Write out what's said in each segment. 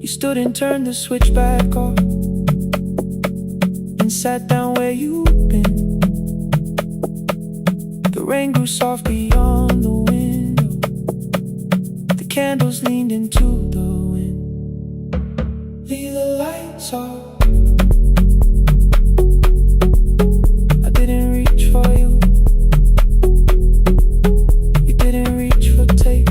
You stood and turned the switch back off and sat down where you'd been. The rain grew soft beyond the window. The candles leaned into the wind. Leave the lights off. I didn't reach for you. You didn't reach for tape.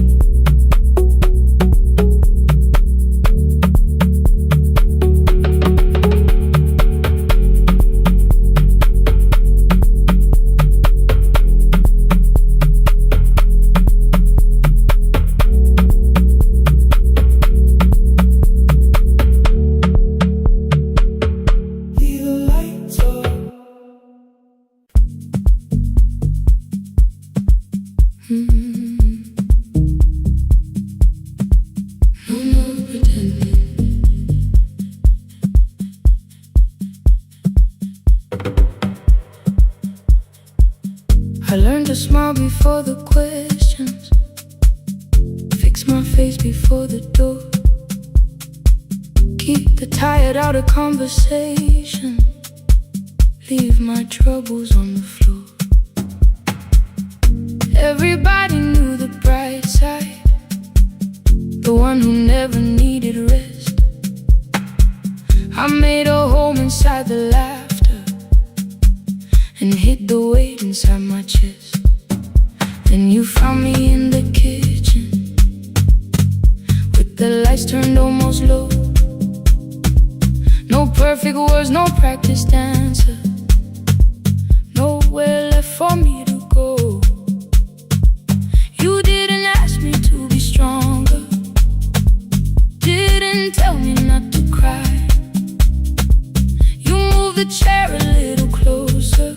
I learned to smile before the questions, fix my face before the door, keep the tired out of conversation, leave my troubles on the floor. Everybody knew the bright side, the one who never needed rest. I made a home inside the laughter and hid the weight inside my chest. Then you found me in the kitchen with the lights turned almost low. No perfect words, no practice dancer, nowhere left for me to go. You didn't ask me to be stronger, didn't tell me not to cry. You moved the chair a little closer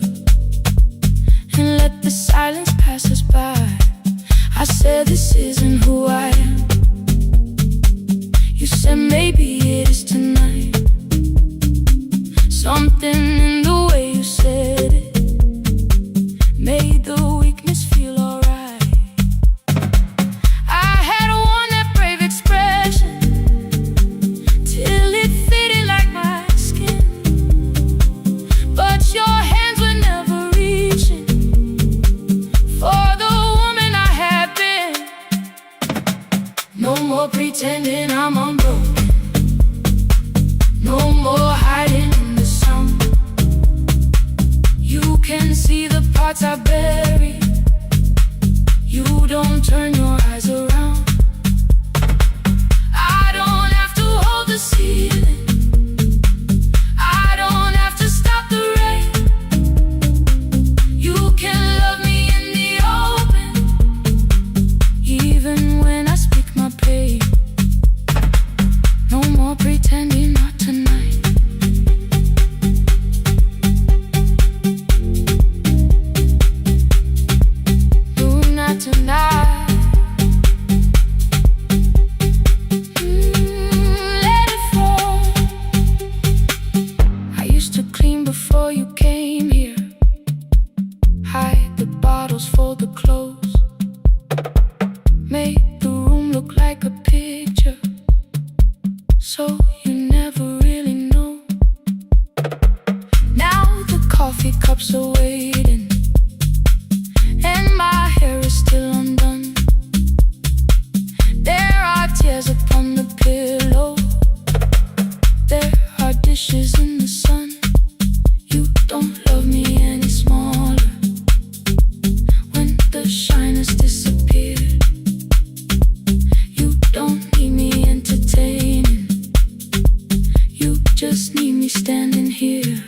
and let the silence pass us by. I said, this isn't who I am. You said, maybe it is tonight. Something in the way you said it made the weakness feel alright. I had worn that brave expression till it fitted like my skin, but your hands were never reaching for the woman I had been. No more pretending I'm unbroken, no more hiding in the sound. You can see the parts I bury, you don't turn your eyes around. I don't have to hold the ceiling, I don't have to stop the rain. You can love me in the open, even when I speak my pain. No more pretending, not tonight. No, not tonight. Let it fall. I used to clean before you came here, hide the bottles, fold the clothes, make the room look like a picture, so you never really know. Now the coffee cups are waiting and my hair is still undone. There are tears upon the pillow, there are dishes in the sun. You don't love me any smaller when the shine has disappeared. You don't need me entertaining, you just need me standing here.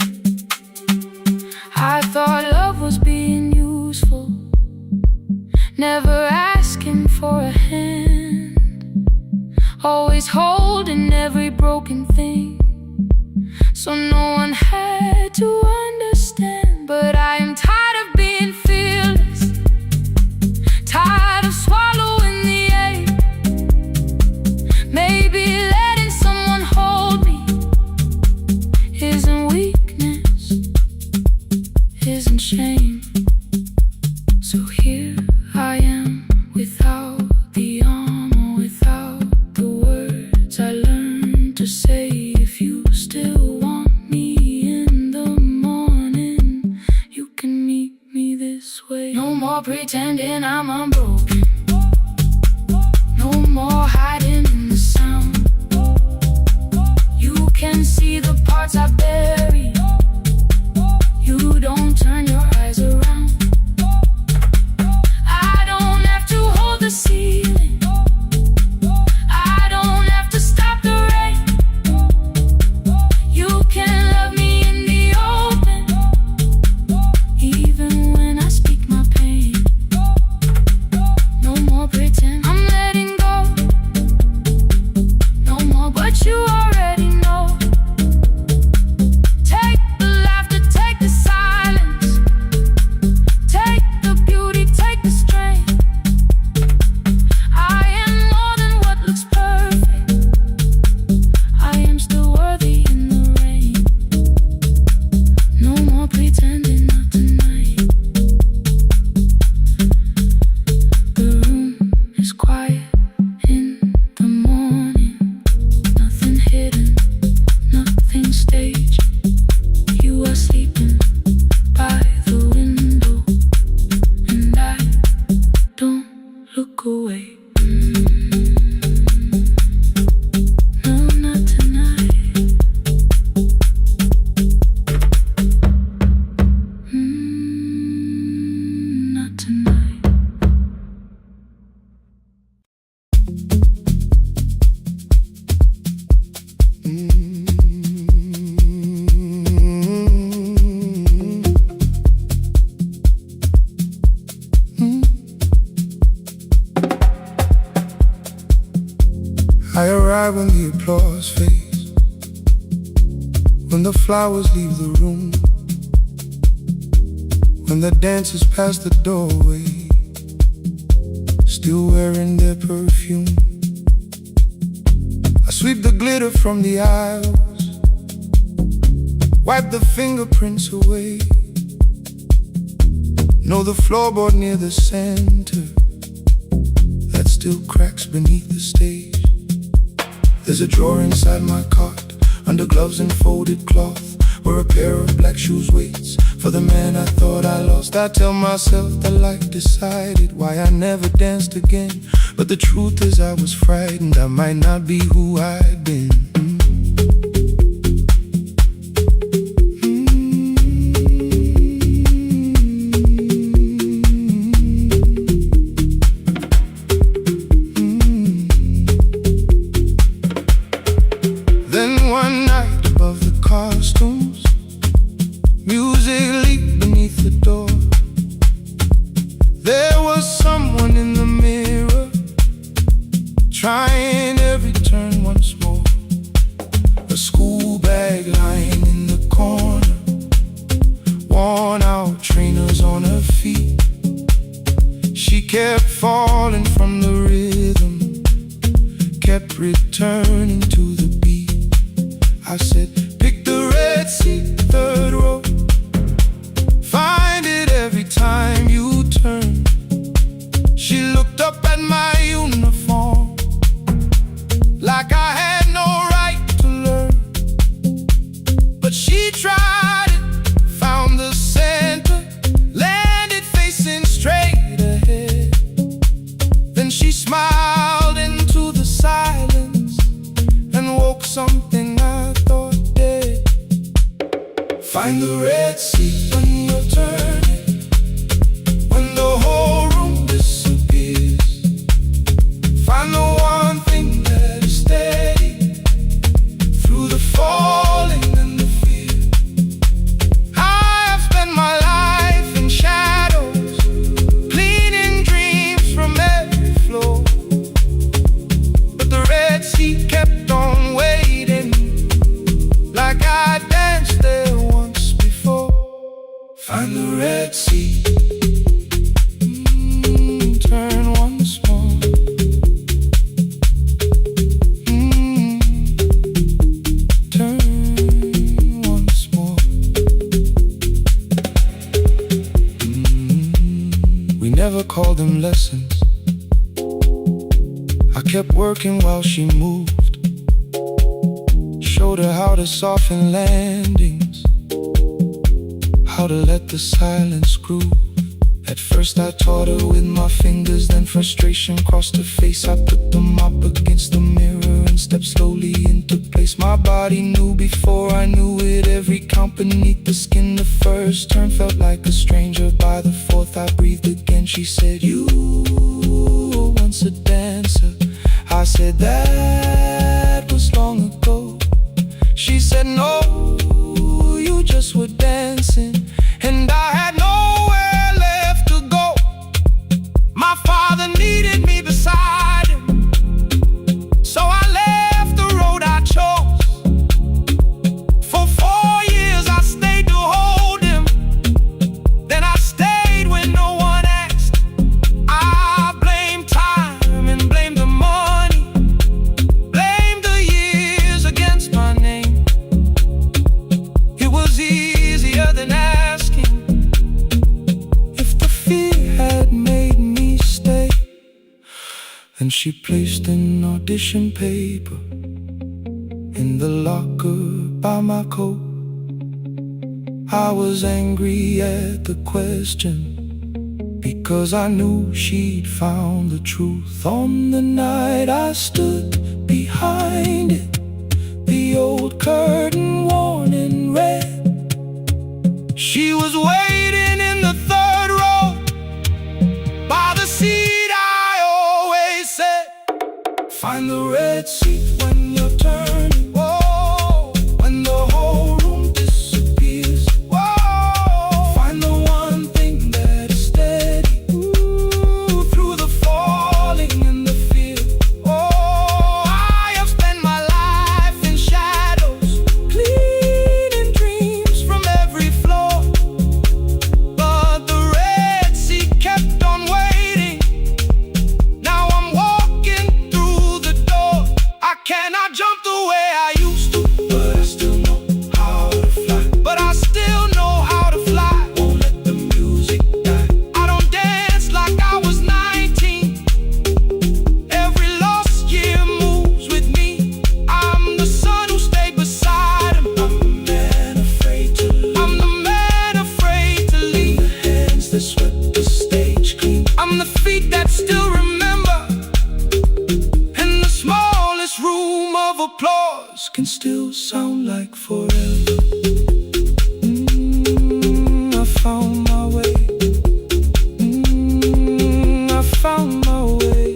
I thought love was being useful, never asking for a hand, always holding every broken thing, so no one had to understand. But I am tired of being fearless, tired of swallowing the ache. Maybe letting someone hold me isn't weakness, isn't shame. So here I am, without the armor, without the words I learned to say if you still want me in the morning. You can meet me this way. No more pretending I'm unbroken. No more hiding in the sound. You can see the parts I bury. You don't turn your eyes around. I don't have to hold the ceiling. I don't have to stop the rain. You can love me in the open, even when I speak my pain. No more pretend, I'm letting go. No more, but you already know. Take the laughter, take the silence. Take the beauty, take the strength. I am more than what looks perfect. I am still worthy in the rain. No more pretending, not tonight. The room is quiet in the morning. Nothing hidden, nothing staged. You are sleeping by the window, and I don't look away. No, not tonight. Not tonight. I arrive when the applause fades, when the flowers leave the room, when the dancers pass the doorway, still wearing their perfume. I sweep the glitter from the aisles, wipe the fingerprints away. Know the floorboard near the center that still cracks beneath the stage. There's a drawer inside my cart, under gloves and folded cloth, where a pair of black shoes waits for the man I thought I lost. I tell myself that life decided why I never danced again, but the truth is I was frightened I might not be who I'd been. Then one night above the costumes, music leaked beneath the door. There was someone in the mirror, trying every turn once more. A school bag lying in the corner, worn out trainers on her feet. She kept falling from the rhythm, kept returning to the beat. I said, pick the red seat, third row. Find it every time you turn. She looked up at my uniform like I had no right to learn. But she tried it, found the center, landed facing straight ahead. Then she smiled into the silence and woke something I thought dead. Find the red seat when you're turning, when the whole room disappears. Find the one thing that is steady through the falling and the fear. I have spent my life in shadows, cleaning dreams from every floor, but the red seat kept on waiting, like I danced there once before. Find the red seat, turn once more. Turn once more. We never called them lessons. I kept working while she moved. showed her how to soften landings, how to let the silence groove. At first I taught her with my fingers, then frustration crossed her face. I put them up against the mirror and stepped slowly into place. My body knew before I knew it, every count beneath the skin. The first turn felt like a stranger, by the fourth I breathed again. She said, "You were once a dancer." I said, "That was long ago." She said, "No, you just were dancing." And I had nowhere left to go. My father needed me beside him, so I left the road I chose. For 4 years I stayed to hold him, then I stayed when no one asked. I blamed time and blamed the money, blamed the years against my name. It was easier than asking if the fear had made me stay. Then she placed an audition paper in the locker by my coat. I was angry at the question, because I knew she'd found the truth. On the night I stood behind it, the old curtain worn in red. She was waiting in the third row, by the seat I always said, "Find the red seat when you're turning." Whoa, when the whole room disappears. Whoa, find the one thing that is steady. Ooh, through the falling and the fear. Oh, I have spent my life in shadows, cleaning dreams from every floor. But the red sea kept on waiting. Now I'm walking through the door. I cannot jump the way I used to, but I still know how to fly. But I still know how to fly. Won't let the music die. I don't dance like I was 19. Every lost year moves with me. I'm the son who stayed beside him. I'm the man afraid to leave. I'm the man afraid to leave. The hands that swept the stage clean. I'm the feet that still remember. And the smallest room of applause can still sound like forever. I found my way. I found my way.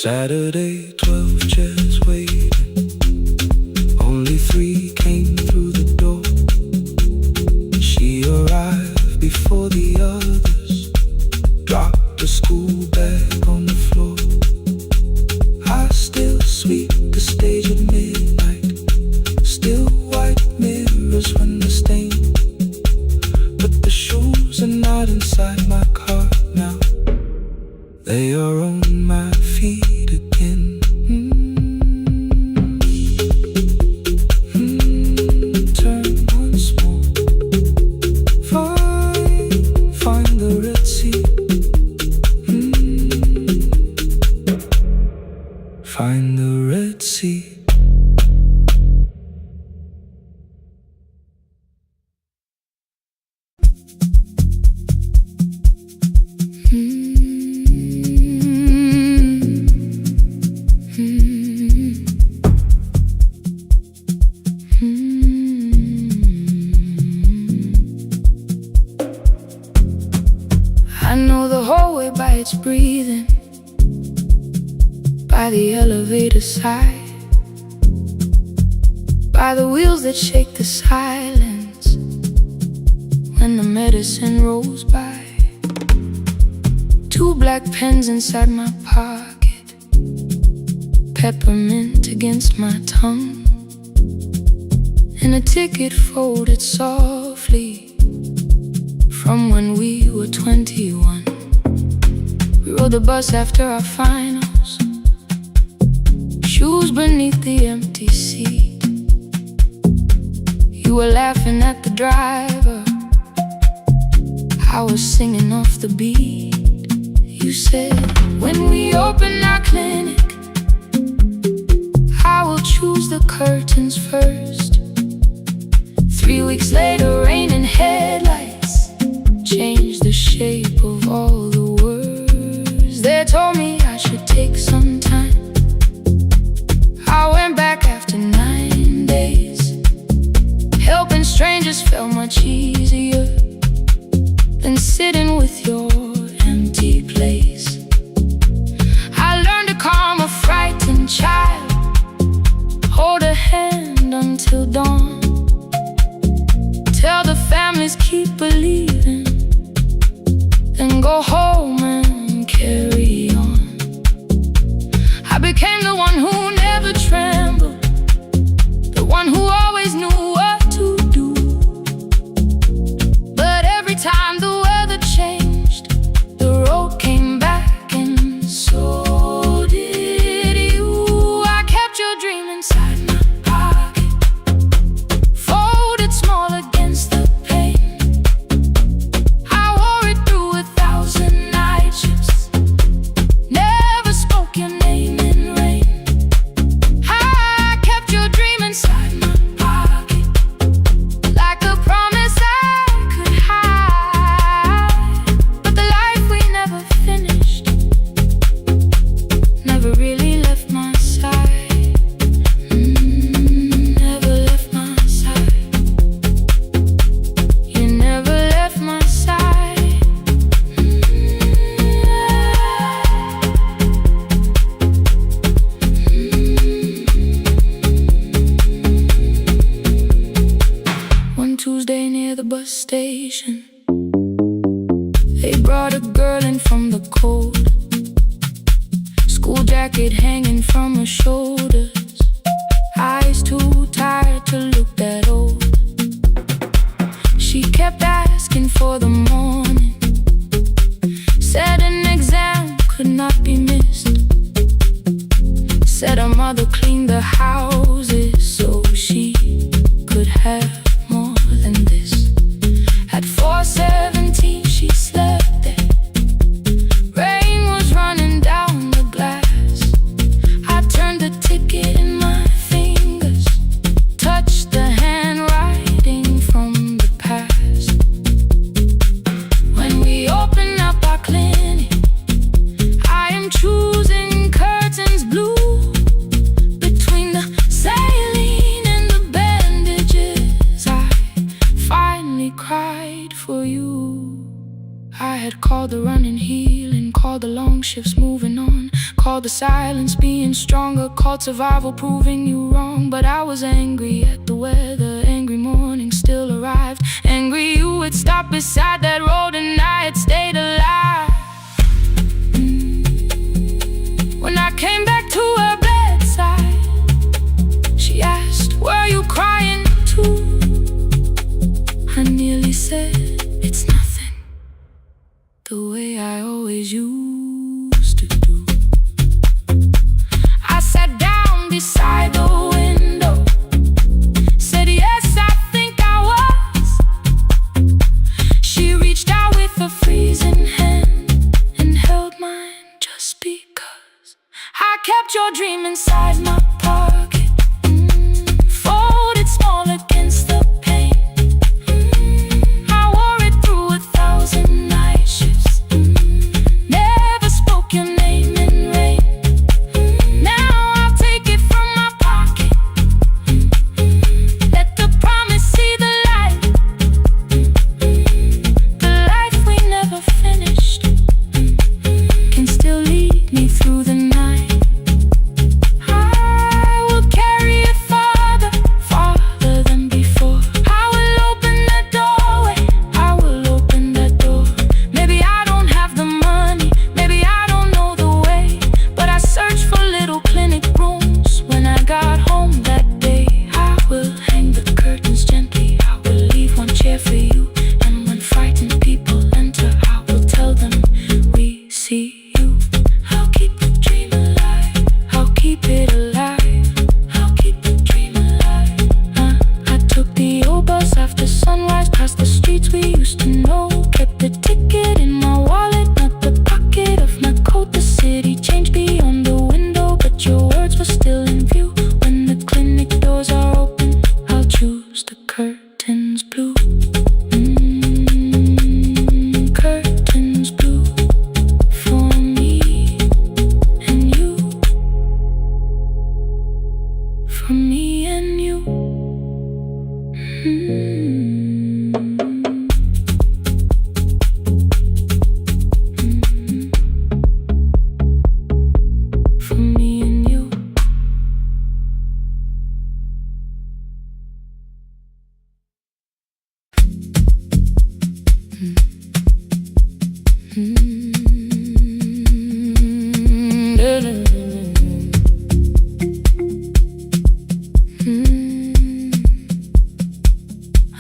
Saturday, 12 chairs waiting. Only 3 came through the door. She arrived before the others, dropped the school bag on the floor. I still sweep the stage at midnight, still white mirrors when the stain. But the shoes are not inside my car now, they are on my feet again. Turn once more. Find the red sea. Find the red sea. I know the hallway by its breathing, by the elevator side, by the wheels that shake the silence when the medicine rolls by. 2 black pens inside my pocket, peppermint against my tongue, and a ticket folded softly from when we were 21. We rode the bus after our finals, shoes beneath the empty seat. You were laughing at the driver, I was singing off the beat. You said when we open our clinic, I will choose the curtains first. 3 weeks later, rain and headlights changed the shape of all the words. They told me I should take some time. I went back after 9 days. Helping strangers felt much easier than sitting with your empty place. I learned to calm a frightened child, hold a hand until dawn, tell the families keep believing, then go home and carry on. I became the one who never trembled, the one who always knew what to do. But every time the weather changed, the road came back, and so did you. I kept your dream inside my pocket, folded small against the pain. I wore it through 1,000 night shifts, never spoke your name in rain. I kept your dream inside my pocket, like a promise I could hide. But the life we never finished never really left my side. Never left my side. You never left my side. One Tuesday near the bus station, they brought a girl in from the cold, school jacket hanging from her shoulders, eyes too tired to look that old. She kept asking for the morning, said an exam could not be missed, said her mother cleaned the houses so she could have more than this. At 4:17 she slept there, rain was running down the glass. I turned the ticket in my fingers, touched the handwriting from the past. When we open up our clinic, I am choosing curtains blue, between the saline and the bandages. I finally cried for you. I had called the running healing, called the long shifts moving on, called the silence being stronger, called survival proving you wrong. But I was angry at the weather, angry morning still arrived, angry you had stopped beside that road and I had stayed alive. When I came back to her bedside, she asked, were you crying too? I nearly said, it's nothing, the way I always used to do. I sat down beside the window, said yes, I think I was. She reached out with a freezing hand and held mine just because. I kept your dream inside my pocket, folded small against the pain. I wore it through 1,000 night shifts, never spoke your name in rain. Now I'll take it from my pocket, let the promise see the light. The life we never finished can still lead me through the night.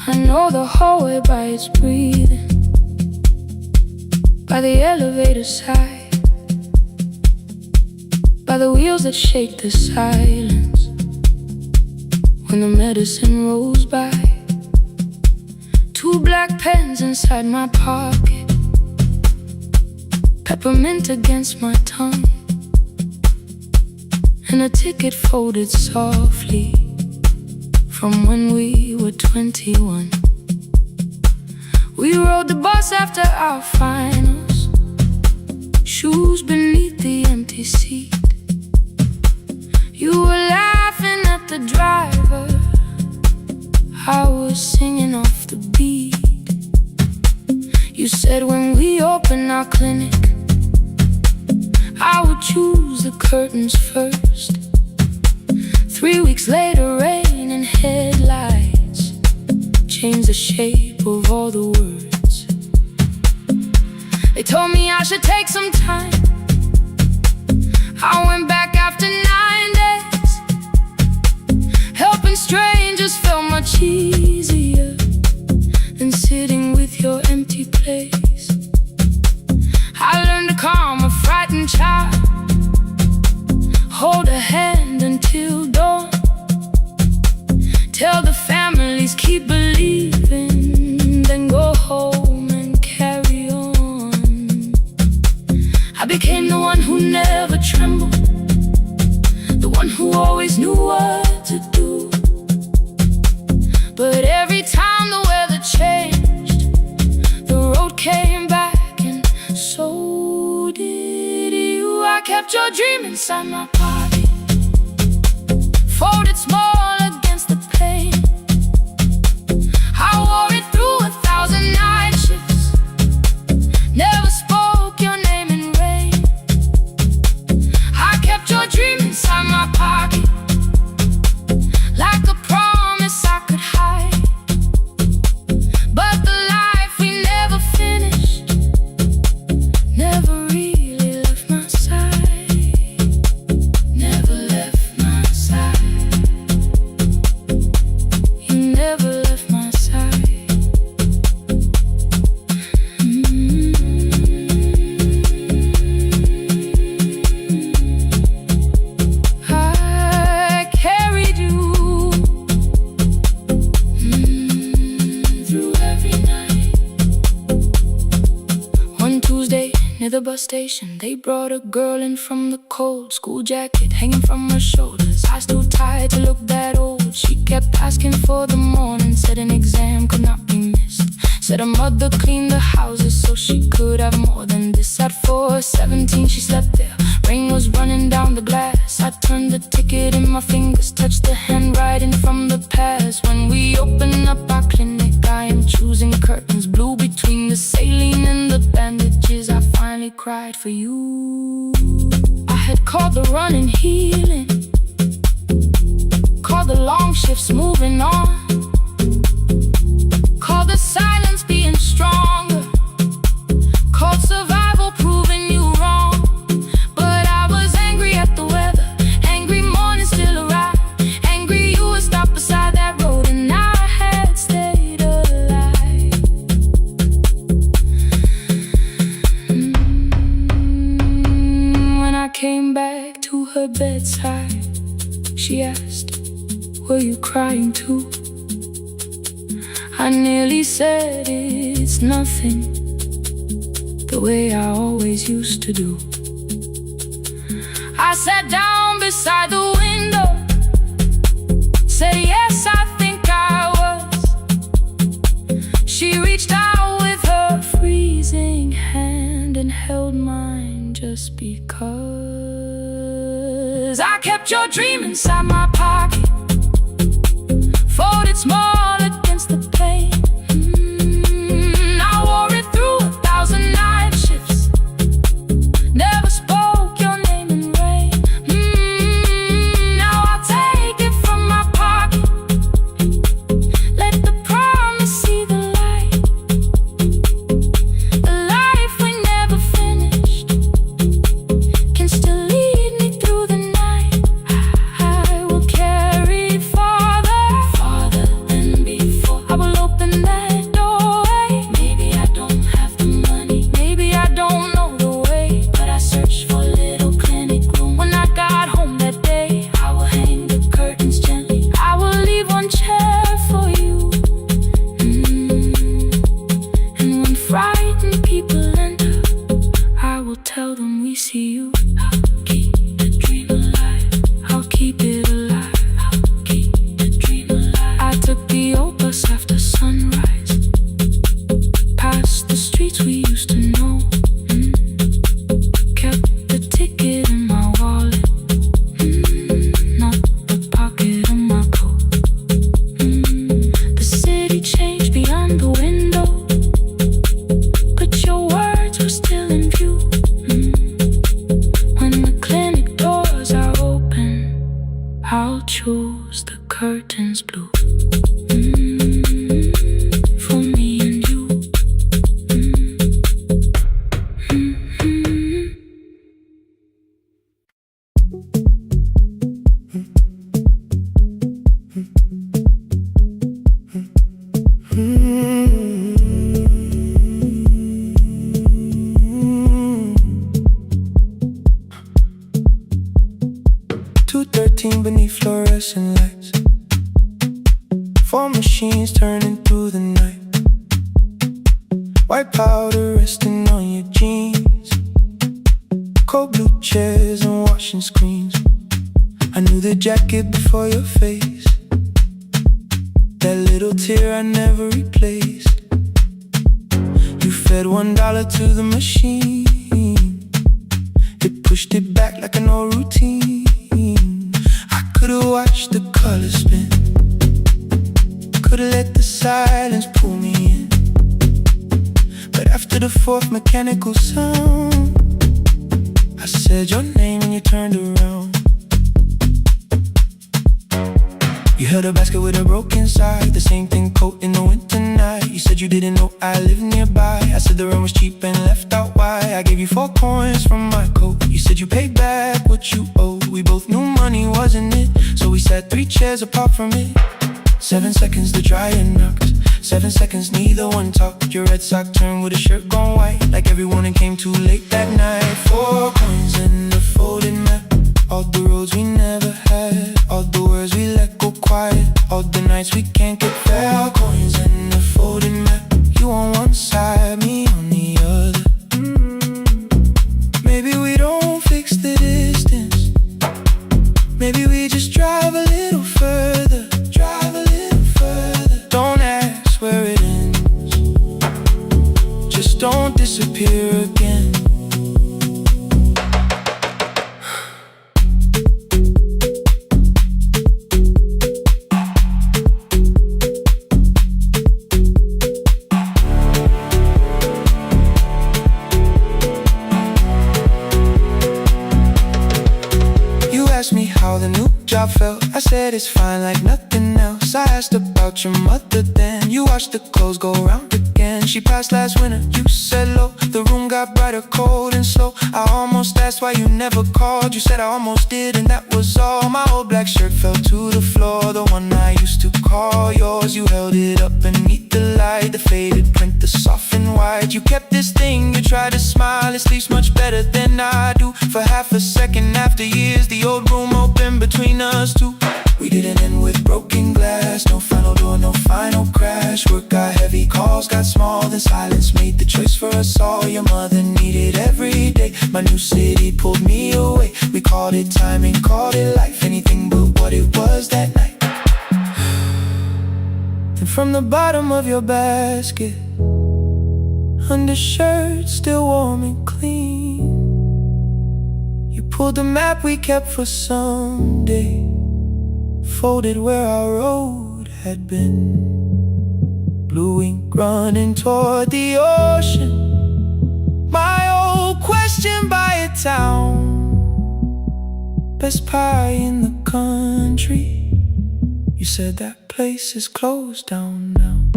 I know the hallway by its breathing, by the elevator side, by the wheels that shake the silence when the medicine rolls by. Two black pens inside my pocket, peppermint against my tongue, and a ticket folded softly from when we were 21. We rode the bus after our finals, shoes beneath the empty seat. You were laughing at the driver, I was singing off the beat. You said when we open our clinic, I would choose the curtains first. 3 weeks later, rain and headlights changed the shape of all the words. They told me I should take some time. I went back after 9 days. Helping strangers felt much easier than sitting with your empty place. I learned to calm a frightened child, hold a hand until dawn, tell the families keep believing, then go home and carry on. I became the one who never trembled, the one who always knew what to do. But every time the weather changed, the road came back, and so did you. I kept your dream inside my pocket, folded small against the pain. I wore it through 1,000 night shifts, never spoke your name in rain. I kept your dream inside my pocket, like a promise I could hide. But the life we never finished never really left my side, never left my side. You never left my side. I carried you through every night. One Tuesday near the bus station, they brought a girl in from the cold, school jacket hanging from her shoulders, eyes too tired to look that old. She kept asking for the morning, said an exam could not be missed, said her mother cleaned the houses so she could have more than this. At 4:17 she slept there, rain was running down the glass. I turned the ticket in my fingers, touched the handwriting from the past. When we open up our clinic, I am choosing curtains blue between the saline and the bandages. I finally cried for you. I had called the running healing, called the long shifts moving on, called the silence being stronger, called survival proving you wrong. But I was angry at the weather, angry morning still arrived, angry you were stopped beside that road and I had stayed alive. When I came back to her bedside, she asked, were you crying too? I nearly said it's nothing, the way I always used to do. I sat down beside the window, said yes, I think I was. She reached out with her freezing hand and held mine just because. I kept your dream inside my pocket, folded small against the pain. I wore it through 1,000 night shifts, never spoke your name in rain. Now I'll take it from my pocket, let the promise see the light we never routine beneath fluorescent lights. Four machines turning through the night. White powder resting on your jeans. Cold blue chairs and washing screens. I knew the jacket before your face. That little tear I never replaced. You fed $1 to the machine. It pushed it back like an old routine. I could've watched the colors spin. Could've let the silence pull me in. But after the fourth mechanical sound, I said your name and you turned around. You held a basket with a broken side, the same thing coat in the winter night. You said you didn't know I lived nearby. I said the rent was cheap and left out why. I gave you 4 coins from my coat. You said you paid back what you owed. We both knew money wasn't it, so we sat 3 chairs apart from it. 7 seconds the dryer knocked. 7 seconds neither one talked. Your red sock turned with a shirt gone white, like everyone and came too late that night. 4 coins in the folded map. All the roads we never had, all the words we let go quiet, all the nights we can't get fair. Coins in the folded map. You on one side, me on the other. Maybe we don't fix the distance. Maybe we just drive a little further. Drive a little further. Don't ask where it ends. Just don't disappear again. Asked me how the new job felt. I said it's fine like nothing else. I asked about your mother then. You watched the clothes go round again. She passed last winter, you said low. The room got brighter, cold and slow. I almost asked why you never called. You said I almost did and that was all. My old black shirt fell to the floor, the one I used to call yours. You held it up beneath the light, the faded print, the soft and white. You kept this thing, you tried to smile. It sleeps much better than I do. For half a second after years, the old room open between us two. We didn't end with broken glass. No final door, no final crash. Work got heavy, calls got small. Then silence made the choice for us all. Your mother needed every day. My new city pulled me away. We called it timing, called it life. Anything but what it was that night. And from the bottom of your basket, undershirt still warm and clean, you pulled the map we kept for someday, folded where our road had been. Blue ink running toward the ocean. My old question by a town. Best pie in the country. You said that place is closed down now.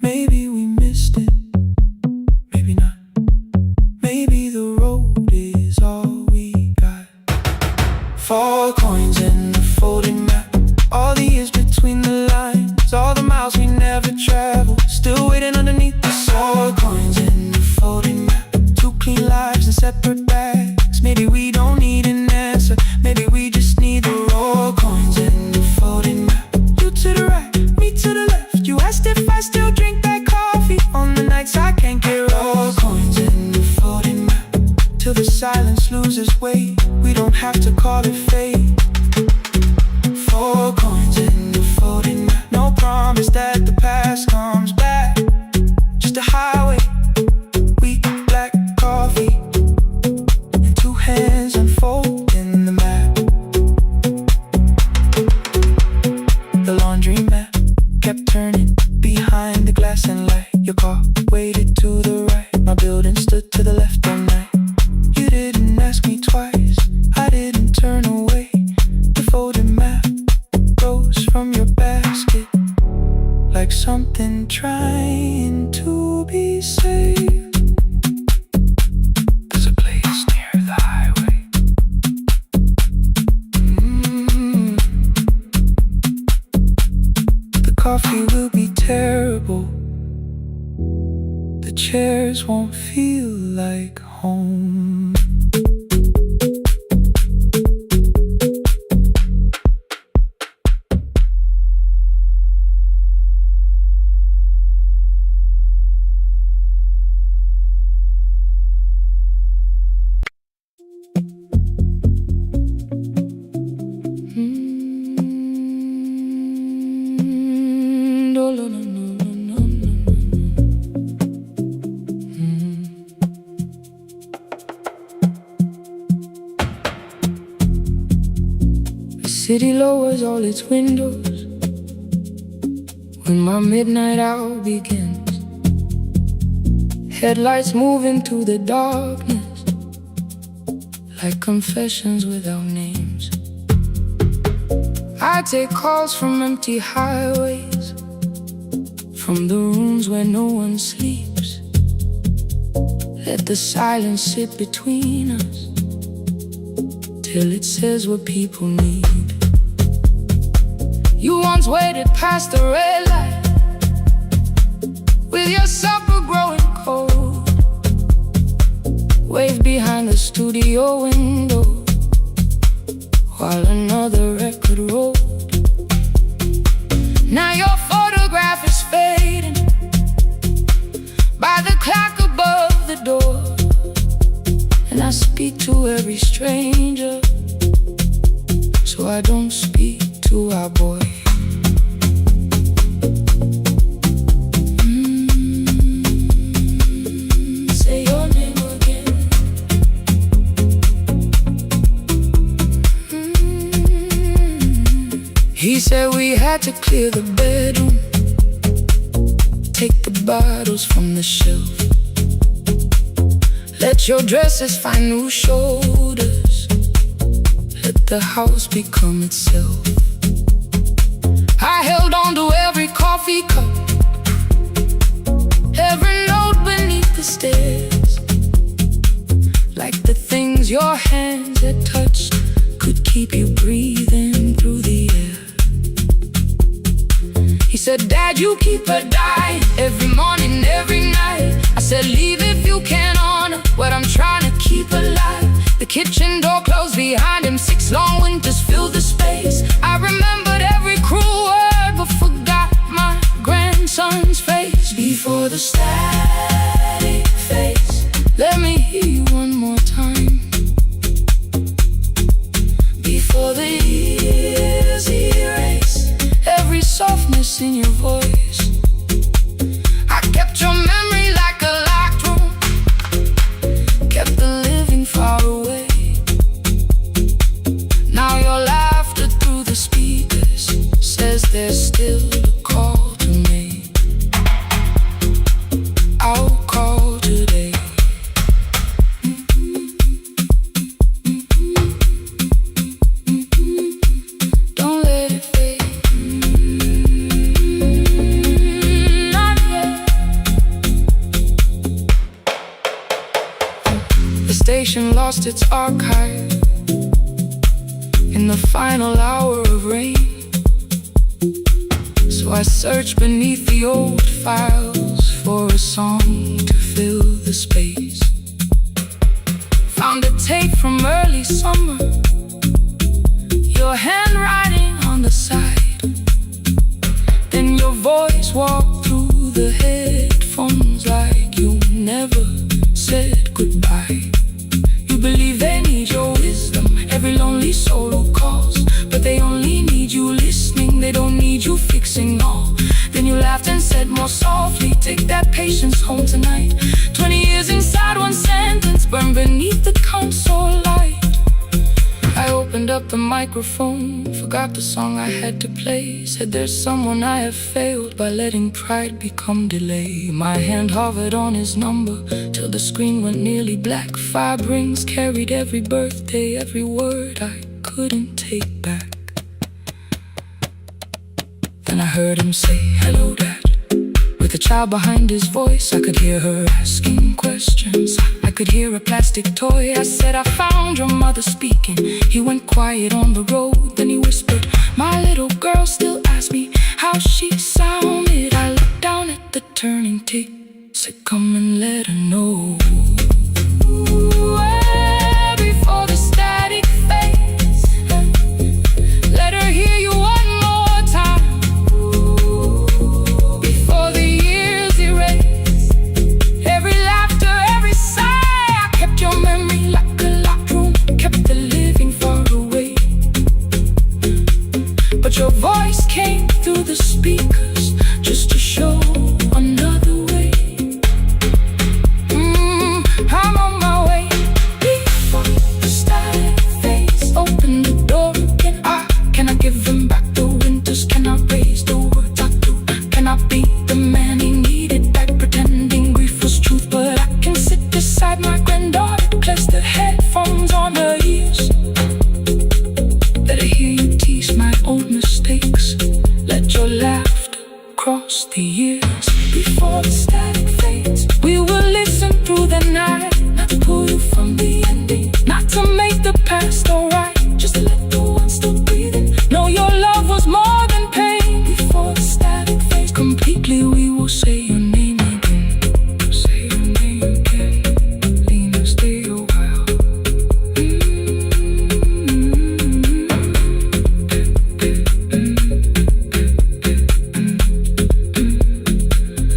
Maybe we missed it, maybe not. Maybe the road is all we got. 4 coins in the folded map. All the years between the lines, all the miles we never traveled, still waiting underneath the 4 coins in the folded map. 2 clean lives in separate bags. Maybe we don't need an answer. Maybe we just need the raw coins in the folded map. You to the right, me to the left. You asked if I still drink that coffee on the nights I can't get raw coins in the folded map. Till the silence loses weight, we don't have to call it fate. 4 coins in the folded map. No promise that the past comes back. Just a highway, weak black coffee, and 2 hands unfolding the map. The laundry mat kept turning behind the glass and light. Your car waited to the right. My building stood to the left all night. You didn't ask me twice, I didn't turn away. The folded map rose from your basket like something trying to be saved. There's a place near the highway. The coffee will be terrible. The chairs won't feel like home. city lowers all its windows when my midnight hour begins. Headlights move into the darkness like confessions without names. I take calls from empty highways, from the rooms where no one sleeps. Let the silence sit between us till it says what people need. You once waited past the red light with your supper growing cold, waved behind the studio window while another record rolled. Now your photograph is fading by the clock above the door, and I speak to every stranger, so I don't speak to our boy. Say your name again. He said we had to clear the bedroom, take the bottles from the shelf, let your dresses find new shoulders, let the house become itself. I held on to every coffee cup, every note beneath the stairs, like the things your hands had touched could keep you breathing through the air. He said, Dad, you keep her dying every morning, every night. I said, leave if you can honor what I'm trying to keep alive. The kitchen door closed behind him, 6 long winters filled the space. I remembered every cruel word but forgot my grandson's face. Before the static fades, let me hear you one more time. Before the years erase every softness in your voice, I kept your memory like a locked room, kept the living far away. Now your laughter through the speakers says there's still a call to make. I'll call today. Don't let it fade. Not yet. The station lost its archive in the final hour of rain, so I searched beneath the old files for a song to fill the space. Found a tape from early summer, your handwriting on the side, then your voice walked through the headphones like you never said goodbye. You believe they need your wisdom, every lonely soul who calls, but they only need you listening, they don't need you fixing all. Then you laughed and said more softly, take that patience home tonight. 20 years inside one sentence, burned beneath the console light. I opened up the microphone, forgot the song I had to play. Said there's someone I have failed by letting pride become delay. My hand hovered on his number till the screen went nearly black. 5 rings carried every birthday, every word I couldn't take back. Then I heard him say, hello, Dad. With a child behind his voice, I could hear her asking questions. I could hear a plastic toy. I said, I found your mother speaking. He went quiet on the road, then he whispered, my little girl still asks me how she sounded. I looked down at the turning tick, said, come and let her know. Before the static fades, let her hear you one more time. Before the years erase every laughter, every sigh, I kept your memory like a locked room, kept the living far away. But your voice came through the speakers just to show another way. beside my granddaughter, placed the headphones on her ears. Let her hear you tease my old mistakes. Let your laughter cross the years. Before the static fades, we will listen through the night. Not to pull you from the ending, not to make the past alright, just to let the one still breathing know your love was more than pain. Before the static fades completely, we will say your name again. Say your name again. Lena, stay a while.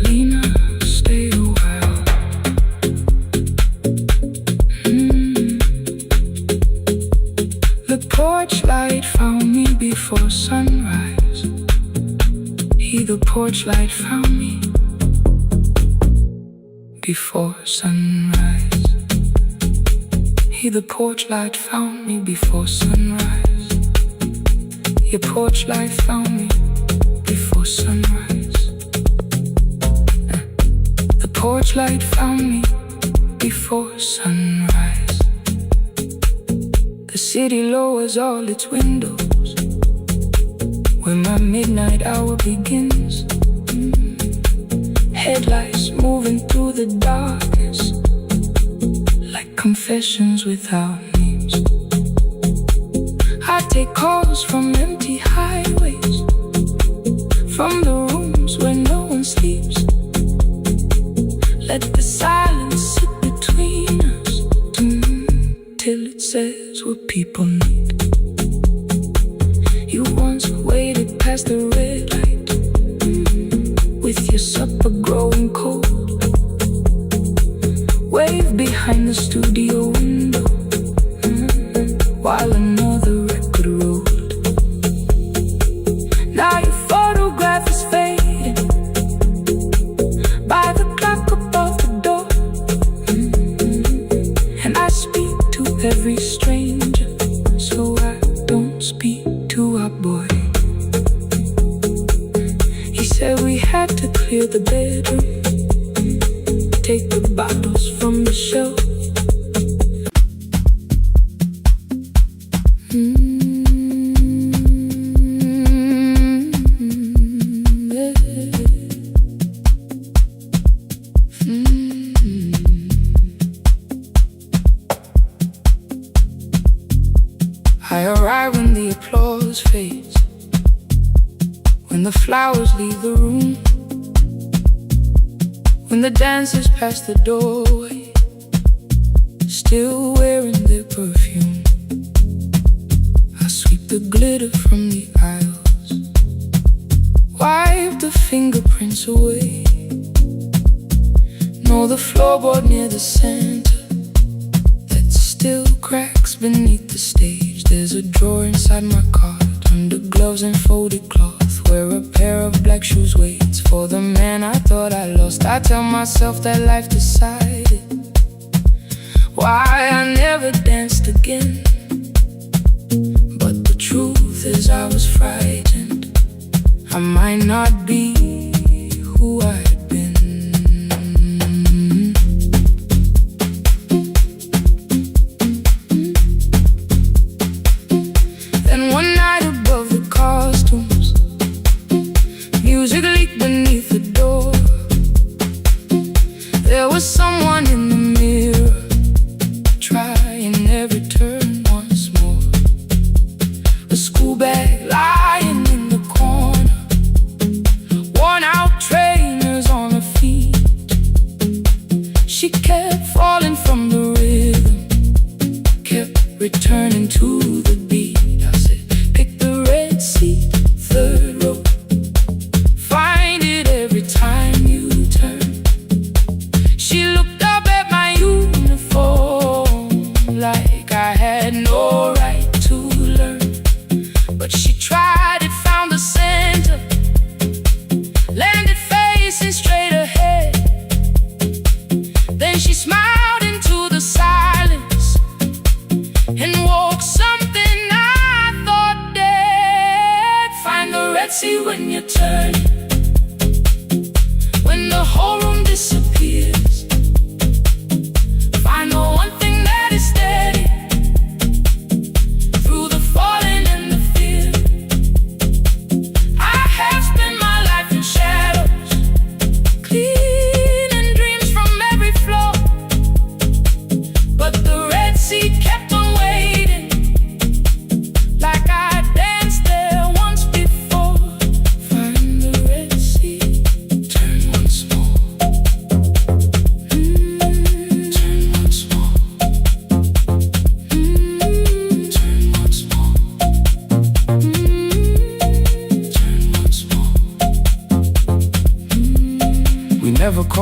Lena, stay a while. The porch light found me before sunrise. The porch light found me before sunrise. The porch light found me before sunrise. Your porch light found me before sunrise. The porch light found me before sunrise. The city lowers all its windows when my midnight hour begins. Headlights moving through the darkness like confessions without names. I take calls from empty highways, from the rooms where no one sleeps. Let the silence sit between us till it says what people need. You once waited past the red light with your supper growing cold. Wave behind the studio window while another record rolled. Now your photograph is fading by the clock above the door. And I speak to every stranger, so I don't speak to our boy. He said we had to clear the bedroom, take the bottles from the shelf. I arrive when the applause fades, when the flowers leave the room, when the dancers pass the doorway, still wearing their perfume. I sweep the glitter from the aisles, wipe the fingerprints away. Know the floorboard near the center that still cracks beneath the stage. There's a drawer inside my cart, under gloves and folded cloth, where a pair of black shoes waits for the man I thought I lost. I tell myself that life decided why I never danced again. But the truth is I was frightened I might not be who I had been. Then one night above the costumes, music leaked beneath the door. There was someone in the mirror, trying every turn once more. A school bag lying in the corner, worn out trainers on her feet. She kept falling from the rhythm, kept returning to the beat. I said, pick the red seat, third row, find it every time you turn. She looked up at my uniform like I had no right to learn. But she tried it, found the center, landed facing straight ahead. Then she smiled into the silence and woke something I thought dead. Find the red sea when you turn, when the whole room disappears.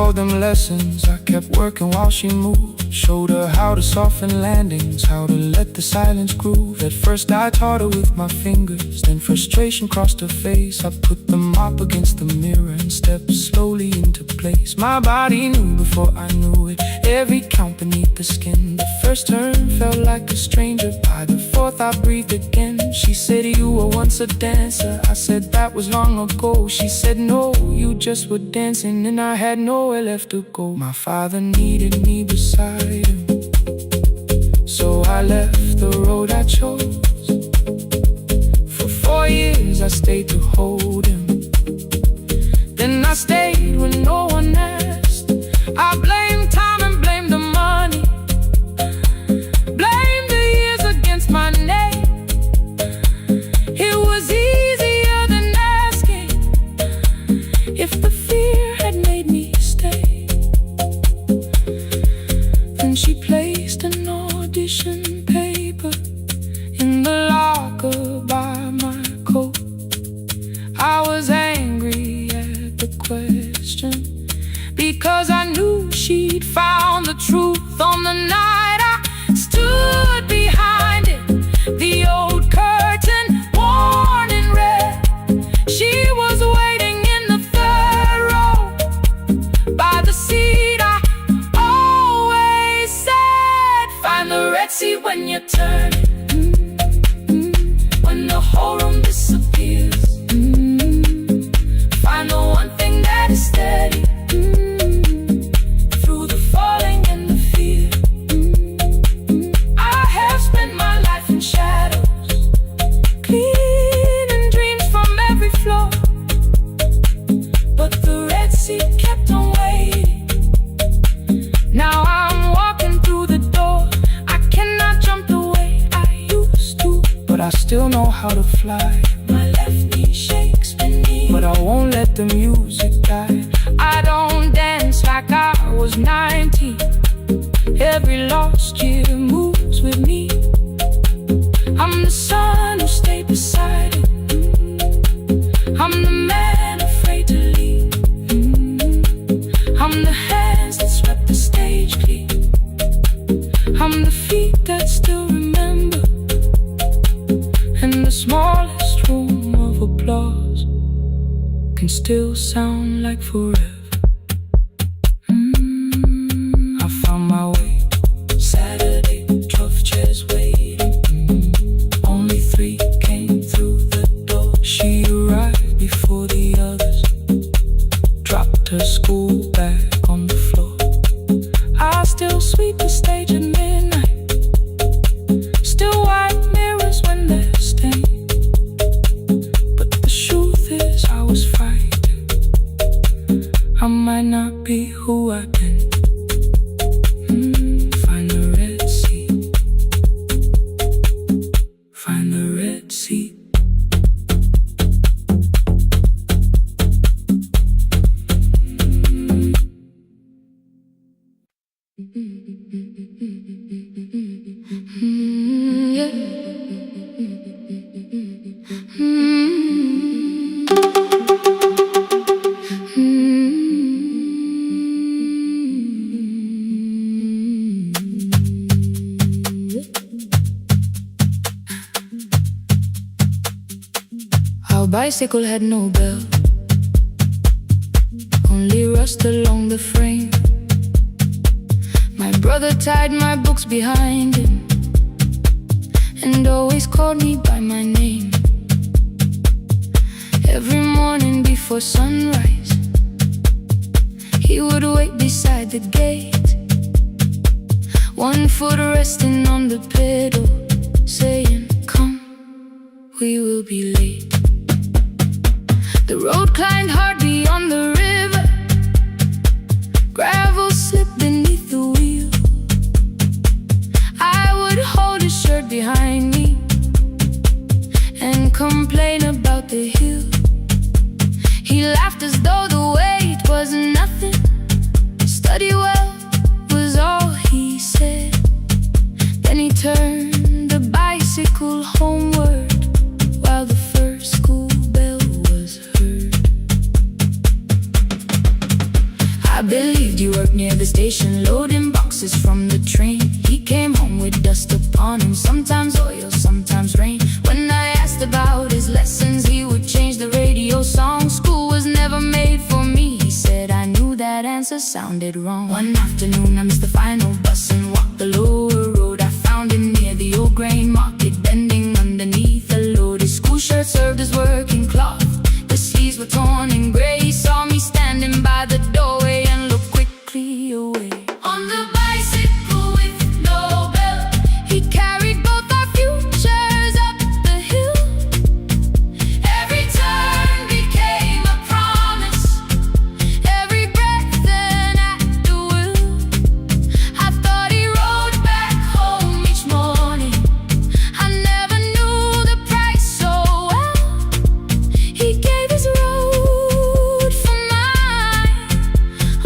all them lessons. I kept working while she moved. Showed her how to soften landings, how to let the silence groove. At first I taught her with my fingers, then frustration crossed her face. I put the mop against the mirror and stepped slowly into place. My body knew before I knew it, every count beneath the skin. The first turn felt like a stranger, by the fourth I breathed again. She said, you were once a dancer. I said, that was long ago. She said, no, you just were dancing, and I had nowhere left to go. My father needed me beside him, so I left the road I chose. For 4 years I stayed to hold him, then I stayed when no one asked. I blamed time and blamed the money, blamed the years against my name. It was easier than asking if the fear had made me stay. Then she placed an audition paper in the locker by my coat. I was angry at the question, because I knew she'd found the truth on the night I stood behind it. The old curtain worn in red, she was waiting in the third row by the seat I always said, find the red seat when you turn it, when the whole room disappears. Find the one thing that is steady through the falling and the fear. I have spent my life in shadows, cleaning dreams from every floor, but the red seat kept on waiting. Now I'm walking through the door. I cannot jump the way I used to, but I still know how to fly. My left knee shakes beneath, but I won't let the music die. I don't dance like I was 19. Every lost year moves with me. I'm the son who stayed beside it. I'm the man afraid to leave. I'm the hands that swept the stage clean. I'm the feet that still remember, and the smallest room of applause can still sound like forever. I found my way. Saturday, 12 chairs waiting. Only 3 came through the door. She arrived before the others, dropped her school bag on the floor. I still sweep the stage at midnight, still wipe mirrors when they're stained. But the truth is I was frightened. I might not be who I've been. Find the red seat. Find the red seat. Our bicycle had no bell, only rust along the frame. My brother tied my books behind him and always called me by my name. Every morning before sunrise, he would wait beside the gate, one foot resting on the pedal, saying, come, we will be late. The road climbed hard beyond the river, gravel slipped beneath the wheel. I would hold his shirt behind me and complain about the hill. He laughed as though the weight was nothing. Study well was all he said. Then he turned the bicycle homeward while the first school bell was heard. buses from the train. He came home with dust upon him, sometimes oil, sometimes rain. When I asked about his lessons, he would change the radio song. School was never made for me, he said. I knew that answer sounded wrong. One afternoon I missed the final bus and walked the lower road. I found him near the old grain market, bending underneath a load. His school shirt served as working cloth, the sleeves were torn and gray. He saw me standing by the doorway and looked quickly away. On the bicycle with no belt, he carried both our futures up the hill. Every turn became a promise, every breath an act of will. I thought he rode back home each morning, I never knew the price so well. He gave his road for mine,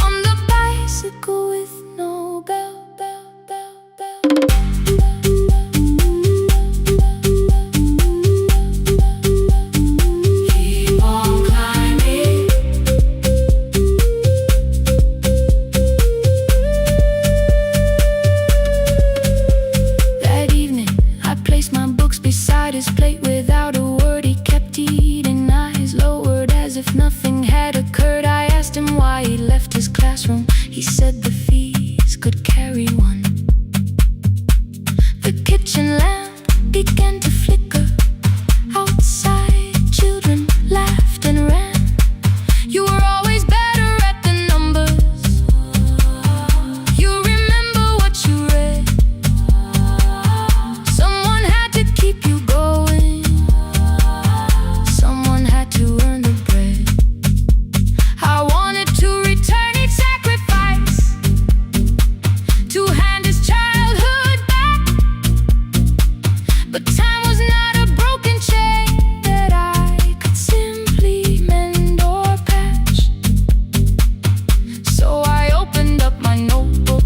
on the bicycle with no bell. Keep on climbing. That evening, I placed my books beside his plate. Without a word, he kept eating, eyes lowered as if nothing had occurred. I asked him why he left his classroom. He said the fees could carry one. The kitchen lamp began to flicker. Outside, children laughed and ran. You were always better at the numbers. You remember what you read. Someone had to keep you going, someone had to earn the bread. I wanted to return each sacrifice, to hand his childhood back. But time was not a broken chain that I could simply mend or patch. So I opened up my notebook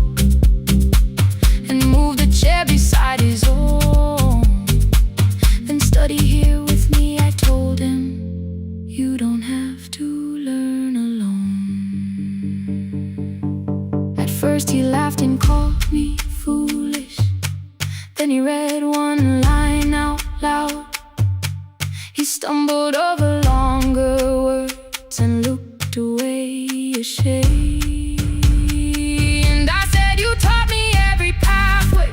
and moved a chair beside his own. Then study here with me, I told him. You don't have to learn alone. At first he laughed and called me foolish. Then he read one line out loud. He stumbled over longer words and looked away ashamed. And I said, you taught me every pathway,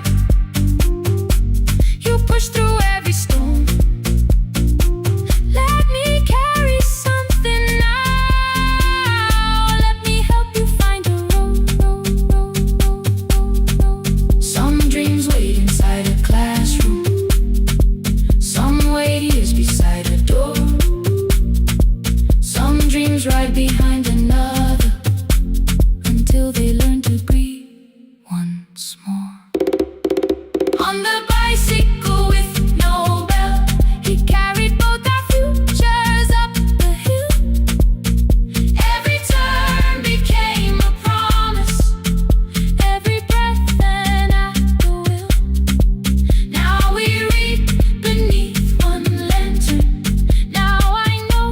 you pushed through every stone. Let me carry something now, let me help you find a road. Some dreams wait inside a classroom, some wait years beside a door. Some dreams right behind another, until they learn to breathe once more. On the bicycle with no bell, he carried both our futures up the hill. Every turn became a promise, every breath an act of will. Now we read beneath one lantern, now I know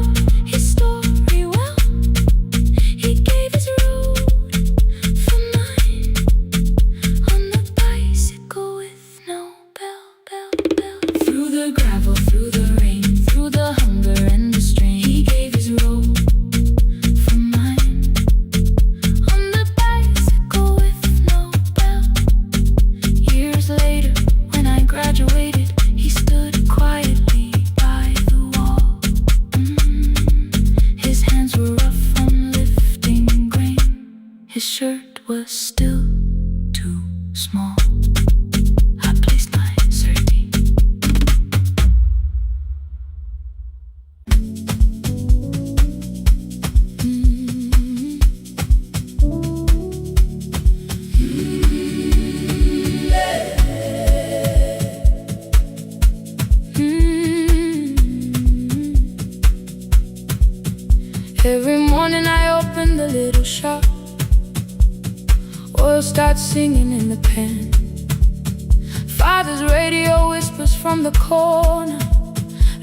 his story well. He gave his road for mine, on the bicycle with no bell. Through the gravel, through the rain, through the hunger and the strain, he gave his road for mine, on the bicycle with no bell. Years later, when I graduated, he stood quietly by the wall. His hands were rough on lifting grain, his shirt was still too small. I placed my sardine. Every morning I open the little shop, oil starts singing in the pan. Father's radio whispers from the corner,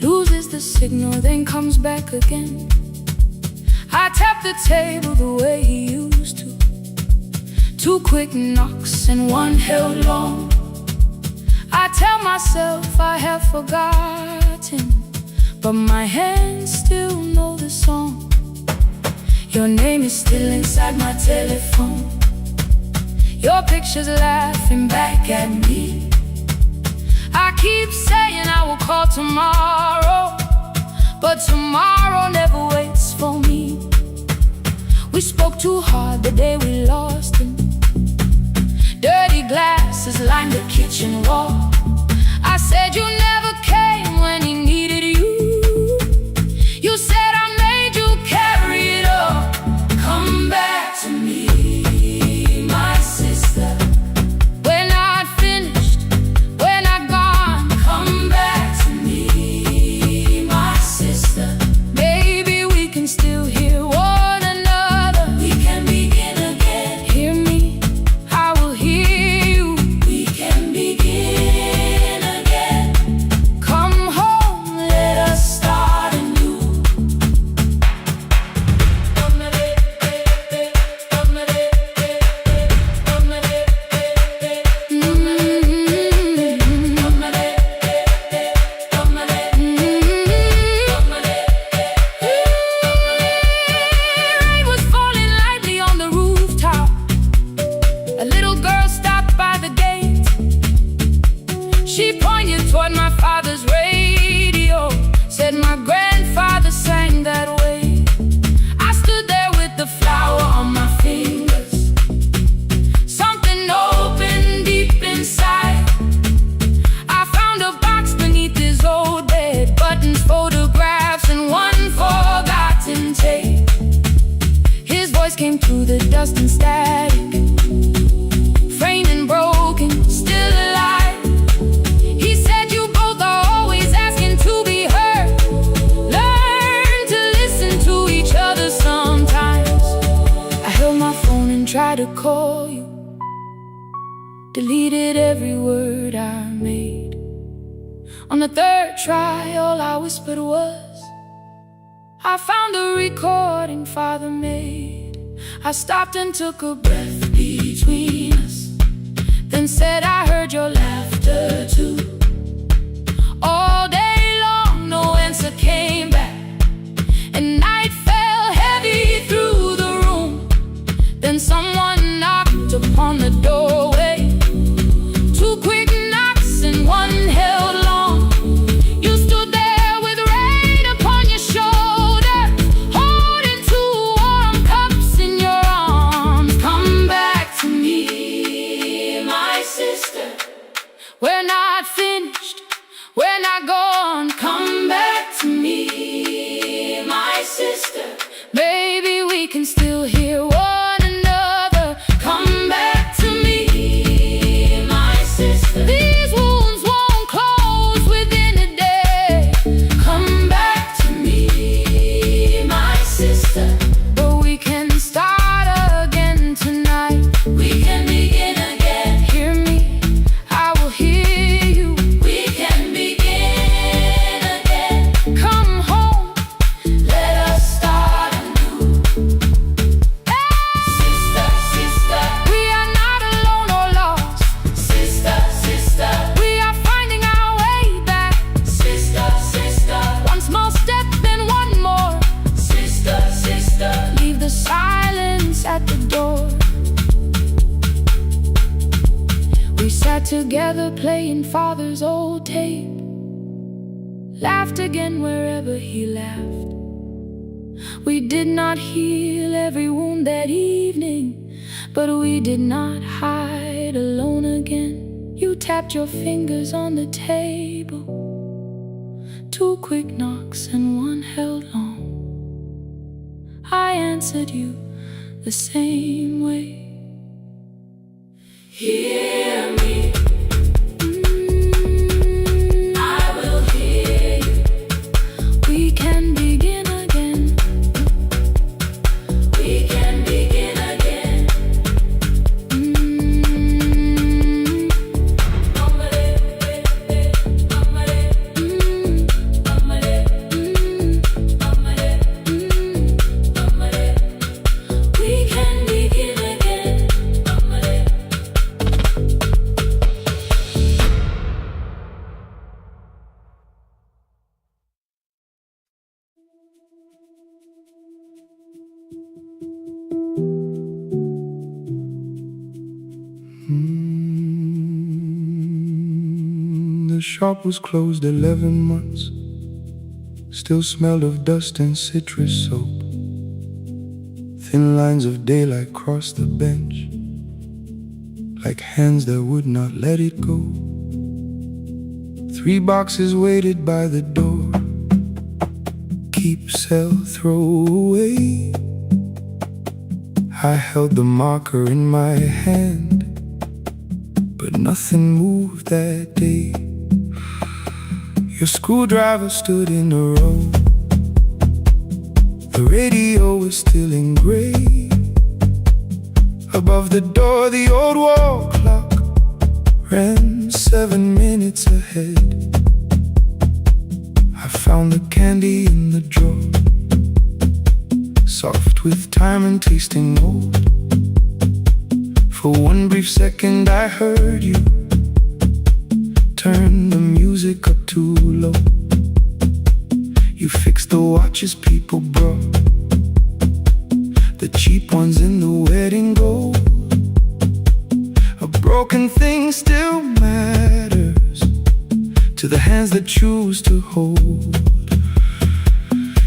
loses the signal, then comes back again. I tap the table the way he used to Two quick knocks and one held long. I tell myself I have forgotten, but my hands still know the song. Your name is still inside my telephone. Your picture's laughing back at me. I keep saying I will call tomorrow, but tomorrow never waits for me. We spoke too hard the day we lost him. Dirty glasses lined the kitchen wall. I said you never came when he needed you. You said I made you carry it all. Come back to me, my sister. We're not finished, we're not gone. Come back to me, my sister. Baby, we can still hear one another. We can begin again. Hear me, I will hear you. We can begin again. Come home, let us start anew. Rain was falling lightly on the rooftop. A little girl stopped by the gate. She pointed toward my father's radio, said my grandfather sang that way. I stood there with the flower on my fingers. Something opened deep inside. I found a box beneath his old bed, buttons, photographs, and one forgotten tape. His voice came through the dust and static, framed and broken, still alive. He said you both are always asking to be heard. Learn to listen to each other sometimes. I held my phone and tried to call you, deleted every word I made. On the third try, all I whispered was, I found the recording Father made. I stopped and took a breath between us, then said I heard your laughter too. All day long, no answer came back, and night fell heavy through the room. Then someone knocked upon the doorway. Two quick knocks and one held long. You stood there with rain upon your shoulder, holding two warm cups in your arms. Come back to me, my sister. We're not finished, we're not gone. Come back to me, my sister. Baby, we can still hear one another. Come back to me, my sister. These wounds won't close within a day. Come back to me, my sister. But we can start again tonight. We can begin again. Hear me, I will hear you. We can begin again. Come home, let us start anew. Sister, sister, we are not alone or lost. Sister, sister, we are finding our way back. Sister, sister, one small step, then one more. Sister, sister, leave the silence at the door. We sat together playing Father's old tape, laughed again wherever he laughed. We did not heal every wound that evening, but we did not hide alone again. You tapped your fingers on the table. Two quick knocks and one held long. I answered you the same way. Hear me. I will hear you. We can begin again. We can begin again. We can begin again. shop was closed 11 months. Still smelled of dust and citrus soap. Thin lines of daylight crossed the bench, like hands that would not let it go. 3 boxes waited by the door. Keep, sell, throw away. I held the marker in my hand, but nothing moved that day. Your screwdriver stood in a row. The radio was still in gray. Above the door, the old wall clock ran 7 minutes ahead. I found the candy in the drawer, soft with time and tasting old. For one brief second I heard you turn the music up too low. You fixed the watches people brought, the cheap ones in the wedding gold. A broken thing still matters to the hands that choose to hold.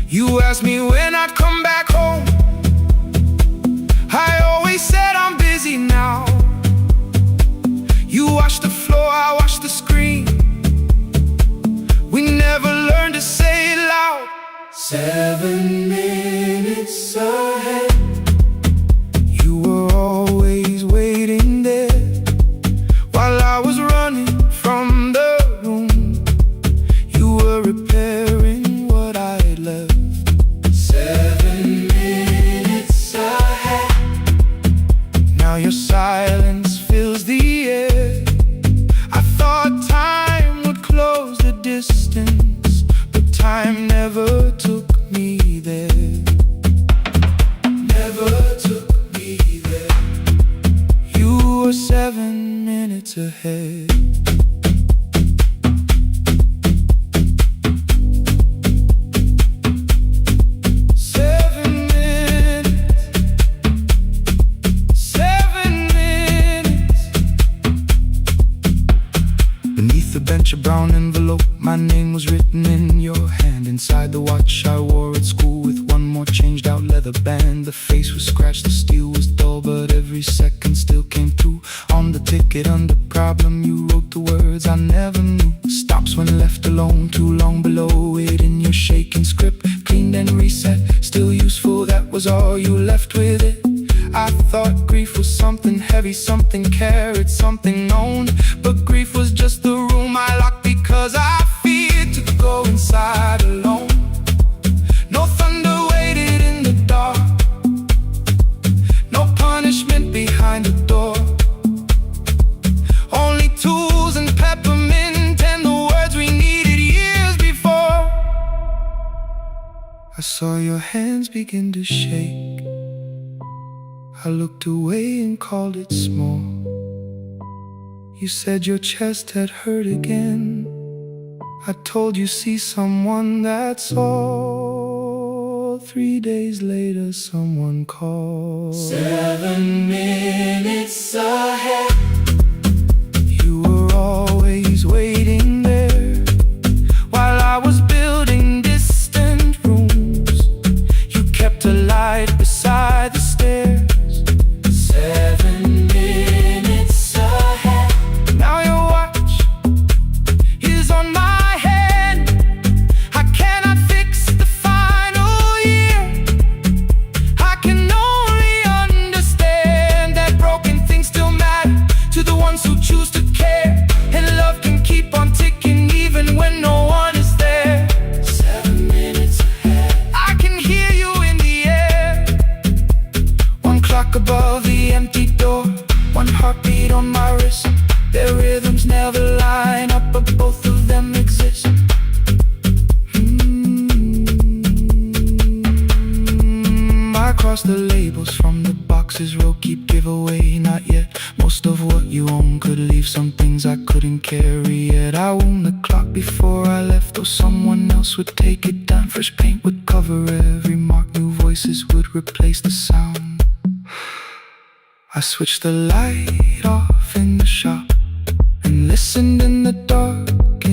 You asked me when I'd come back home. I always said I'm busy now. You washed the floor, I washed the screen. We never learned to say it loud. 7 minutes ahead. You were always waiting there while I was running from the room. You were repairing what I had left. 7 minutes ahead. Now your silence fills the air. I thought time would close the distance, but time never took me there. Never took me there. You were 7 minutes ahead. A brown envelope, my name was written in your hand. Inside the watch I wore at school with one more changed out leather band. The face was scratched, the steel was dull, but every second still came through. On the ticket under problem you wrote the words I never knew. Stops when left alone, too long below it in your shaking script. Cleaned and reset, still useful, that was all you left with it. I thought grief was something heavy, something carried, something known. But grief was just the room I locked because I feared to go inside alone. No thunder waited in the dark, no punishment behind the door. Only tools and peppermint and the words we needed years before. I saw your hands begin to shake. I looked away and called it small. You said your chest had hurt again. I told you see someone, that's all. 3 days later someone called. 7 minutes ahead. You were always waiting there while I was building distant rooms. You kept a light beside the stairs. 7 minutes ahead. Now your watch is on my head. I cannot fix the final year. I can only understand that broken things still matter to the ones who choose to care. And love can keep on ticking even when no one is there. 7 minutes ahead. I can hear you in the air. One clock above the empty door, one heartbeat on my wrist. Their rhythms never line up, but both of them exist. I cross the labels from the boxes, row keep giveaway, not yet. Most of what you own could leave, some things I couldn't carry yet. I owned the clock before I left, though someone else would take it down. Fresh paint would cover every mark, new voices would replace the sound. I switched the light off in the shop and listened in the dark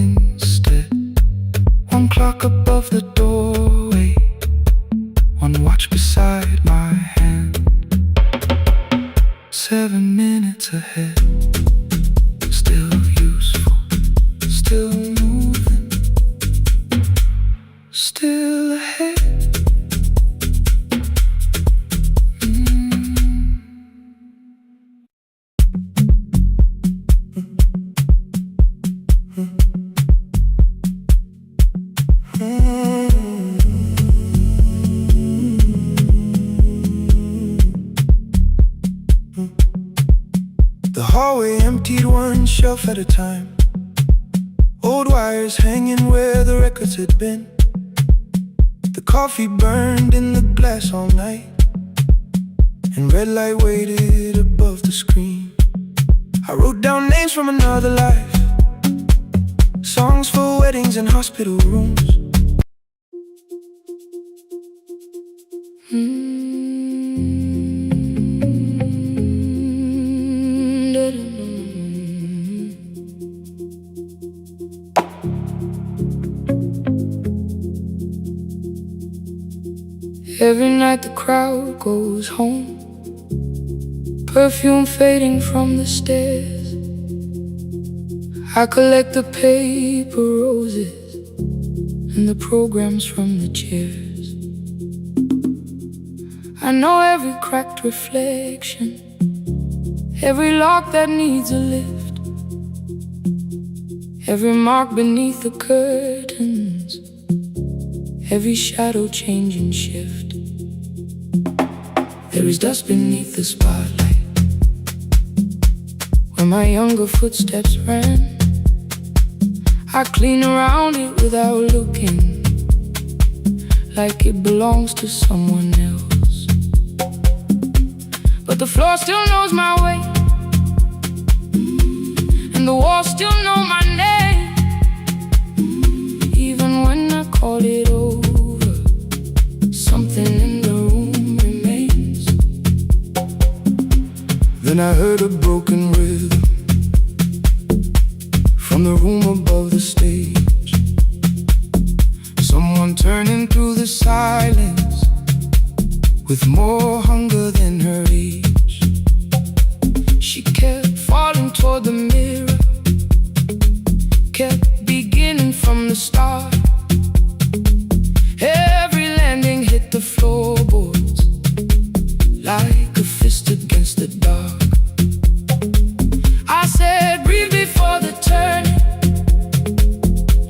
still useful, still moving, still ahead. The hallway emptied one shelf at a time. Old wires hanging where the records had been. The coffee burned in the glass all night, and red light waited above the screen. I wrote down names from another life, songs for weddings and hospital rooms. Every night the crowd goes home, perfume fading from the stairs. I collect the paper roses and the programs from the chairs. I know every cracked reflection, every lock that needs a lift, every mark beneath the curtains, every shadow change and shift. There is dust beneath the spotlight where my younger footsteps ran. I clean around it without looking, like it belongs to someone else. But the floor still knows my way, and the walls still know my name. Even when I call it over, something in the room remains. Then I heard a broken rhythm from the room above the stage. Someone turning through the silence with more hunger than her age. She kept falling toward the mirror, kept beginning from the start. Every landing hit the floorboards like a fist against the dark. I said, breathe before the turning,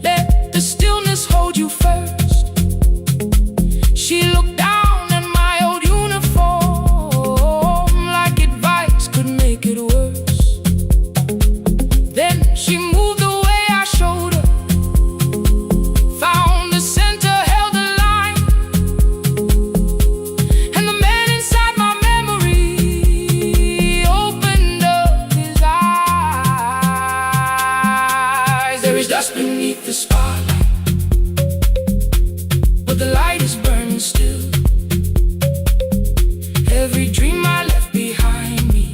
let the stillness hold you first. She looked down at my old uniform like advice could make it worse. Then she moved the way I showed her, found the center, held the line, and the man inside my memory opened up his eyes. There is dust beneath the spotlight, but the light is burning still. Every dream I left behind me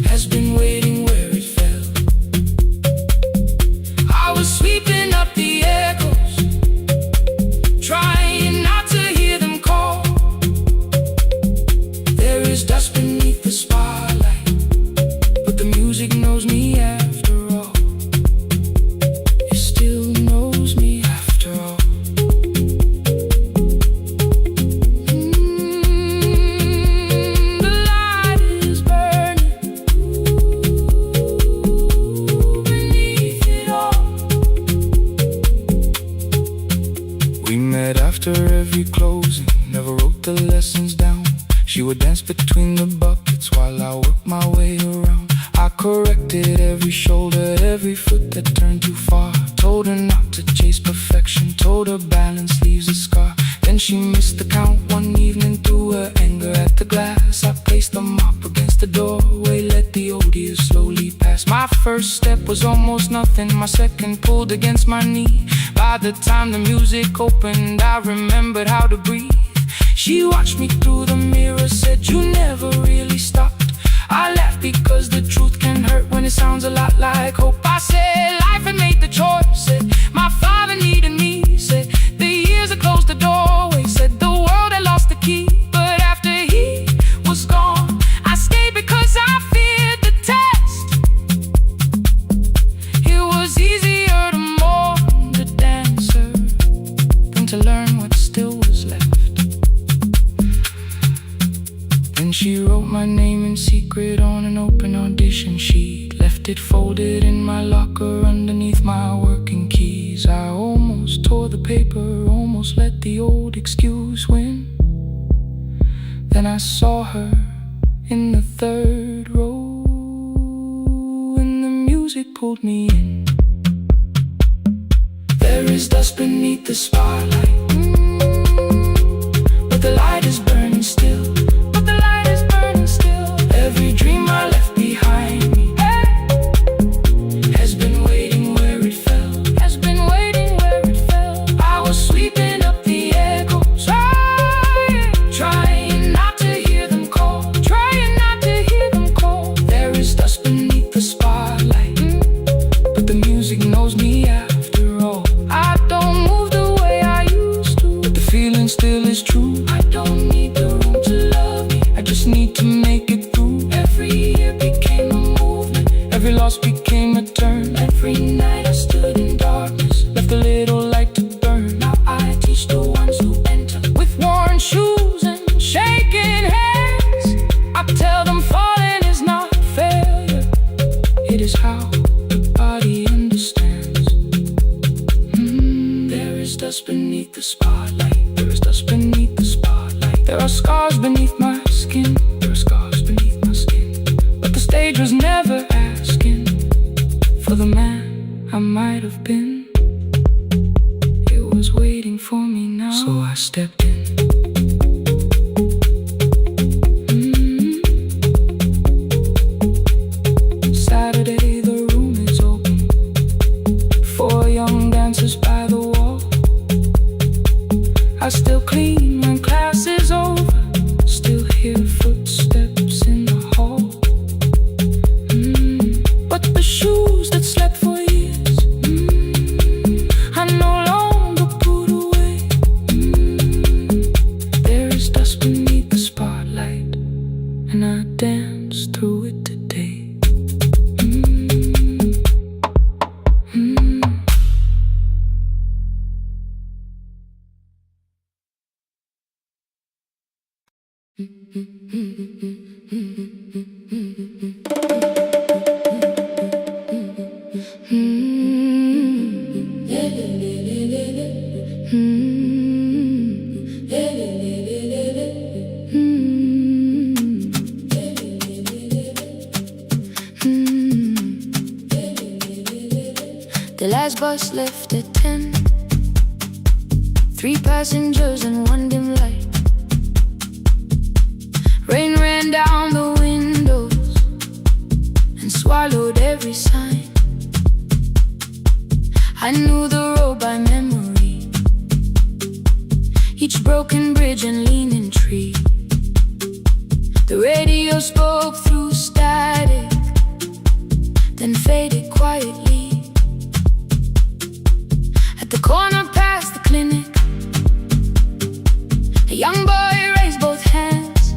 has been waiting where it fell. I was sweeping up the echoes, trying not to hear them call. There is dust beneath the spotlight, but the music knows me after all. It still knows me after all. The light is burning beneath it all. We met after every closing, never wrote the lessons down. She would dance between the buckets while I worked my way around. I corrected every shoulder, every foot that turned too far. Told her not to chase perfection, told her balance leaves a scar. Then she missed the count one evening, threw her anger at the glass. I placed the mop against the doorway, let the old years slowly pass. My first step was almost nothing, my second pulled against my knee. By the time the music opened, I remembered how to breathe. She watched me through the mirror, said, you never really stopped. I laughed because the truth can hurt when it sounds a lot like hope. I said, life had made the choice, said, my father needed me, said, the years had closed the doorway, said, the world had lost the key. But after he was gone, I stayed because I feared invitation sheet, left it folded in my locker underneath my working keys. I almost tore the paper, almost let the old excuse win. Then I saw her in the third row, and the music pulled me in. There is dust beneath the spotlight, but the light is burning still. Every dream I left behind me has been waiting where it fell. I was sweeping up the echoes, trying not to hear them call. There is dust beneath the spotlight, but the music knows me after all. I don't move the way I used to, but the feeling still is true. I don't need the room to love me, I just need to make it through. Every year became a movement, every loss became a turn. Every night I stood in darkness, left a little light to burn. Now I teach the ones who enter with worn shoes and shaking hands. I tell them falling is not failure, it is how the body understands. There is dust beneath the spotlight, there is dust beneath the spotlight. There are scars beneath my skin, there are scars beneath my skin. But the stage was never asking for the man I might have been. It was waiting for me now, so I stepped in. Saturday, the room is open, 4 young dancers by the wall. I still clean when class is over, still hear footsteps in the hall. But the shoes that slept for years, I no longer put away. There is dust beneath the spotlight, and I dance through it today. The last bus left at 10, 3 passengers and 1 dim light. Rain ran down the windows and swallowed every sign. I knew the road by memory, each broken bridge and leaning tree. The radio spoke through static, then faded quietly. At the corner past the clinic, a young boy raised both hands.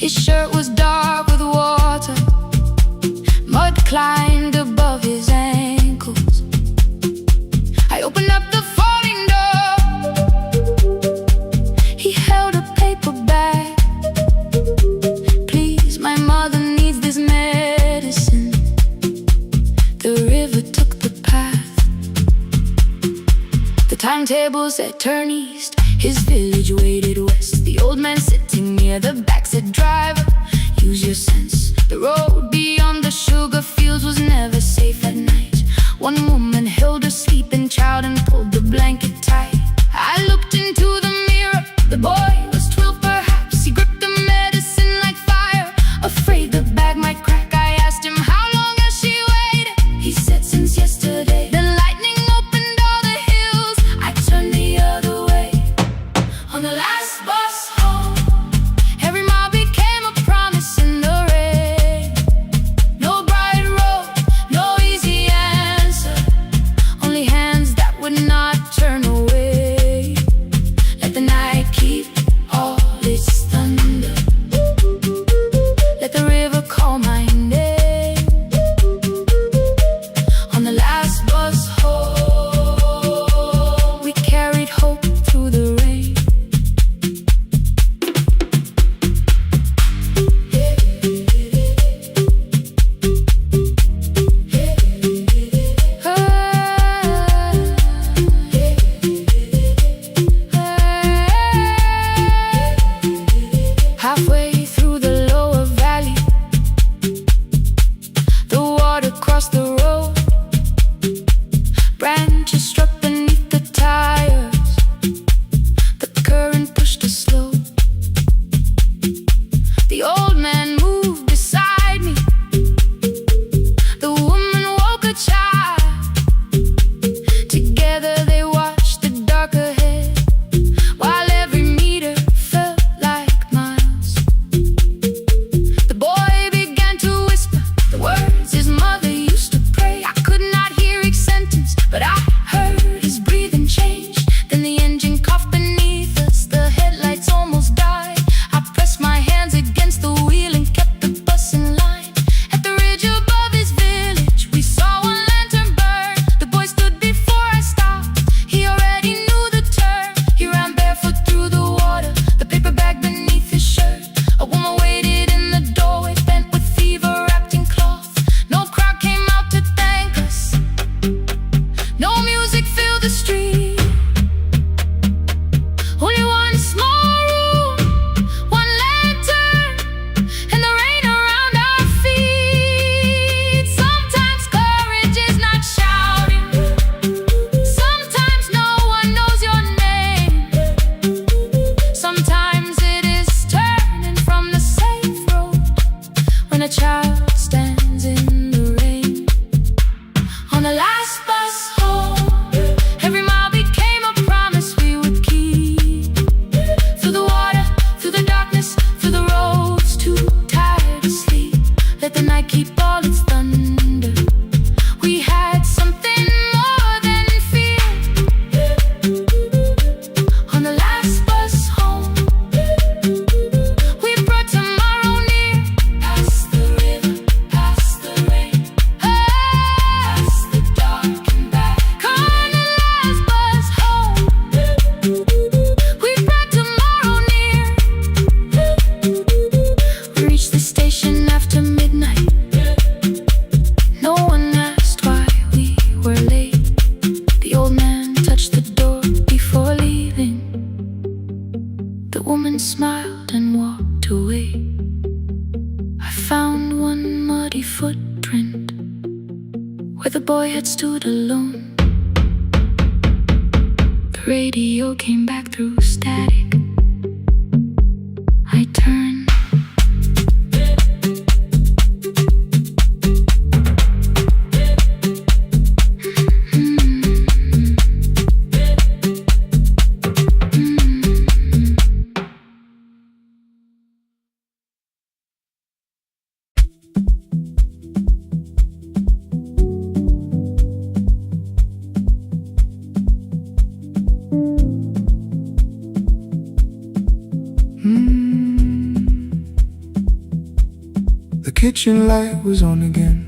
His shirt was dark with water, mud climbed above his ankles. I opened up the folding door, he held a paper bag. Please, my mother needs this medicine. The river took the path, the timetable said turn east, his village waited west. The old man sitting near the back said, driver, use your sense. The road beyond the sugar fields was never safe at night. One woman held her sleeping child and pulled the blanket tight. I looked into the mirror, the boy was 12 perhaps. He gripped the medicine like fire, afraid the bag might crack. I asked him, how long has she waited? He said, since yesterday. The lightning opened all the hills, I turned the other way. On the last bus home, every mile became a promise in the rain. No bright road, no easy answer, a child stands in the rain. On the last bus home, every mile became a promise we would keep. Through the water, through the darkness, through the roads too tired to sleep. Let the night keep all its thunder. We had something more than fear. On the last bus home, we brought tomorrow near. Past the river, past the rain, past the dark and back. On the last bus home, we brought tomorrow near. We reached the station after midnight. No one asked why we were late. The old man touched the door before leaving. The woman smiled and walked away. I found one muddy footprint where the boy had stood alone. The radio came back through static. I turned. The kitchen light was on again,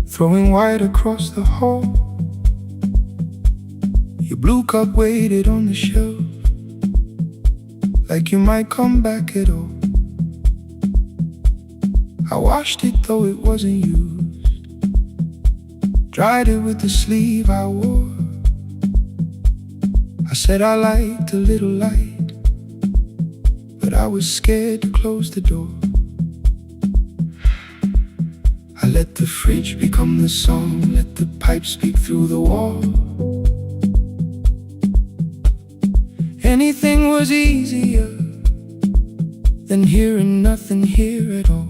throwing white across the hall. Your blue cup waited on the shelf, like you might come back at all. I washed it though it wasn't used, dried it with the sleeve I wore. I said I liked a little light, but I was scared to close the door. I let the fridge become the song, let the pipe speak through the wall. Anything was easier than hearing nothing here at all.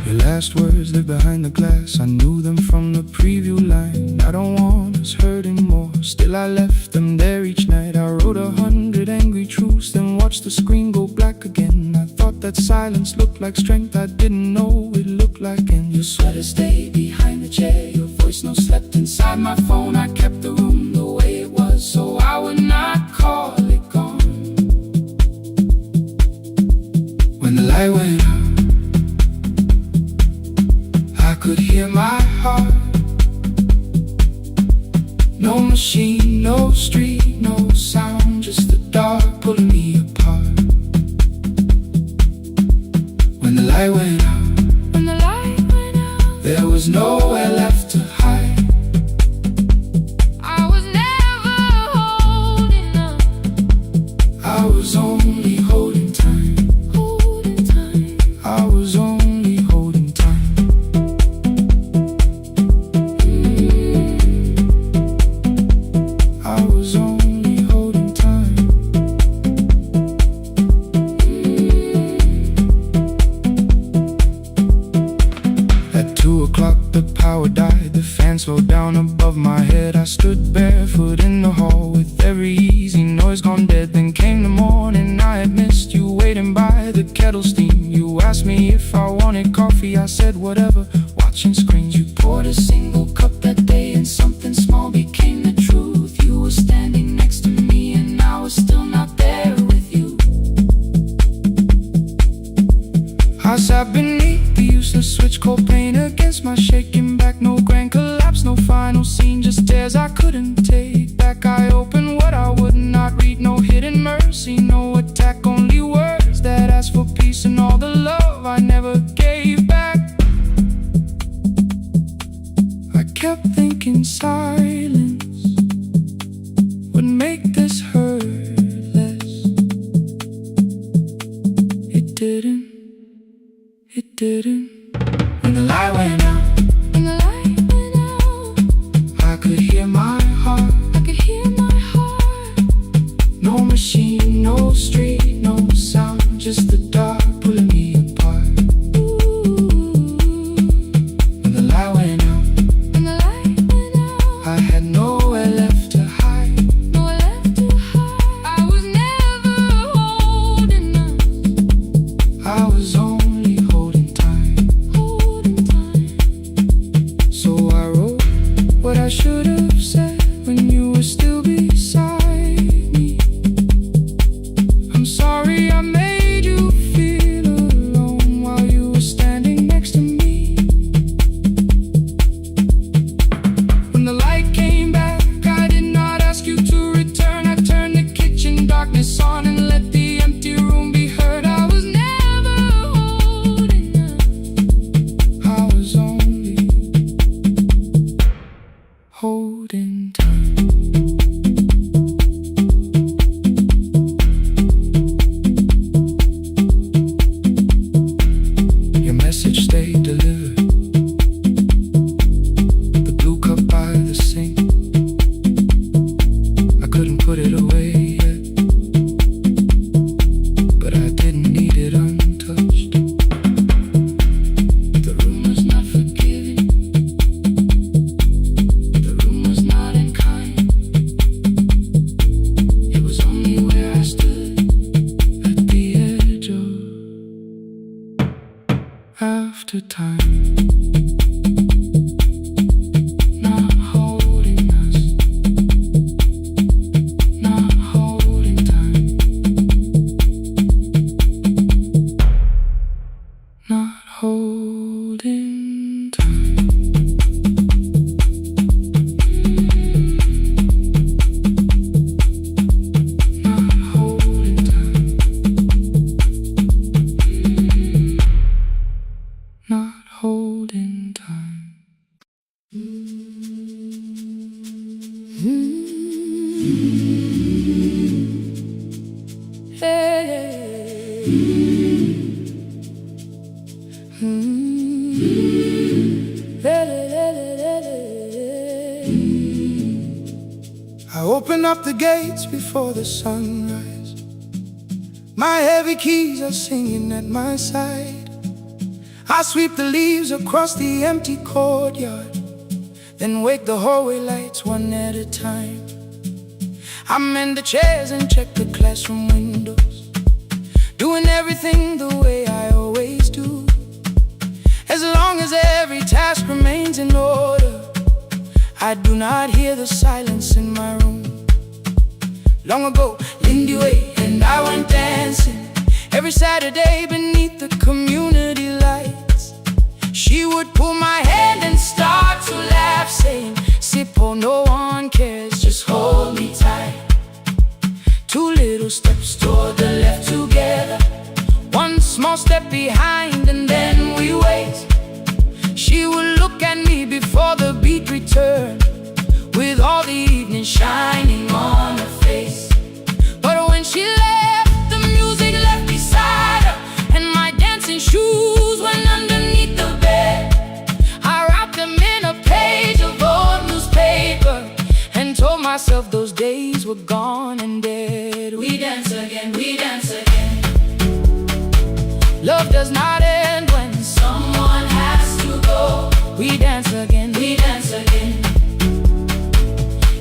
Your last words lived behind the glass, I knew them from the preview line. I don't want us hurting more, still I left them there each night. I wrote 100 angry truths, then watched the screen go black again. I thought that silence looked like strength, I didn't know it looked like end. Your sweater stayed behind the chair, your voice no slept inside my phone. I kept the room the way it was, so I would not call it gone. When the light went out, I could hear my heart. No machine, no street, no sound, just the dark pulling me apart. When the light went out, there was nowhere left to hide. I was never holding up, I was only holding time. I was only holding time. I was only holding time. At 2 o'clock the power died, the fan slowed down above my head. I stood barefoot in the hall with every easy noise gone dead. Then came the morning, I had missed you waiting by the kettle steam. You asked me if I wanted coffee, I said whatever, watching screens. You poured a single cup that day and something small became the truth. You were standing next to me and I was still not there with you. I sat beneath the useless switch, cold pain against my shaking back. No grand collapse, no final scene, just tears I couldn't take back. I opened what I would not read, no hidden mercy, no attack, only words that asked for peace and all the love I never gave back. I kept thinking silence would make this hurt less. It didn't. When the light went out, I could hear my heart. No machine, no street, no sound, just the dark pulling me apart. When the light went out, I had nowhere left to hide. I was never holding us. I was only holding time. So I wrote what I should have said when you were still beside me. I'm sorry I made you feel alone while you were standing next to me. When the light came back, I did not ask you to return. I turned the kitchen darkness on and let the empty room be heard. I was never holding us. I was only holding time. Your message stayed delivered. The blue cup by the sink, I couldn't put it away yet, but I didn't need it untouched. The room was not forgiving. The room was not unkind. It was only where I stood at the edge of after time. Not holding us. Not holding time. Not holding time. Not holding time. Not holding time. I open up the gates before the sunrise. My heavy keys are singing at my side. I sweep the leaves across the empty courtyard, then wake the hallway lights one at a time. I mend the chairs and check the classroom windows, doing everything the way I always do. As long as every task remains in order, I do not hear the silence in my room. Long ago, Lindy Way and I went dancing every Saturday beneath the community lights. She would pull my hand and start to laugh, saying, "Sippo, no one cares, just hold me tight." Two little steps toward the left together, one small step behind, and then we wait. She would look at me before the beat returned, with all the evening shining on her face. But when she left, the music left beside her, and my dancing shoes went underneath the bed. I wrapped them in a page of old newspaper and told myself those days were gone and dead. We dance again, we dance again. Love does not end when someone has to go. We dance again, we dance again.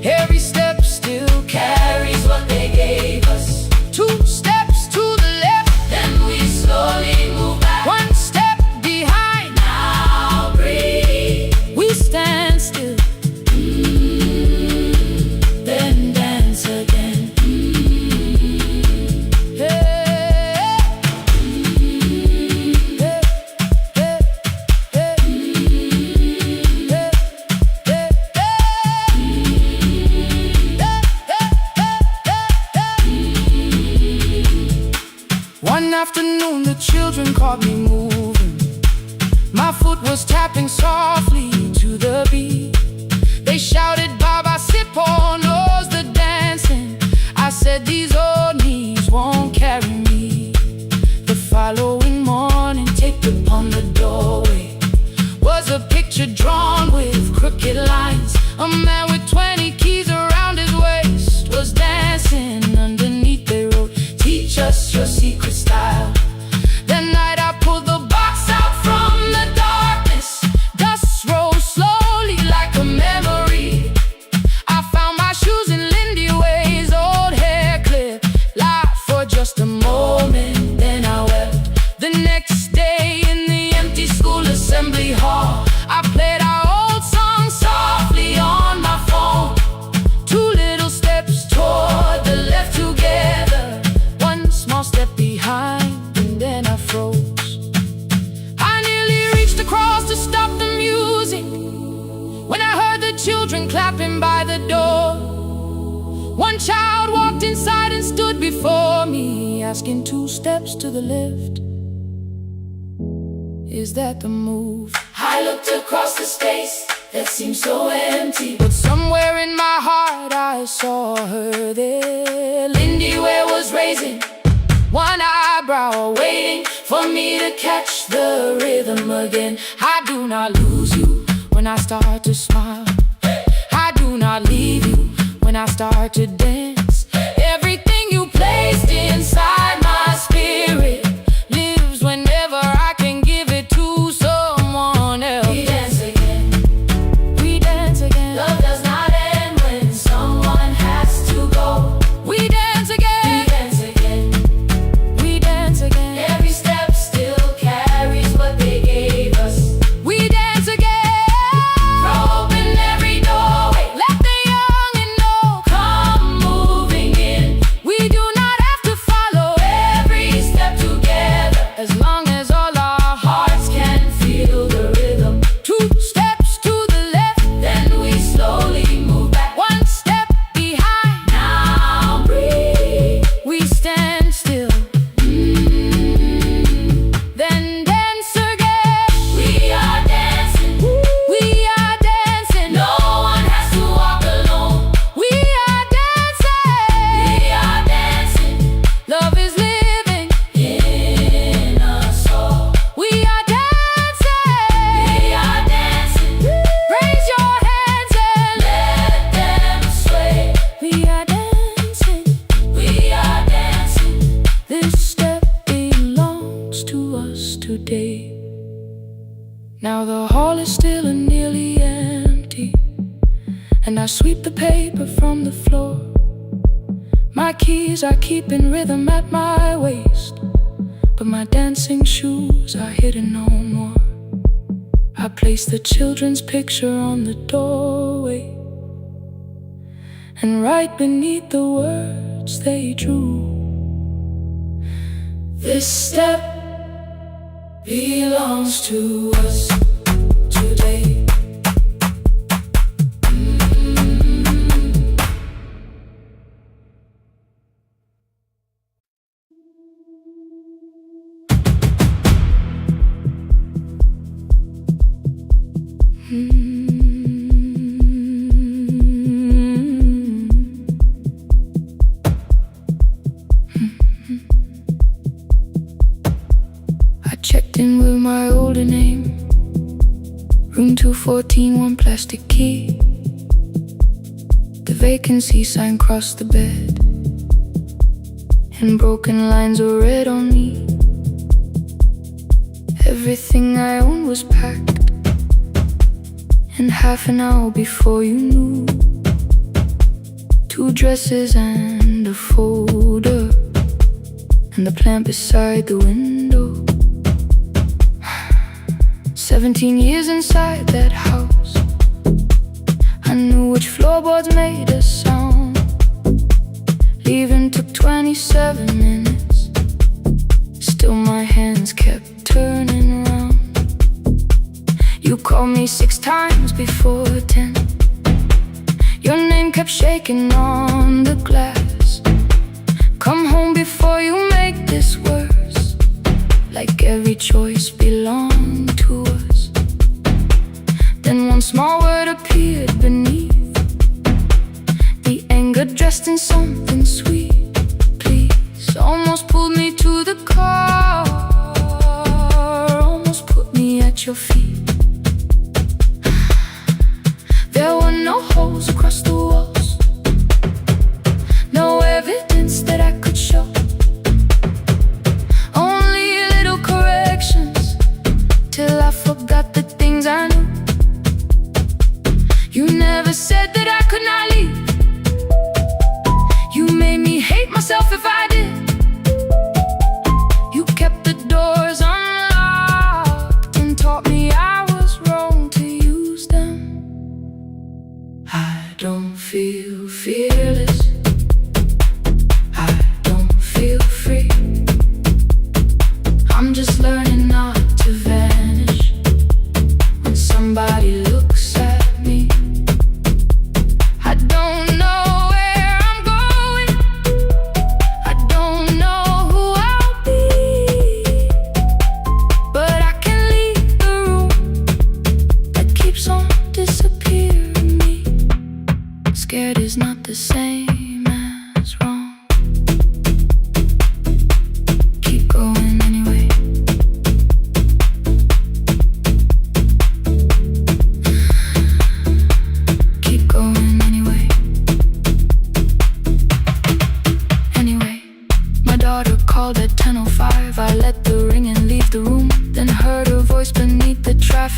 Every step still carries what they gave us. Two steps to the left, then we slowly move back. One step behind, now breathe. We stand still, then dance again. One afternoon the children caught me moving. My foot was tapping softly to the beat. They shouted, "Baba Sippo knows the dancing." I said, "These old knees won't carry me." The following morning, taped upon the doorway was a picture drawn with crooked lines. A man with 20 keys around his waist was dancing. Underneath they wrote, "Teach us your secret style." asking 2 steps to the left. Is that the move? I looked across the space that seemed so empty, But somewhere in my heart I saw her there. Lindy Ware was raising One eyebrow waiting for me to catch the rhythm again. I do not lose you when I start to smile. I do not leave you when I start to dance. Everything you placed inside my spirit lives whenever I can give it to someone else. We dance again. We dance again. Love does not end when someone has to go. We dance again. We dance again. We dance again. Every step still carries what they gave us. We dance again. Throw open every doorway. Let the young and old Come moving in. We do not have to follow Every step together. as long as all our Hearts can feel the rhythm. 2 steps to the left, Then we slowly move back. 1 step behind. Now breathe. We stand still, then dance again. We are dancing. We are dancing. No one has to walk alone. We are dancing. We are dancing Love is living. in us all. We are dancing. We are dancing. Raise your hands and Let them sway. we are dancing. We are dancing. This step belongs to us today. Now the hall is still and nearly empty, and I sweep the paper from the floor. My keys are keeping rhythm at my waist, but my dancing shoes are hidden no more. I place the children's picture on the doorway, and right beneath the words they drew, This step belongs to us today. I checked in with my older name, room 214, 1 plastic key. The vacancy sign crossed the bed, and broken lines were read on me. Everything I owned was packed, and half an hour before you knew, 2 dresses and a folder, and the plant beside the window. 17 years inside that house, I knew which floorboards made a sound. Leaving took 27 minutes, still my hands kept turning round. You called me 6 times before 10. Your name kept shaking on the glass. Come home before you make this worse, like every choice belonged to us. Then one small word appeared beneath the anger, dressed in something sweet. Please, almost pulled me to the car, almost put me at your feet. There were no holes across the walls, no evidence that I could show, only little corrections till I forgot the things I knew. You never said that I could not leave. You made me hate myself if I did. You kept the doors unlocked and taught me I was wrong to use them. I don't feel fearless, I don't feel free. I'm just learning not to vanish when somebody looks at me. I don't know where I'm going, I don't know who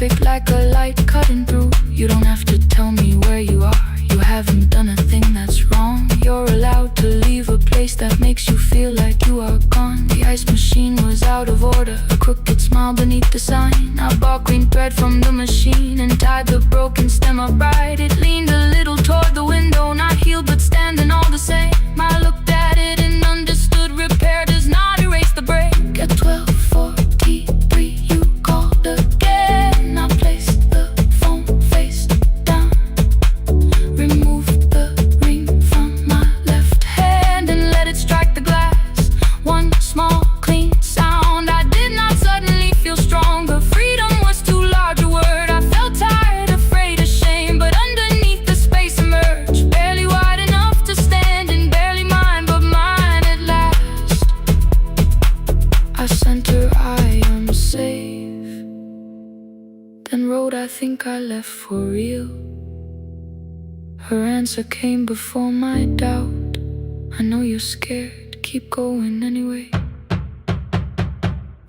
traffic like a light cutting through. You don't have to tell me where you are. You haven't done a thing that's wrong. You're allowed to leave a place that makes you feel like you are gone. The ice machine was out of order, a crooked smile beneath the sign. I bought green thread from the machine and tied the broken stem upright. It leaned a little toward the window, not healed but standing all the same. I looked at it and understood repair does not erase the break. At 12:43 you called again. I placed the phone face down, removed the ring from my left hand and let it strike the glass. One small clean sound. I did not suddenly feel stronger. Freedom was too large a word. I felt tired, afraid, ashamed, but underneath the space emerged, barely wide enough to stand and barely mine, but mine at last. I sent her, I am safe, then wrote, I think I left for real. Her answer came before my doubt. I know you're scared, keep going anyway.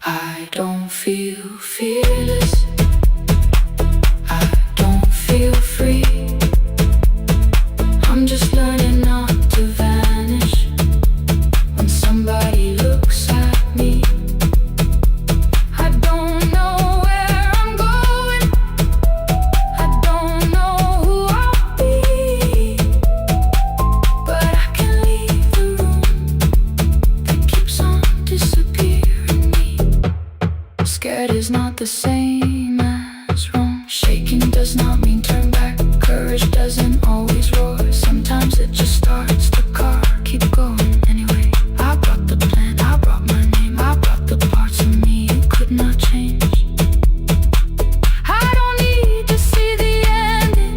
I don't feel fearless, I don't feel free. I'm just learning not to vanish when somebody looks at me. I don't know where I'm going, I don't know who I'll be, but I can leave the room that keeps on disappearing me. Scared is not the same as wrong. Shaking does not mean turn back. Courage doesn't always roar. Sometimes it just starts the car. Keep going anyway. I brought the plan, I brought my name, I brought the parts of me you could not change. I don't need to see the ending,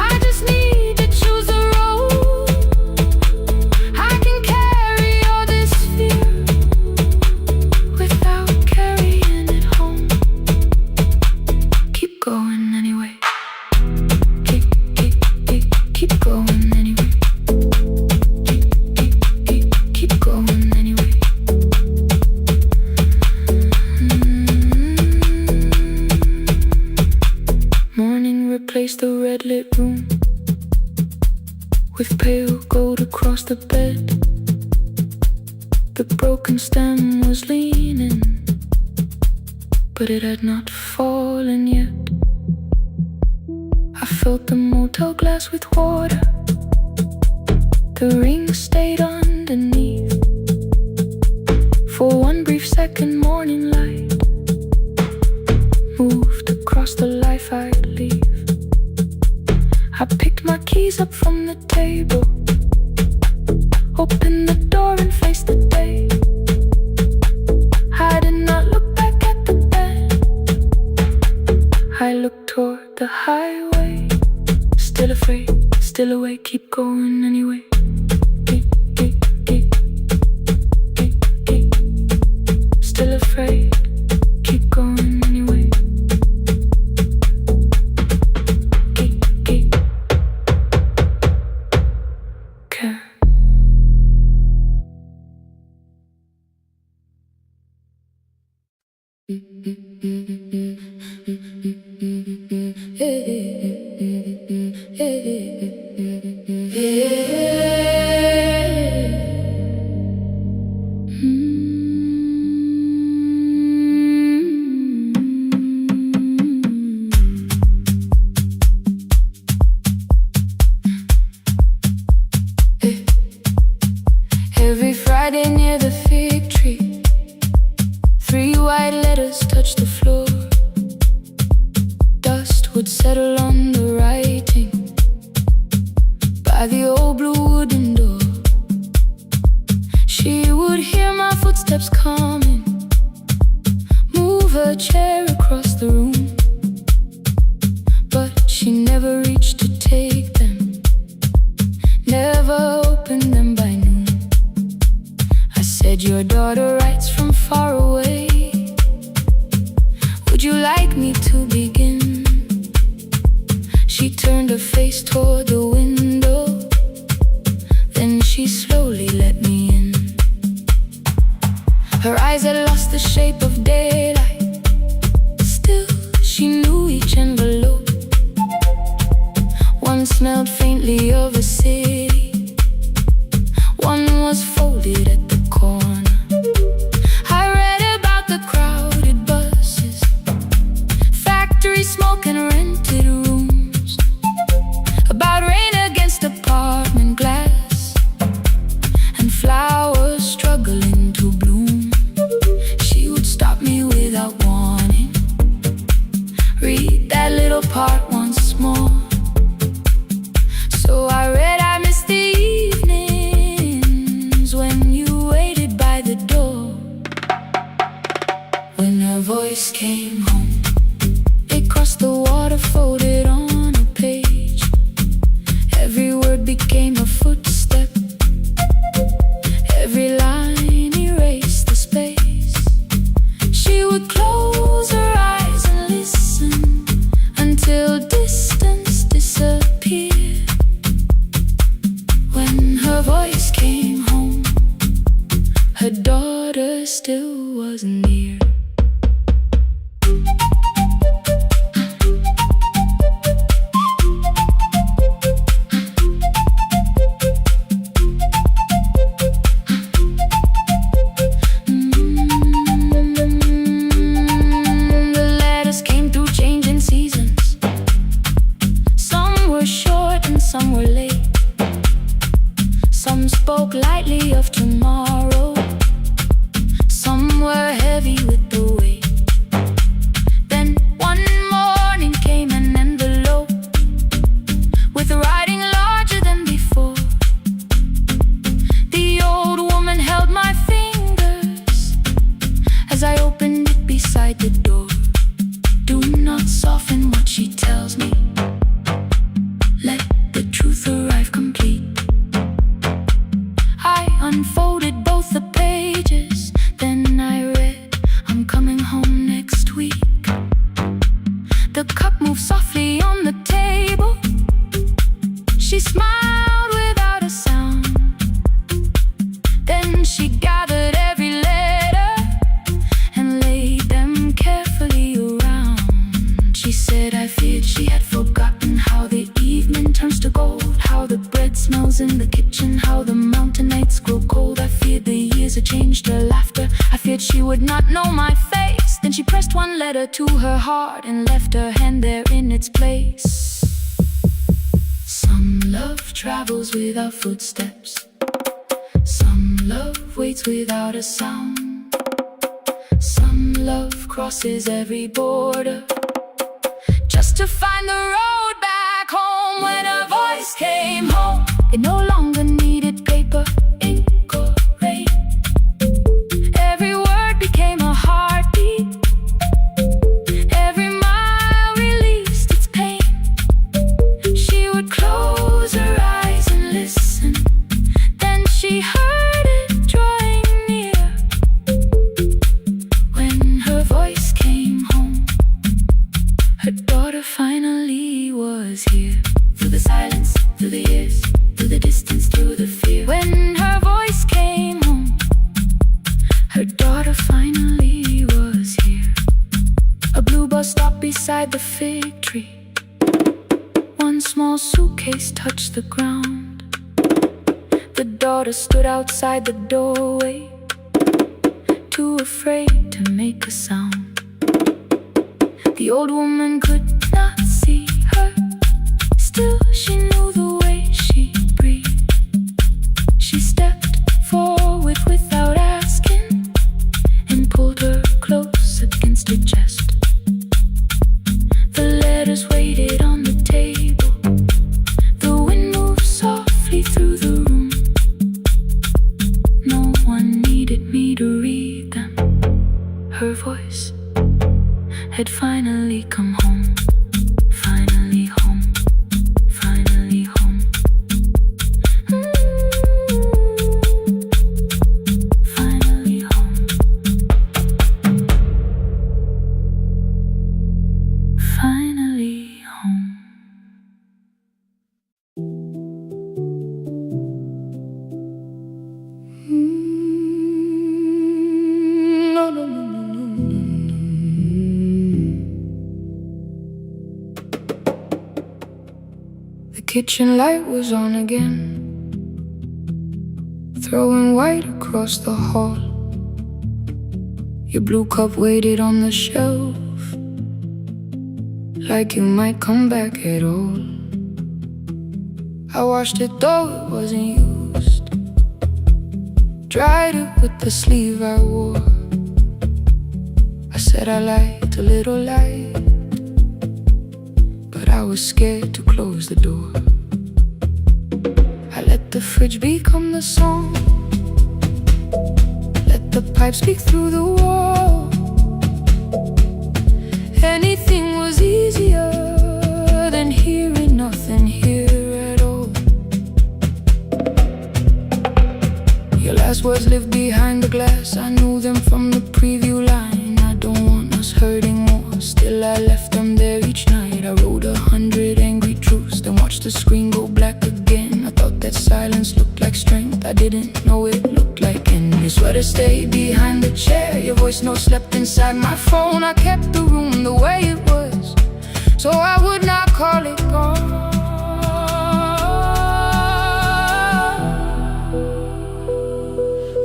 I just need to choose a road. I can carry all this fear without carrying it home. Keep going anyway. Keep going anyway. Keep going anyway. Morning replaced the red lit room with pale gold across the bed. The broken stem was leaning, but it had not fallen yet. I filled the motel glass with water. The ring stayed underneath for one brief second. Morning light moved across the life I'd leave. I picked my keys up from the table, opened the door and faced the day. I did not look back at the bed, I looked toward the highway. Still afraid, still awake, keep going anyway. Still afraid, keep going anyway. Care. Every Friday near the fig tree, 3 white letters touched the floor. Dust would settle on the writing by the old blue wooden door. She would hear my footsteps coming, move her chair across the room, but she never reached to take them, never opened them by noon. I said, your daughter writes from far away, would you like me to begin? She turned her face toward the window, then she slowly let me in. Her eyes had lost the shape of daylight, still One smelled faintly of a city, one was folded at the corner. I read about the crowded buses, factory smoke and rented rooms, about rain against apartment glass and flowers struggling to bloom. She would stop me without warning, read that little part once more. So I read, I missed the evenings when you waited by the door. When her voice came home, it crossed the water, folded on a page. Every word became a footstep, every line erased the space. She would close her eyes and listen until distance disappeared. When her voice came home, her daughter still wasn't near. The letters came through changing seasons. Some were short and some were late. Some spoke lightly of tomorrow, some were heavy with the weight. Then one morning came an envelope with writing larger than before. The old woman held my fingers as I opened it beside the door. Do not soften what she tells me, let the truth arrive complete. I unfolded both the pages, then I read, I'm coming home next week. The cup moved softly on the table. She smiled without a sound. Then she gathered every letter and laid them carefully around. She said, I feared she had forgotten how the evening turns to gold, how the bread smells in the kitchen, how the mountain nights grow cold. I feared the years had changed her laughter. I feared she would not know my face. Then she pressed one letter to her heart and left her hand there in its place. Some love travels without footsteps, some love waits without a sound, some love crosses every border just to find the road back home. When her voice came home, it no longer needed paper, ink or rain. Every word became a heartbeat, every mile released its pain. She would close her eyes and listen, then she heard it drawing near. When her voice came home, her daughter finally was here. Through the silence, through the years, through the distance, through the fear. When her voice came home, her daughter finally was here. A blue bus stopped beside the fig tree. One small suitcase touched the ground. The daughter stood outside the doorway, too afraid to make a sound. The old woman could not see her, still she knew the way she breathed. She stepped forward without asking and pulled her close against her chest. The letters waited on the table. The wind moved softly through the room. No one needed me to read them. Her voice had finally come home. Finally home. Finally home. Finally home. Finally home. No, no, no, no, no, no, no. kitchen light was on again, throwing white across the hall. Your blue cup waited on the shelf, like you might come back at all. I washed it though it wasn't used, dried it with the sleeve I wore. I said I liked a little light, but I was scared to close the door. I let the fridge become the song, let the pipe speak through the wall. Anything was easier than hearing nothing here at all. Your last words lived behind the glass, I knew them from the preview line. I don't want us hurting more, still I left them there each night. I wrote 100 angry truths, then watched the screen go black again. I thought that silence looked like strength, I didn't know it looked like end. Your sweater stayed behind the chair, your voice note slept inside my phone. I kept the room the way it was, so I would not call it gone.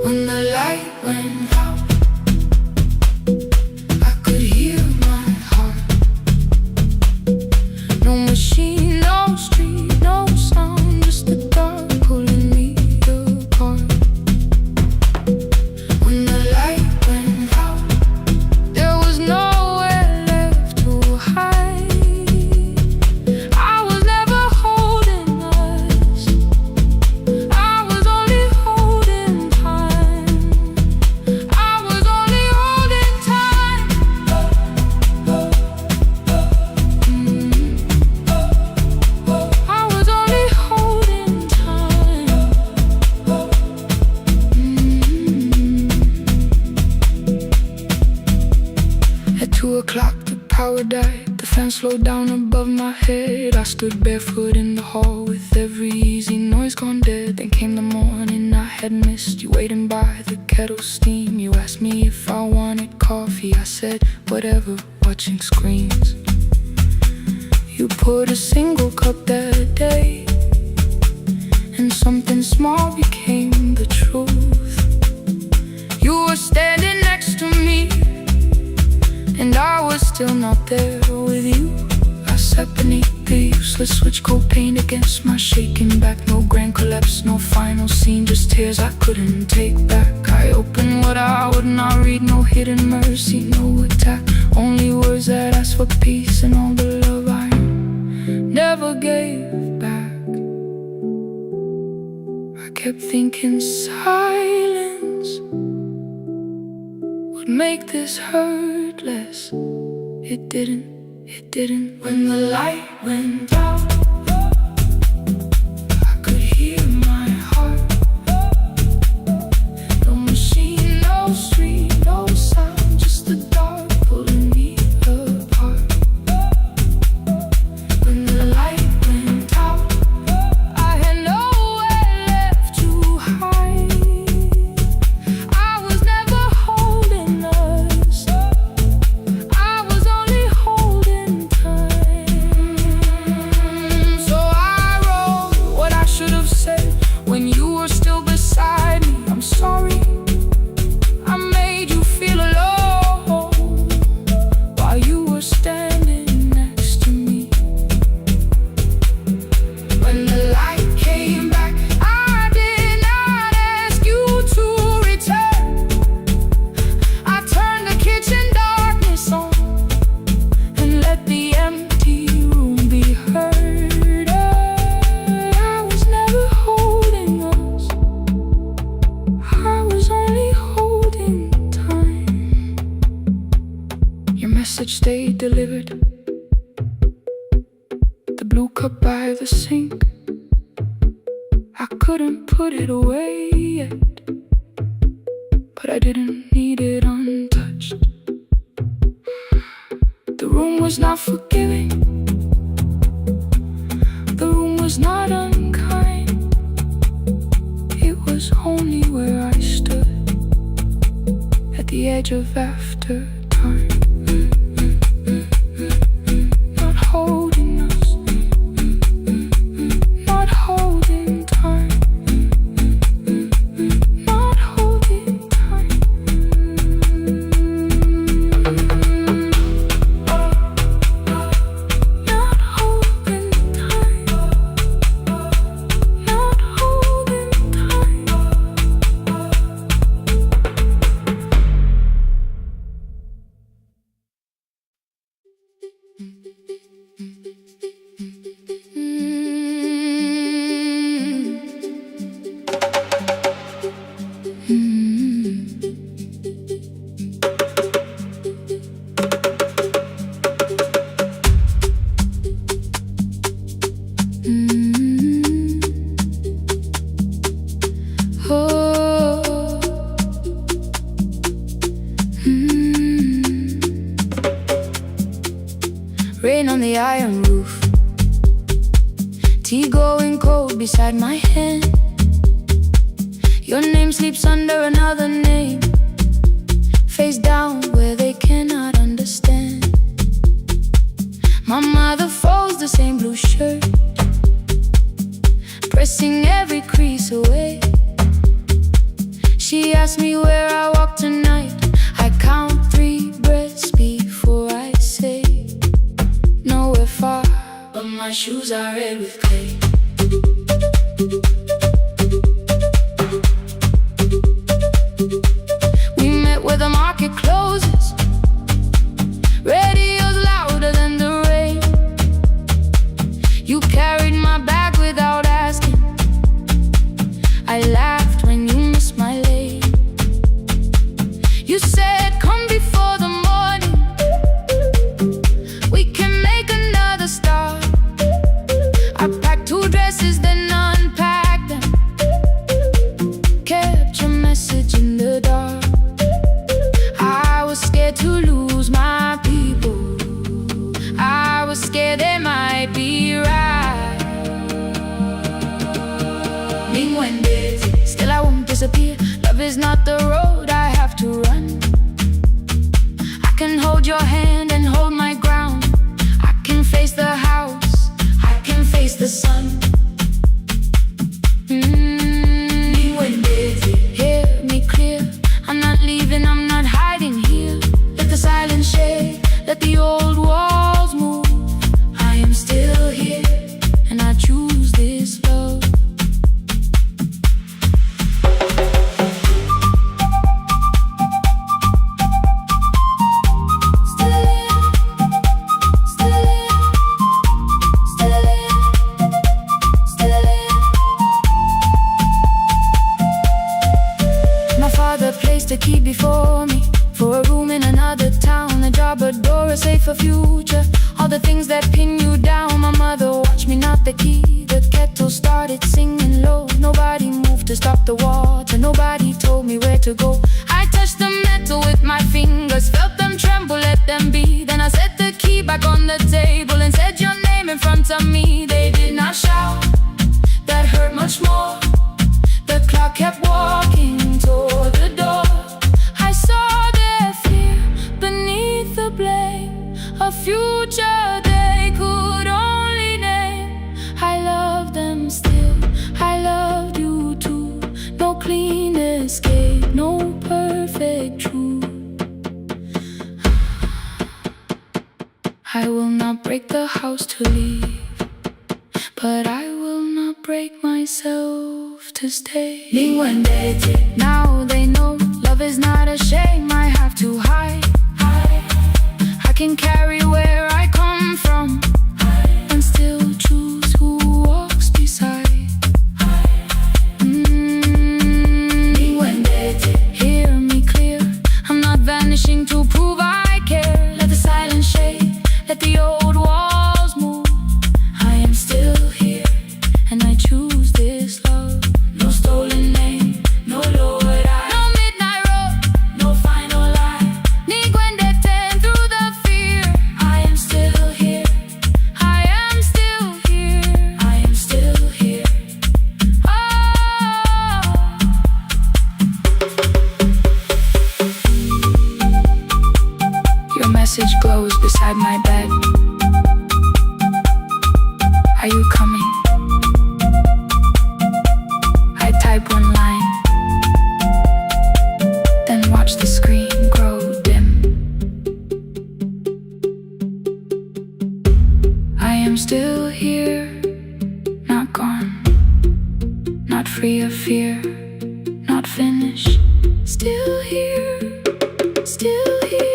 When the light went out, I could hear my heart. No machine, no street, no sound, just the dark pulling me apart. When the light went out, there was nowhere left to hide. I was never holding us, I was only holding time. I was only holding time. I was only holding time. At 2 o'clock the power died, the fan slowed down above my head. I stood barefoot in the hall with every easy noise gone dead. Then came the morning I had missed, you waiting by the kettle steam. You asked me if I wanted coffee, I said whatever, watching screens. You poured a single cup that day, and something small became the truth. You were standing next to me, and I was still not there with you. I sat beneath the useless switch, coat paint against my shaking back. No grand collapse, no final scene, just tears I couldn't take back. I opened what I would not read, no hidden mercy, no attack, only words that asked for peace and all the love I never gave back. I kept thinking silence would make this hurt less. It didn't. When the light went out, I could hear my heart. No machine, no street, no sound, just the dark pulling me apart. When the light went out, I had nowhere left to hide. I was never holding us, I was only holding time. So I wrote what I should have said when you were still beside me. I'm sorry, I made you feel alone while you were standing next to me. When the light came back, I did not ask you to return. I turned the kitchen darkness on and let the empty room be heard. I was never holding us, I was only holding time. Your message stayed delivered, the blue cup by the sink. I couldn't put it away yet, but I didn't need it untouched. The room was not forgiving, the room was not unkind. It was only where I stood at the edge of after time. Not holding us, Rain on the iron roof, tea going cold beside my hand. Your name sleeps under another name, face down where they cannot understand. My mother folds the same blue shirt, pressing every crease away. She asks me where I walk tonight. I count 3 breaths before I say nowhere far, but my shoes are red with clay. We met where the market closes, radio's louder than the rain. You carried my bag without asking. I laughed when you missed my lane. You said, come before the morning, we can make another start. I packed 2 dresses, then unpacked them, kept your message in the dark. I was scared to lose my people, I was scared they might be right. Still I won't disappear. Love is not the road I have to run. I can hold your hand and hold my ground. I can face the house, I can face the sun. Hear me clear, I'm not leaving, I'm not hiding here. Let the silence shake, let the old walls move. I am still here, and I choose this love. The key before me, for a room in another town, a job, a door, a safer future. All the things that pin you down. My mother watched me knock the key. The kettle started singing low. Nobody moved to stop the water, nobody told me where to go. I touched the metal with my fingers, felt them tremble, let them be. Then I set the key back on the table and said your name in front of me. They did not shout, that hurt much more. The clock kept walking toward the door. I saw their fear beneath the blame, a future they could only name. I love them still, I loved you too. No clean escape, no perfect truth. I will not break the house to leave, but I will not break myself to stay. Now they know love is not a shame I have to hide. I can carry where I come from and still choose who walks beside. Hear me clear, I'm not vanishing to prove I care. Let the silence shake, let the old walls move. I am still here, and I choose this love. No stolen name, no lowered eye, no midnight road, no final lie. Niguendeten through the fear. I am still here, I am still here, I am still here. Oh. Your message glows beside my bed. Are you coming? I type one line, then watch the screen grow dim. I am still here, not gone, not free of fear, not finished. Still here, still here.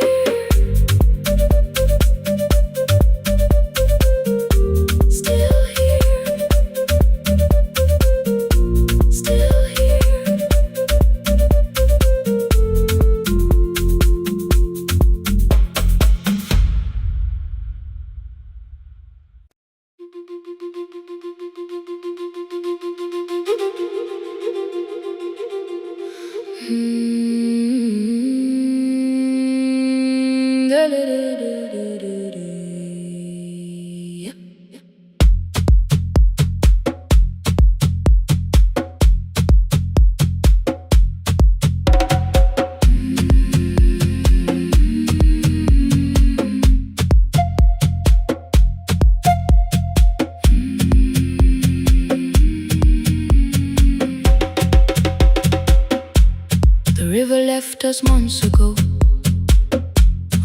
just months ago.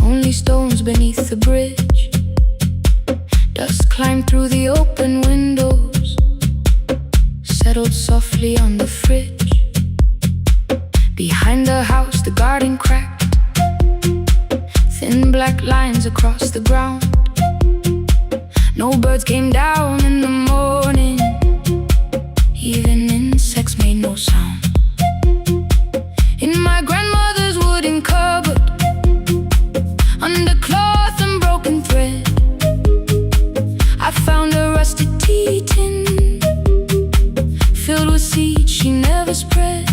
Only stones beneath the bridge. Dust climbed through the open windows, settled softly on the fridge. Behind the house the garden cracked, thin black lines across the ground. No birds came down in the morning, even insects made no sound. In my grandmother's wooden cupboard, under cloth and broken thread, I found a rusted tea tin filled with seeds she never spread.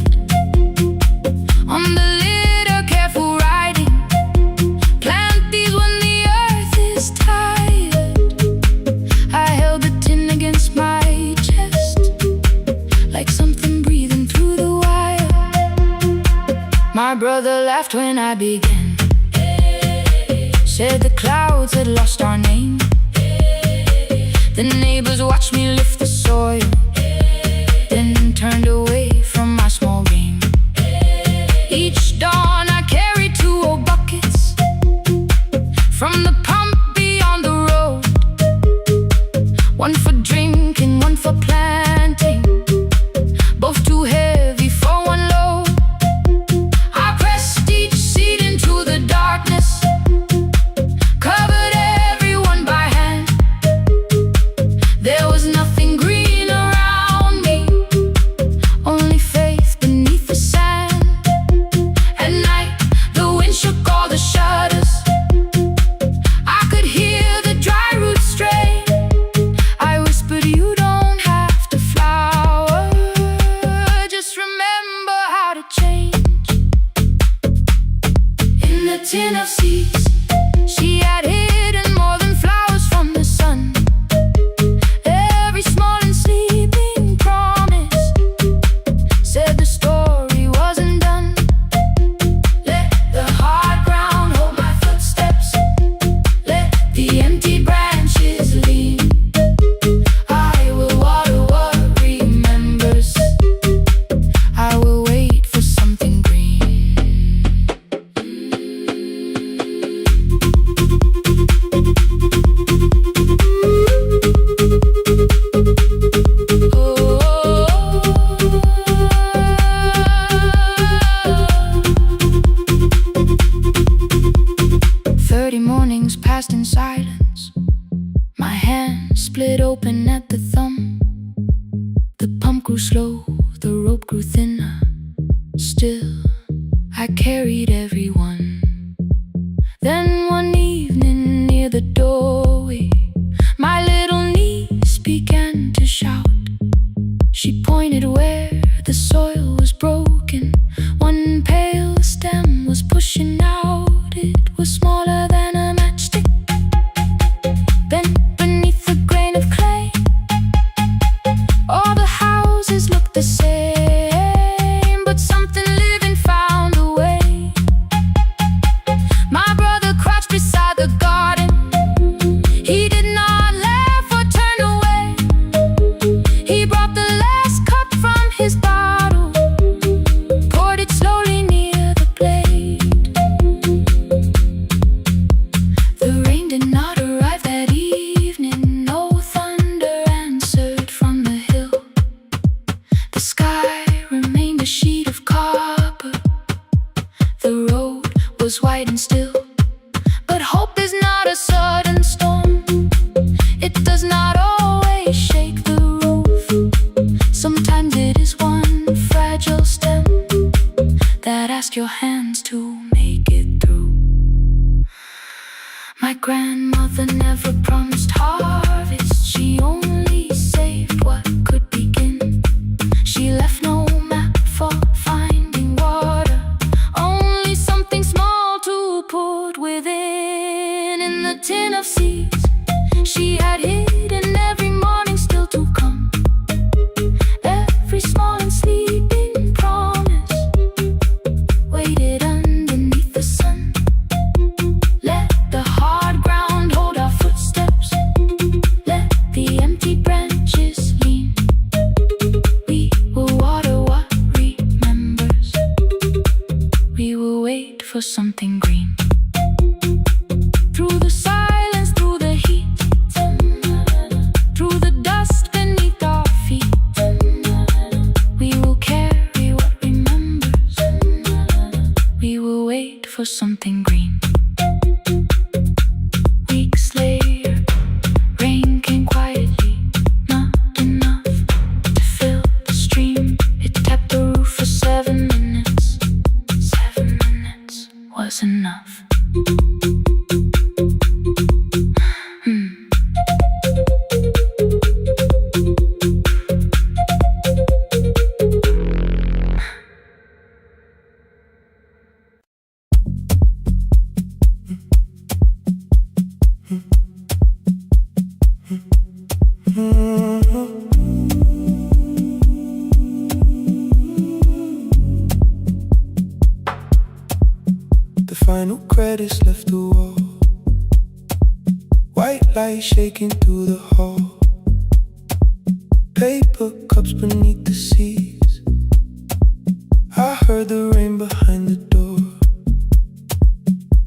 On the lid a careful writing, plant these when the earth is tired. I held the tin against my chest, like something breathing through the wire. My brother laughed when I began, said the clouds had lost our name. The neighbors watched me lift the soil, then turned away from my small game. Each dawn I carried 2 old buckets from the pump beyond the road, one for drinking, one for planting, both too heavy for one load. I pressed each seed into the darkness, covered everyone by hand. There was nothing green around me, only faith beneath the sand. At night the wind shook all the shutters, I could hear the dry roots stray. I whispered, you don't have to flower, just remember how to change. In the tin of seeds she had hidden more than flowers from the sun. Every small and sleeping promise said the story wasn't done. Let the hard ground hold my footsteps, let the empty branches lean. I will water what remembers, I will wait for something green. Oh. 30 mornings passed in silence, my hand split open at the thumb. The pump grew slow, the rope grew thinner, still I carried everyone. Then one evening near the doorway, my little niece began to shout. She pointed where the soil was broken, one pale stem was pushing out. It was smaller than a matchstick, bent beneath a grain of clay. All the houses looked the same, but something living found a way. My brother crouched beside the garden, he did not laugh or turn away. He brought the last cup from his bottle, poured it slowly near the blade. The rain did not arrive that evening, no thunder answered from the hill. The sky remained a sheet of copper, the road was white and still. But hope is not a sudden storm, it does not always shake the roof. Sometimes it is one fragile stem that asks your hands to make it through. My grandmother never promised harvest, she only saved what could begin. She left no map for finding water, only something small to put within. In the tin of seeds she had hidden every morning still to come, every small and sleeping promise waited underneath the sun. Let the hard ground hold our footsteps, let the empty branches lean. We will water what remembers, we will wait for something green. Weeks later, rain came quietly, not enough to fill the stream. It tapped the roof for 7 minutes. 7 minutes was enough. The final credits left the wall, white light shaking through the hall, paper cups beneath the seats. I heard the rain behind the door,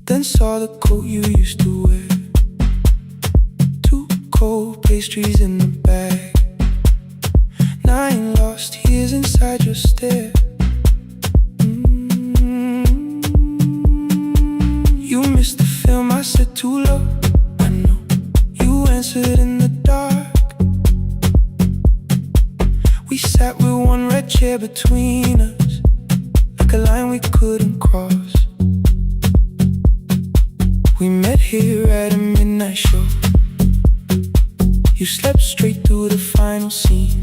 then saw the coat you used to wear, 2 cold pastries in the bag, 9 lost years inside your stare. You missed the film, I said too low. I know you answered in the dark. We sat with 1 red chair between us, like a line we couldn't cross. We met here at a midnight show. You slept straight through the final scene.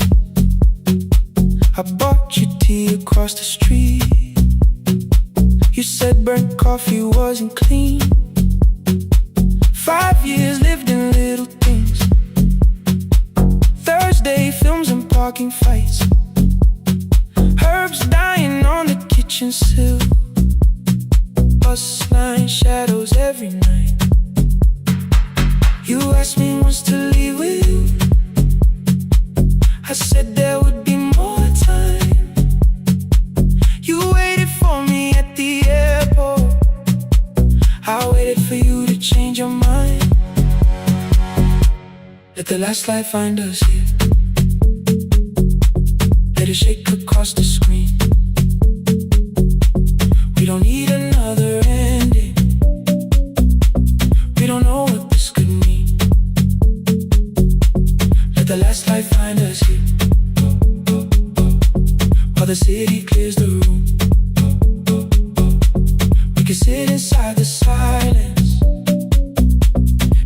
I bought you tea across the street. You said burnt coffee wasn't clean. 5 years lived in little things, Thursday films and parking fights, herbs dying on the kitchen sill, bus line shadows every night. You asked me once to leave with you. I said there would be more time. You waited for me at the airport. I waited for you to change your mind. Let the last light find us here. Let it shake across the screen. We don't need another ending. We don't know what this could mean. Let the last light find us here, while the city clears the room. We can sit inside the silence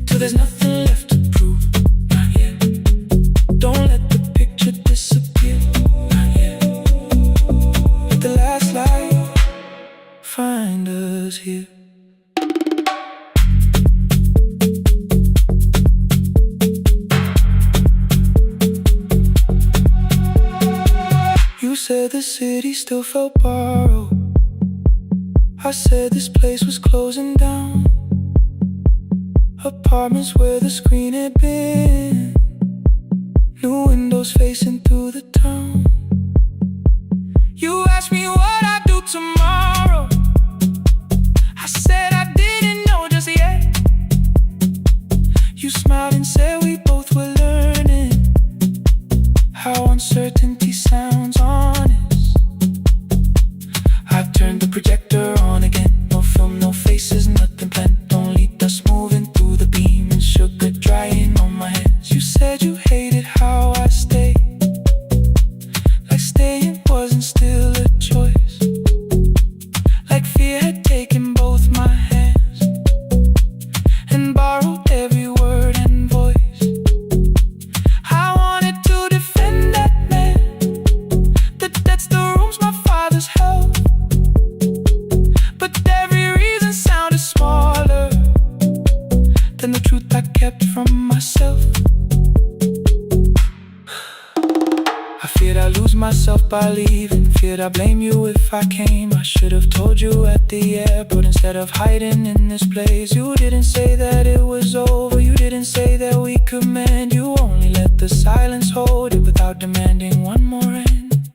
till there's nothing left to prove. Not yet. Don't let the picture disappear. Not yet. Let the last light find us here. You said the city still felt borrowed. I said this place was closing down. Apartments where the screen had been, new windows facing through the town. You asked me what I'd do tomorrow. I said I didn't know just yet. You smiled and said we both were learning how uncertainty sounds honest. I've turned the projector on again. No film, no faces, nothing planned. Only dust moving through the beam and sugar drying on my hands. You said you hated how I stayed, like staying wasn't still a choice, like fear had taken both my hands and borrowed every word and voice. I wanted to defend that man, that's the rooms my father's held, but every reason sounded smaller than the truth I kept from myself. I feared I'd lose myself by leaving, feared I'd blame you if I came. I should have told you at the airport instead of hiding in this place. You didn't say that it was over, you didn't say that we could mend. You only let the silence hold it without demanding one more end.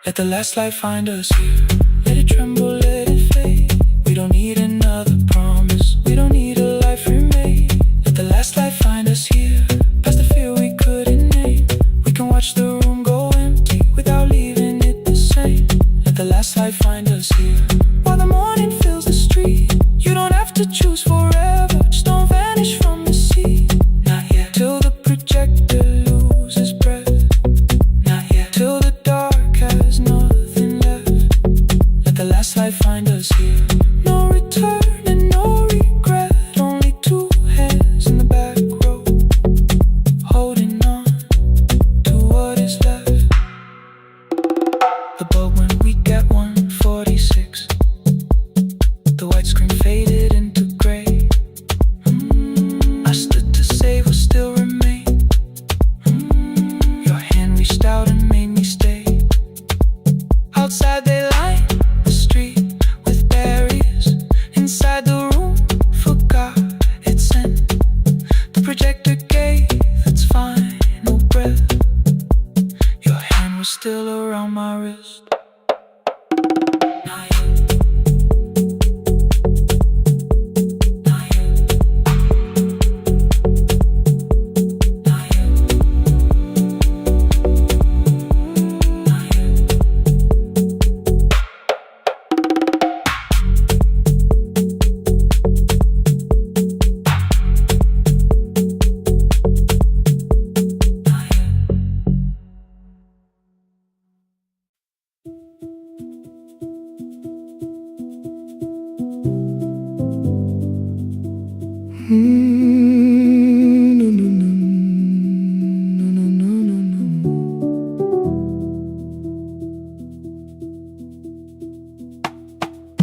Let the last light find us here. Let it tremble, let it fade. We don't need another promise, we don't need a life remade. Let the last light find us here, past the fear we couldn't name. We can watch the room go empty without leaving it the same. Let the last light find us here, while the morning fills the street. have to choose forever. Just don't vanish from the sea. Not yet, Till the projector loses breath. not yet. Till the dark has nothing left. Let the last light find us here. No return and no regret. Only two hands in the back row, holding on to what is left. The bulb when we get 146. The white screen faded into gray. I stood to save will still remain. Your hand reached out and made me stay. Outside they line the street with barriers. Inside the room forgot its end. The projector gave its final breath. Your hand was still around my wrist. Not yet. Not yet. Not yet. Not yet.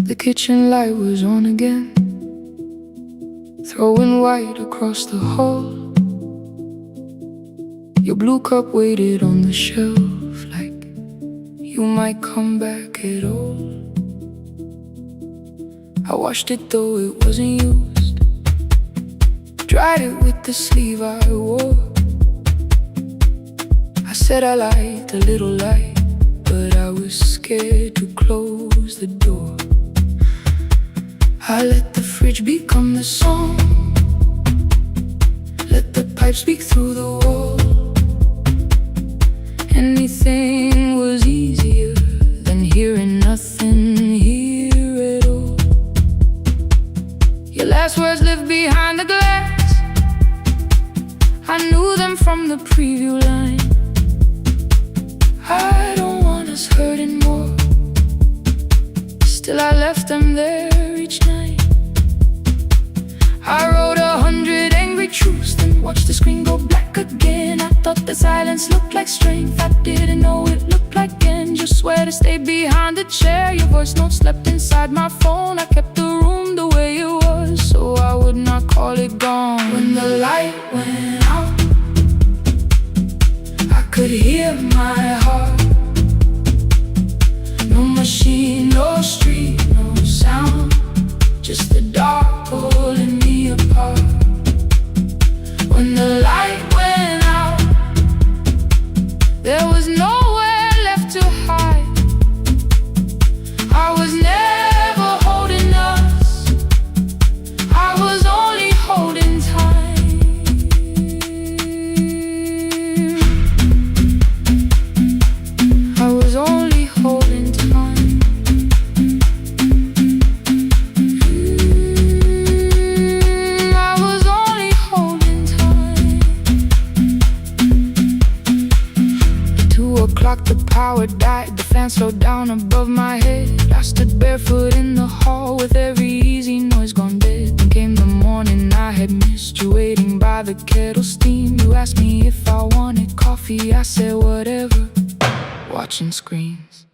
The kitchen light was on again, throwing white across the hall. Your blue cup waited on the shelf, like you might come back at all. I washed it though it wasn't used, dried it with the sleeve I wore. I said I liked a little light, but I was scared to close the door. I let the fridge become the song, let the pipe speak through the wall. Anything was easier than hearing nothing here at all. Your last words lived behind the glass, I knew them from the preview line. I don't want us hurting more, still I left them there each night. I wrote 100 angry truths, then watched the screen go black again. I thought the silence looked like strength, I didn't know it looked like end. You swear to stay behind the chair, your voice note slept inside my phone. I kept the room the way it was, so I would not call it gone. When the light went out, I could hear my heart. No machine, no street, no sound, just the dark pulling me apart. When the light went out, there was nowhere left to hide. I was never holding us, I was only holding time. I was only holding time. I was only holding time. At 2 o'clock the power died, the fan slowed down above my head. I stood barefoot in the hall with every easy noise gone dead. Then came the morning I had missed you, waiting by the kettle steam. You asked me if I wanted coffee, I said whatever, watching screens.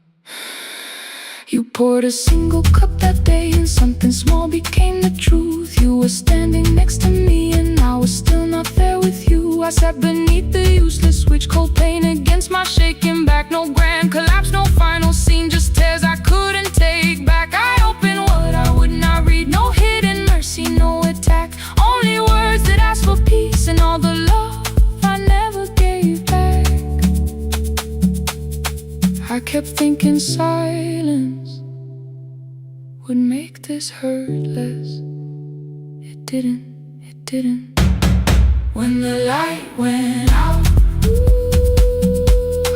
You poured a single cup that day, and something small became the truth. You were standing next to me and I was still not there with you. I sat beneath the useless switch, cold pain against my shaking back. No grand collapse, no final scene, just tears I couldn't take back. I opened what I would not read, no hidden mercy, no attack. Only words that ask for peace and all the love I never gave back. I kept thinking silence would make this hurt less. It didn't. When the light went out,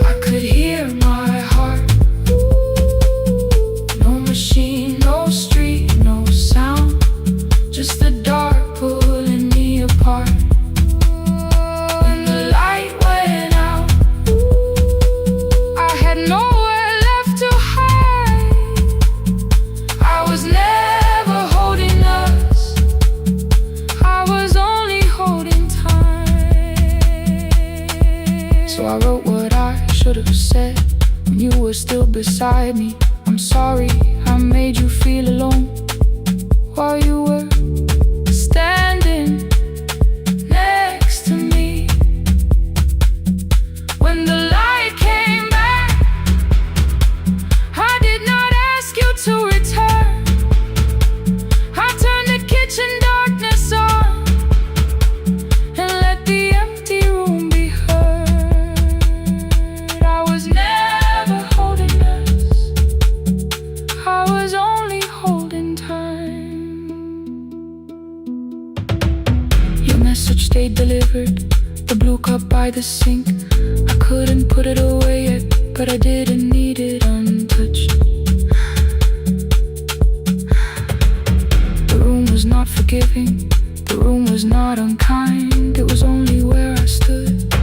I could hear my heart. No machine, no street, no sound, just the dark pulling me apart. When the light went out, I had nowhere left to hide. I was never holding us, I was only holding time. So I wrote what I should have said when you were still beside me. I'm sorry I made you feel alone while you were standing next to me. When the light came back, I did not ask you to return. I turned the kitchen darkness on and let the empty room be heard. I was never holding us, I was only holding time. Your message stayed delivered, the blue cup by the sink. I couldn't put it away yet, but I didn't need it untouched. The room was not forgiving, the room was not unkind. It was only where I stood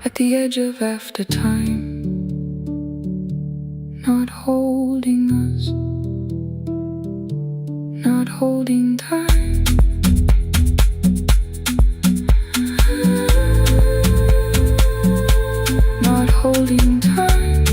at the edge of after time, not holding us, not holding time. Not holding time.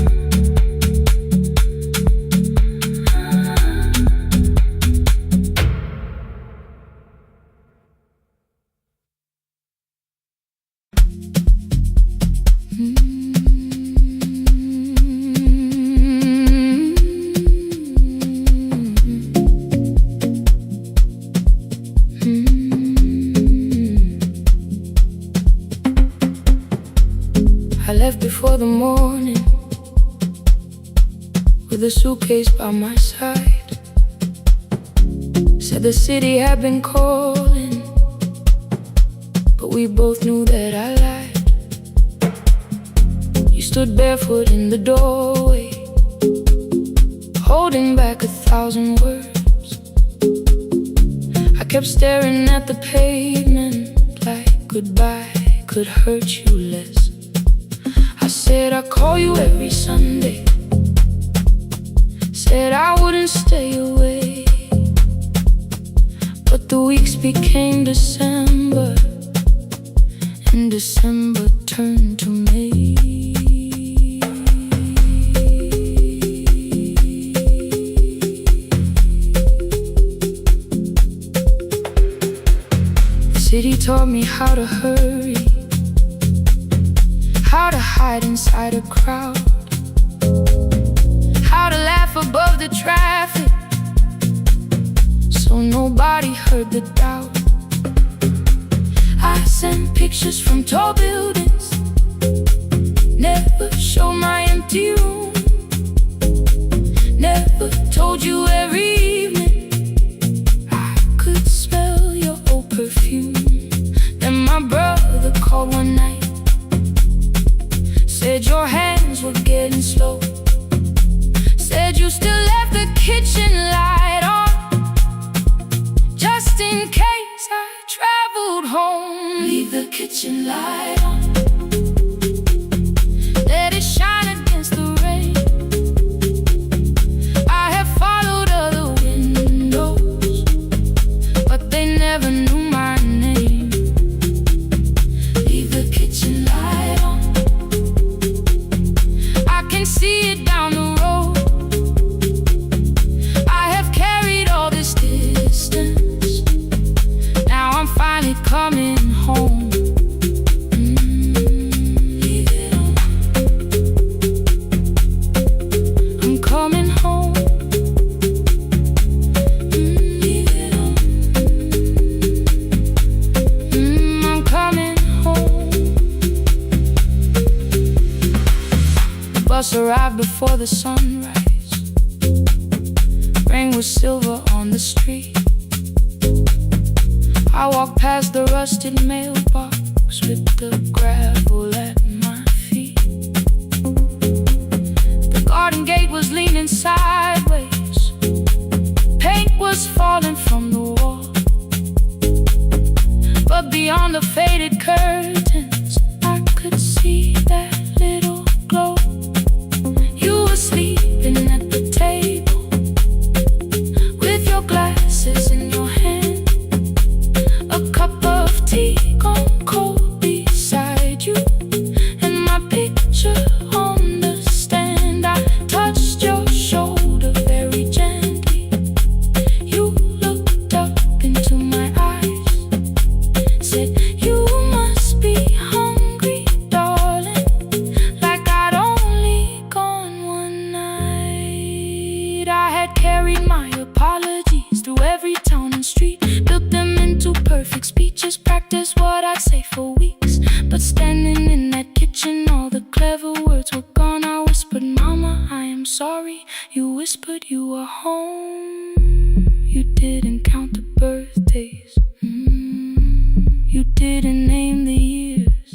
I left before the morning with a suitcase by my side. Said the city had been calling, but we both knew that I lied. You stood barefoot in the doorway, holding back 1,000 words. I kept staring at the pavement like goodbye could hurt you less. I said I'd call you every Sunday, said I wouldn't stay away. But the weeks became December, and December turned to May. The city taught me how to hurry, how to hide inside a crowd, how to laugh above the traffic so nobody heard the doubt. I sent pictures from tall buildings, never showed my empty room, never told you every evening I could smell your old perfume. Then my brother called one night, said your hands were getting slow, said you still left the kitchen light on, just in case I traveled home. Leave the kitchen light on, let it shine against the rain. I have followed other windows, but they never knew my name. Leave the kitchen light on, see it down the road. I have carried all this distance, now I'm finally coming home. Leave it on, I'm coming home. Leave it on, I'm coming home. The bus arrived before the sunrise, rain was silver on the street. I walked past the rusted mailbox with the gravel at my feet. The garden gate was leaning sideways, paint was falling from the wall. beyond the faded curtains, I could see that little glow. You were sleeping at the table with your glasses in your hand, a cup of tea gone cold beside you, and my picture on the stand. I touched your shoulder very gently. You looked up into my eyes, said, "You must be hungry, darling," like I'd only gone one night. I had carried my apologies through every town and street, built them into perfect speeches, practiced what I'd say for weeks. But standing in that kitchen, all the clever words were gone. I whispered, "Mama, I am sorry." You whispered you were home. You didn't count the birthdays. You didn't name the years.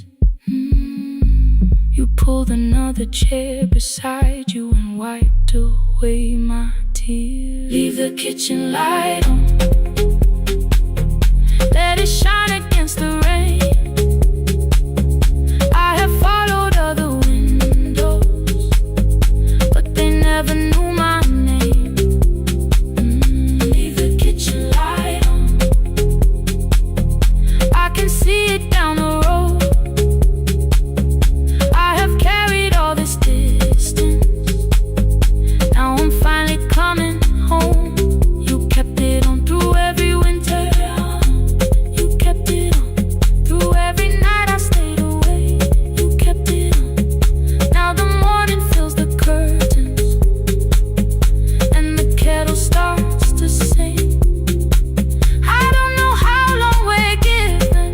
You pulled another chair beside you and wiped away my tears. Leave the kitchen light on, let it shine against the rain. I have followed other windows, but they never knew my name. Leave the kitchen light on, I can see it down the road. I have carried all this distance, now I'm finally coming home. You kept it on through every winter. You kept it on through every night I stayed away. You kept it on. Now the morning fills the curtains, and the kettle starts to sing. I don't know how long we're given,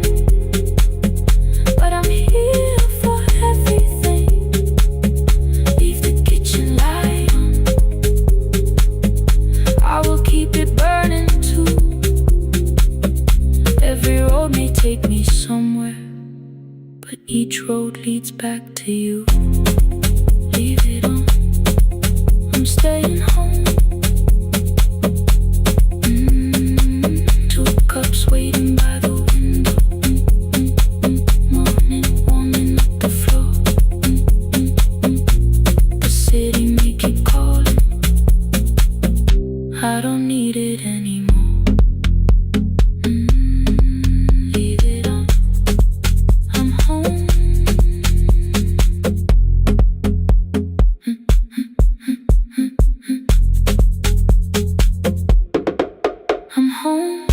but I'm here for everything. Leave the kitchen light on, I will keep it burning too. Every road may take me somewhere, but each road leads back to you. Leave it on, I'm staying home. Two cups waiting by the window. Morning warming up the floor. The city may keep calling, I don't need it anymore. Leave it on, I'm home. I'm home.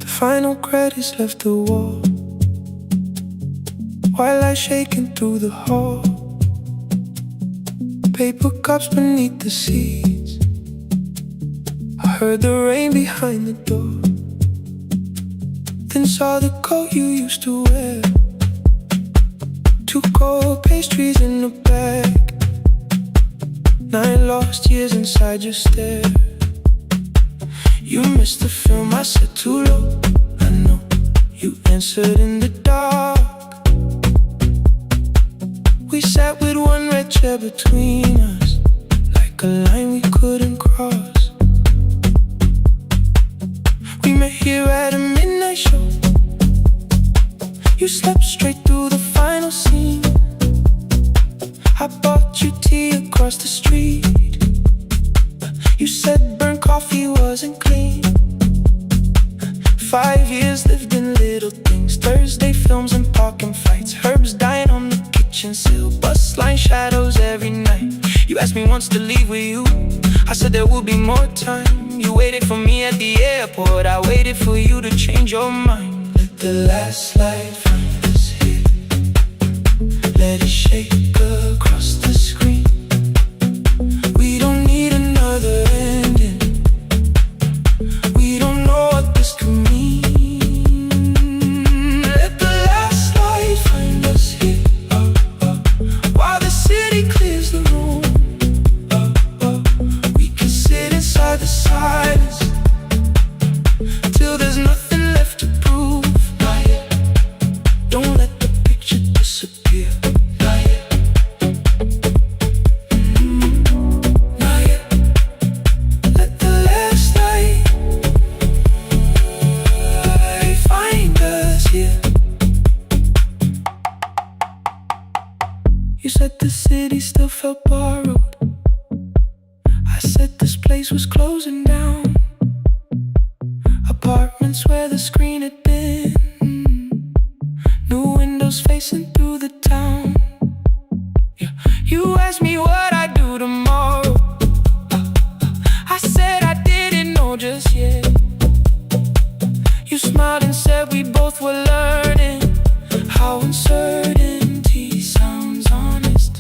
The final credits left the wall, while I shaking through the hall. Paper cups beneath the seats, I heard the rain behind the door. Then saw the coat you used to wear, 2 cold pastries in a bag, 9 lost years inside your stare. You missed the film, I said too low, I know. You answered in the dark. We sat with one red chair between us, like a line we couldn't cross. We met here at a midnight show. You slept straight through the final scene. I bought you tea across the street. You said burnt coffee wasn't clean. 5 years lived in little things, Thursday films and parking fights, herbs dying on the kitchen sill, bus line shadows every night. You asked me once to leave with you, I said there would be more time. You waited for me at the airport, I waited for you to change your mind. Let the last light find us here, let it shake across the screen. We don't need another ending, we don't know what this could mean. Let the last light find us here, while the city clears the room. We can sit inside the silence till there's nothing city still felt borrowed. I said this place was closing down. Apartments where the screen had been. New windows facing through the town. Yeah. You asked me what I'd do tomorrow. I said I didn't know just yet. You smiled and said we both were learning how uncertainty sounds honest.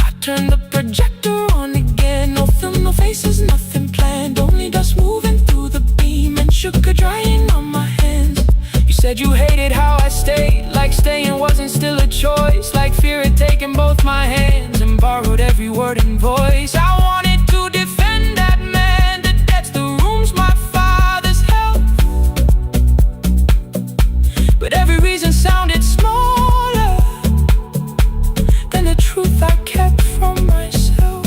I turned the projector on again. No film, no faces, nothing planned. Only dust moving through the beam and sugar drying on my hands. You said you hated how I stayed, like staying wasn't still a choice, like fear had taken both my hands and borrowed every word and voice. I wanted to defend that man, the debts, the rooms, my father's health, but every reason sounded smaller than the truth I kept from myself.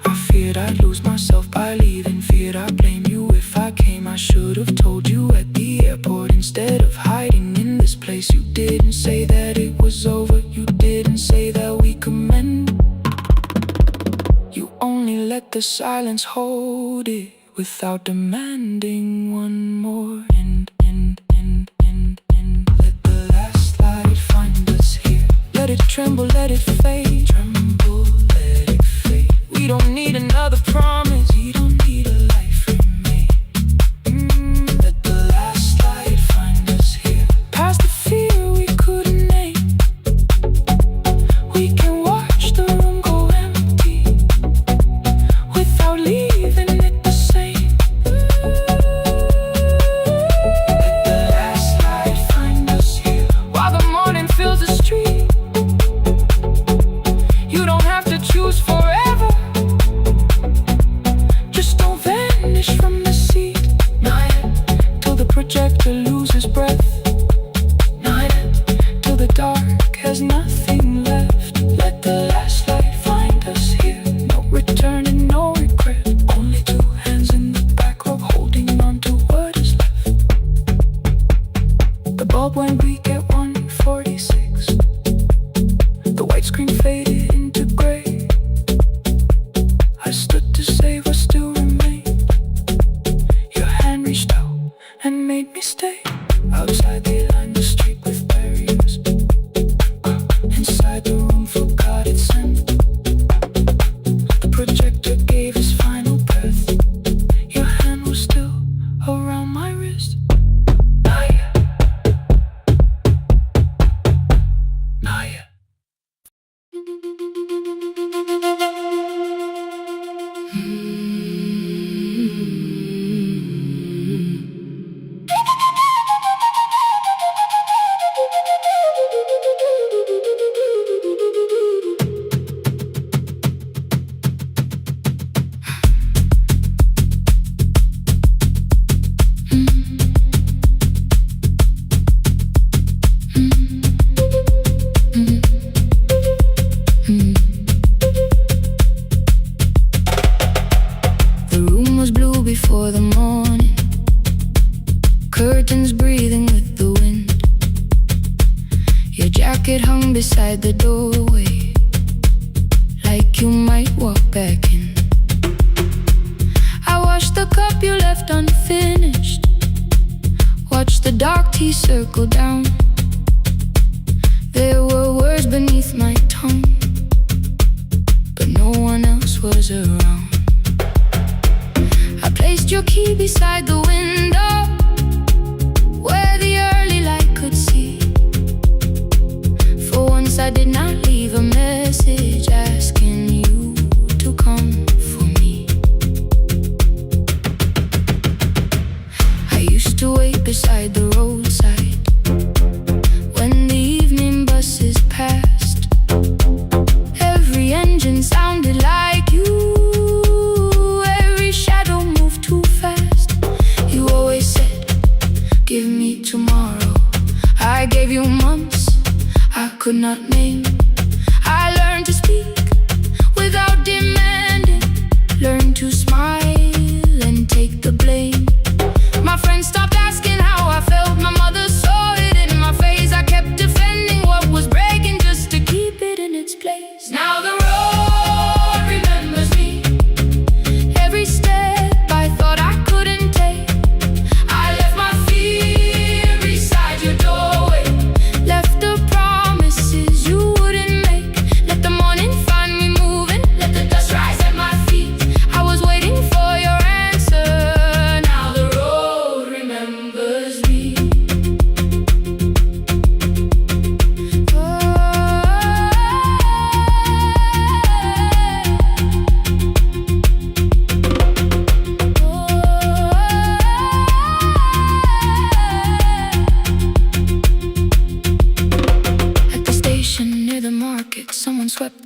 I feared I'd lose myself by leaving, feared I'd blame you if I came. I should have told you at the airport instead of hiding in this place. You didn't say that it was over, you didn't say that we could mend. You only let the silence hold it without demanding one more. Let the last light find us here. Let it tremble, let it fade. Tremble, let it fade. We don't need another promise. We don't need a life remade. Let the last light find us here. Past the fear we couldn't name. We can watch the room go empty without leaving it the same. Let the last light find us here. While the morning fills the street, you don't have to choose forever. Just don't vanish from the seat. Not yet, till the projector loses breath. Not yet, till the dark has nothing left. Let the last light find us here. No return and no regret. Only two hands in the back row holding on to what is left. The bulb went weak at 1:46. The white screen faded into gray. I stood to save what still remained. Your hand reached out and made me stay. Outside they lined the street with barriers. Inside the room forgot its scent. The projector gave his final breath. Your hand was still around my wrist. Not yet. Not yet. The room was blue before the morning, curtains breathing with the wind. Your jacket hung beside the doorway, like you might walk back in. I washed the cup you left unfinished, watched the dark tea circle down. There were words beneath my tongue, but no one else was around. I placed your key beside the window, where the early light could see. For once I did not leave a message asking you to come for me. I used to wait beside the roadside when the evening buses passed. Every engine sounded like you. Every shadow moved too fast. You always said, give me tomorrow. I gave you months I could not name. I learned to speak without demanding, learned to smile and take the blame. My friends stopped asking how I felt. My mother saw it in my face. I kept defending what was breaking just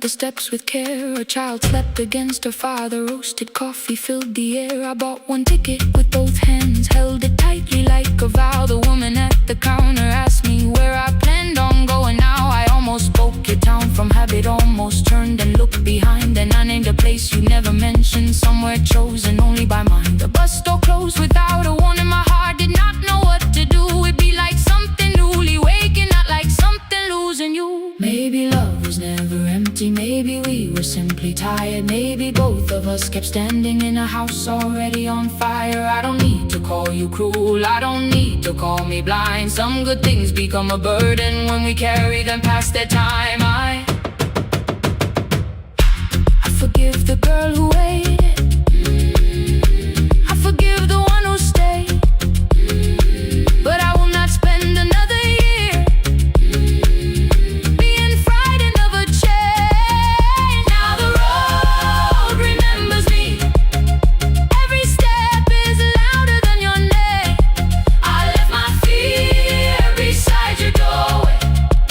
the steps with care. A child slept against her father. Roasted coffee filled the air. I bought one ticket with both hands, held it tightly like a vow. The woman at the counter asked me where I planned on going. Now I almost spoke it down from habit, almost turned and looked behind. And I named a place you never mentioned, somewhere chosen only by mine. The bus door closed without a warning. My heart did not know what to do. It'd be like something newly waking, not like something losing you. Maybe love was never empty, maybe we were simply tired. Maybe both of us kept standing in a house already on fire. I don't need to call you cruel, I don't need to call me blind. Some good things become a burden when we carry them past their time. I forgive the girl who waited, I forgive the one who stayed, but I will not spend another year being frightened of a change. Now the road remembers me, every step is louder than your name. I left my fear beside your doorway,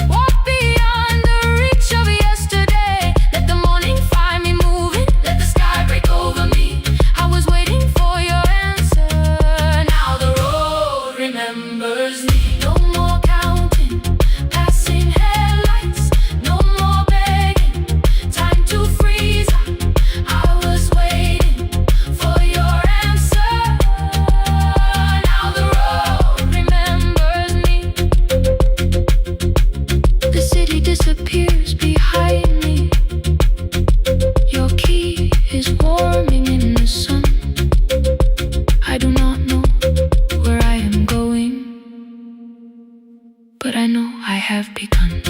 walk beyond the reach of yesterday. Let the morning find me moving, let the sky break over me. I was waiting for your answer. Now the road remembers me. No more counting, passing headlights, no more begging, time to freeze up. I was waiting for your answer. Now the road remembers me. The city disappears behind me. Your key is warming in the sun. I do not know where I am going, but I know I have begun.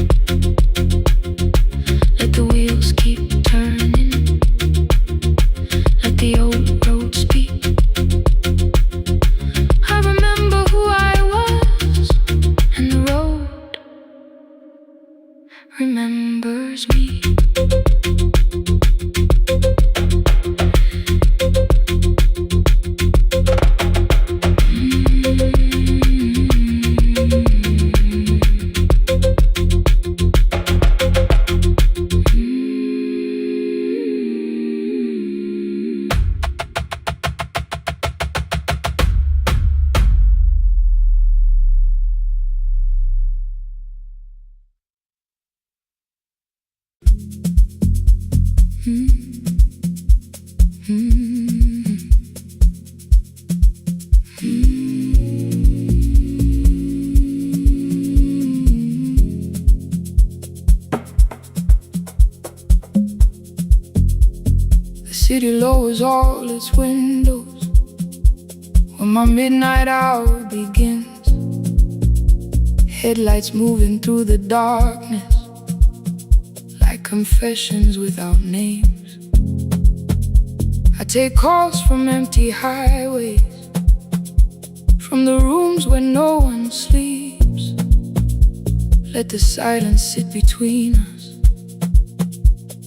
Let the wheels keep turning, let the old road speak. I remember who I was, and the road remembers me. The city lowers all its windows when my midnight hour begins. Headlights moving through the darkness like confessions without names. I take calls from empty highways, from the rooms where no one sleeps. Let the silence sit between us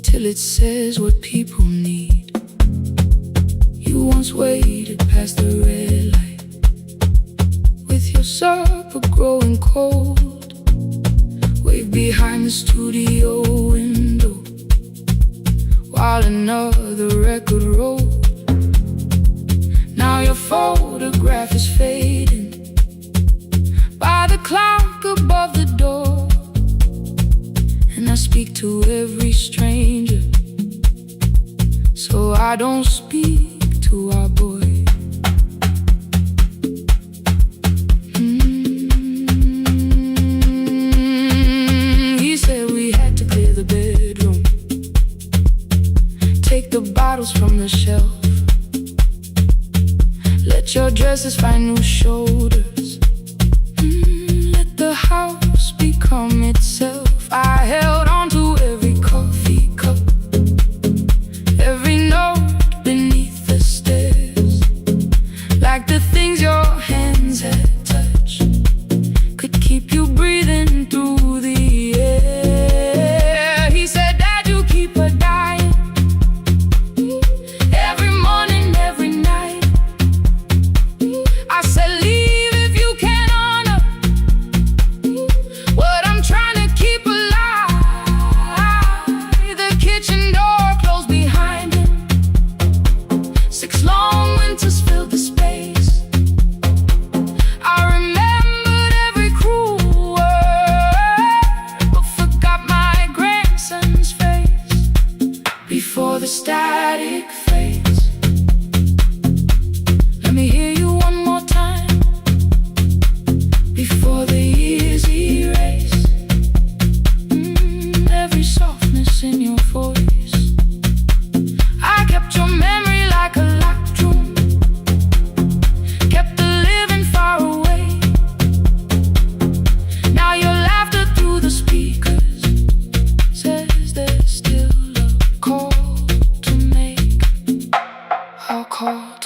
till it says what people need. You once waited past the red light with your supper growing cold. Wave behind the studio window while another record rolled. Now your photograph is fading by the clock above the door. And I speak to every stranger, so I don't speak to our boy. He said we had to clear the bedroom, take the bottles from the shelf, let your dresses find new shoulders, let the house become itself. I held on to every coffee cup, every note beneath the stairs, like the things your hands had touched could keep you breathing through the air. He said, Dad, you keep her dying, every morning, every night. I said, leave if you can honor what I'm trying to keep alive. The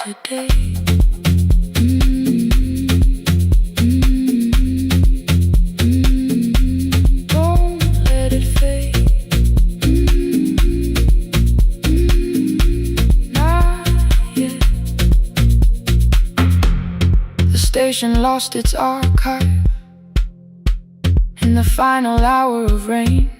today. Don't let it fade. Not yet. The station lost its archive in the final hour of rain.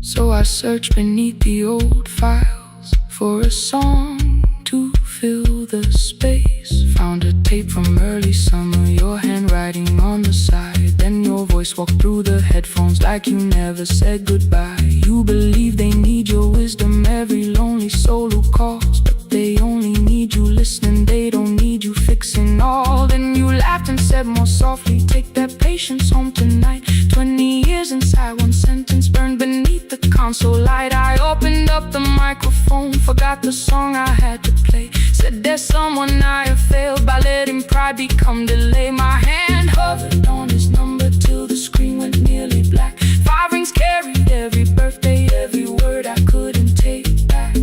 So I searched beneath the old files for a song to fill the space. Found a tape from early summer, your handwriting on the side. Then your voice walked through the headphones like you never said goodbye. You believe they need your wisdom, every lonely soul who calls, but they only need you listening, they don't need you fixing all. Then you laughed and said more softly, take that patience home tonight. 20 years inside one sentence burned beneath the console light. I opened up the microphone, forgot the song I had to play. Said there's someone I have failed by letting pride become delay. My hand hovered on his number till the screen went nearly black. 5 rings carried every birthday, every word I couldn't take back.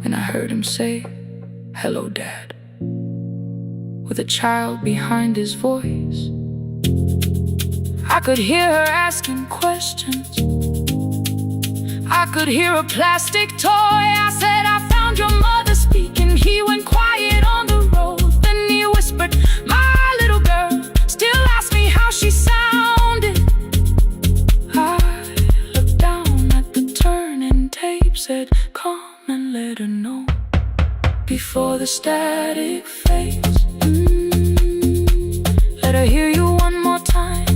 And I heard him say, hello dad, with a child behind his voice. I could hear her asking questions, I could hear a plastic toy. I said, I found your mother speaking. He went quiet on the road. Then he whispered, my little girl still asks me how she sounded. I looked down at the turning tape, said, come and let her know before the static fades. Let her hear you one more time,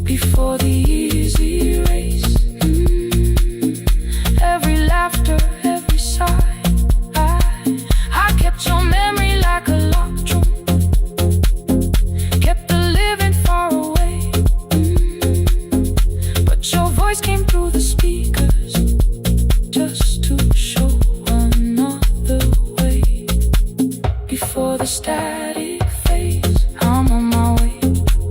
before the easy race. Every laughter, every sigh, I kept your memory like a locked room, kept the living far away. But your voice came through the speakers, just to show another way. Before the static fades, I'm on my way,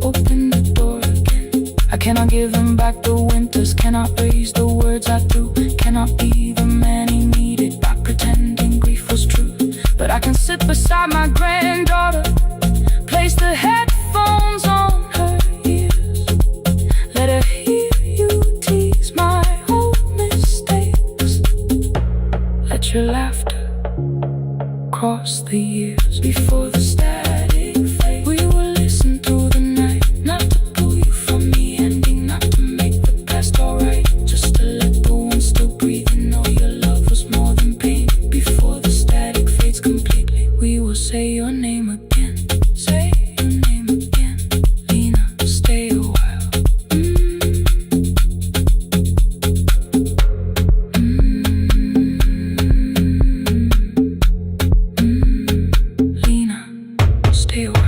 open the door again. I cannot give him back the winters, cannot erase the words I threw, cannot be the man he needed by pretending grief was true. But I can sit beside my granddaughter, place the headphones on her ears, let her hear you tease my old mistakes. Let your laughter cross the years. Before the static fades, we will listen through the night, not to pull you from the ending, not to make the past alright, just to let the one still breathe and know your love was more than pain. Before the static fades completely, we will say your name again, say your name again. Lena, stay a while. Lena, stay a while.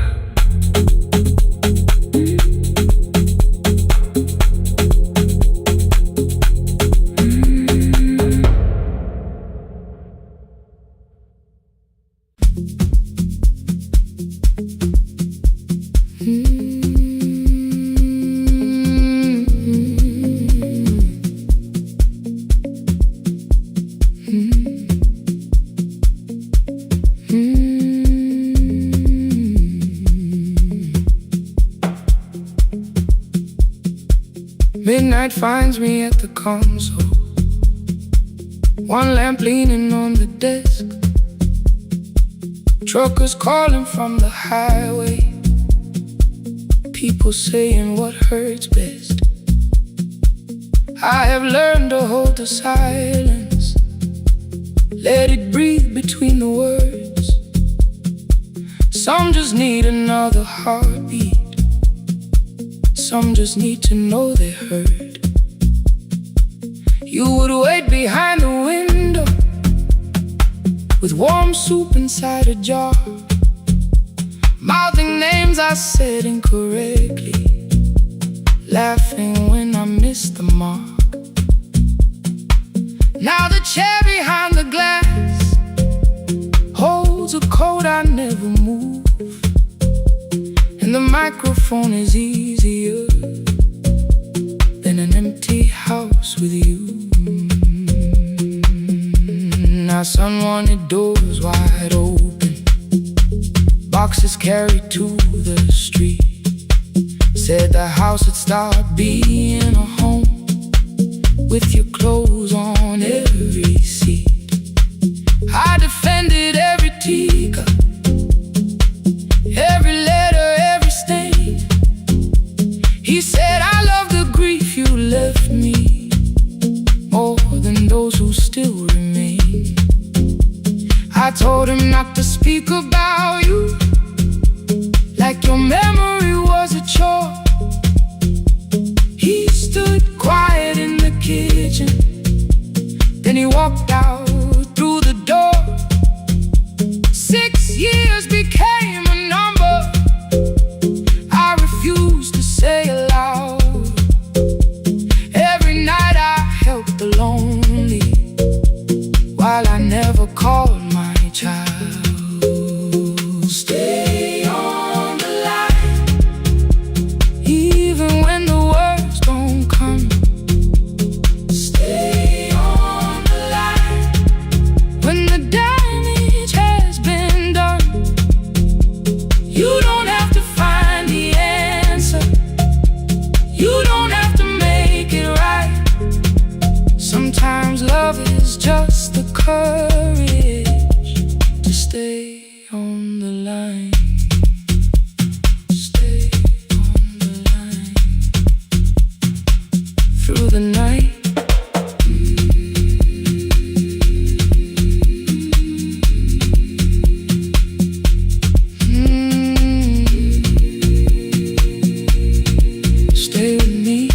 Midnight finds me at the console, one lamp leaning on the desk. Truckers calling from the highway, people saying what hurts best. I have learned to hold the silence, let it breathe between the words. Some just need another heartbeat, some just need to know they heard. You would wait behind the window with warm soup inside a jar, mouthing names I said incorrectly, laughing when I missed the mark. Now the chair behind the glass holds a coat I never move, and the microphone is easier than an empty house with you. I son wanted doors wide open, boxes carried to the street. Said the house would start being a home, with your clothes on every seat. I defended every teacup, every letter, every stain. He said, I love the grief you left me more than those who still remain. I told him not to speak about you like your memory was a chore. He stood quiet in the kitchen, then he walked out through the door. 6 years became a number I refused to say aloud. Every night I helped the lonely, while I never called my child. Stay on the line, even when the words don't come. Stay on the line, when the damage has been done. You don't have to find the answer, you don't have to make it right. Sometimes love is just the courage to stay on the line. Stay on the line through the night. Stay with me.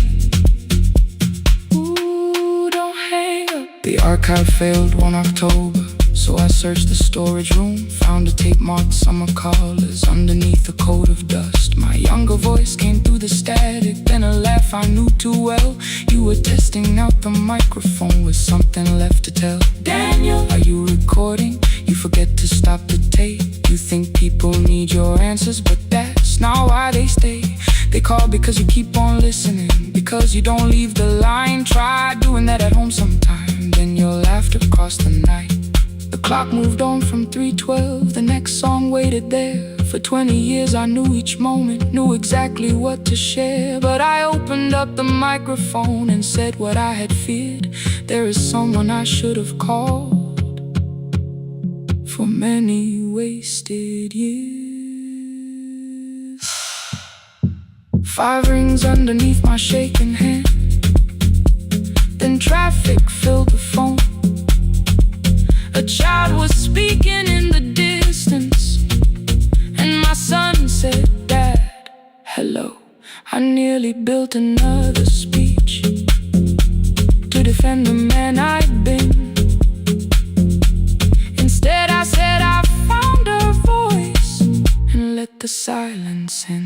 Ooh, don't hang up. The archive failed one October, so I searched the storage room, found a tape marked summer callers underneath a coat of dust. My younger voice came through the static, then a laugh I knew too well. You were testing out the microphone with something left to tell. Daniel, are you recording? You forget to stop the tape. You think people need your answers, but that's not why they stay. They call because you keep on listening, because you don't leave the line. Try doing that at home sometime, then your laughter crossed the night. The clock moved on from 3:12, the next song waited there. For 20 years I knew each moment, knew exactly what to share. But I opened up the microphone and said what I had feared. There is someone I should have called for many wasted years. 5 rings underneath my shaking hand, then traffic filled the phone. A child was speaking in the distance, and my son said, Dad, hello. I nearly built another speech to defend the man I'd been. Instead I said I found a voice and let the silence in.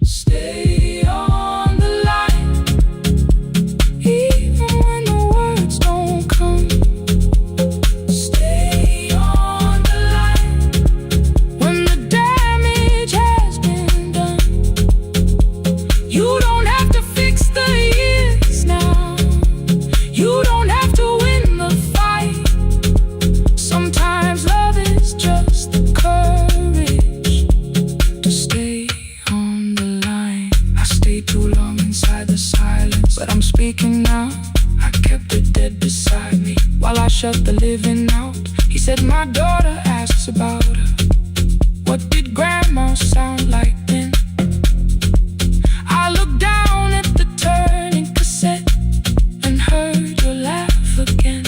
Stay on the line, even when the words don't come. Stay on the line, when the damage has been done. You don't have to fix the years now, you don't have to win the fight. Sometimes love is just the courage to stay on the line. I stayed too long inside the silence, but I'm speaking now. I kept it dead beside me while I shut the living out. He said my daughter asks about her. What did grandma sound like then? I looked down at the turning cassette and heard her laugh again.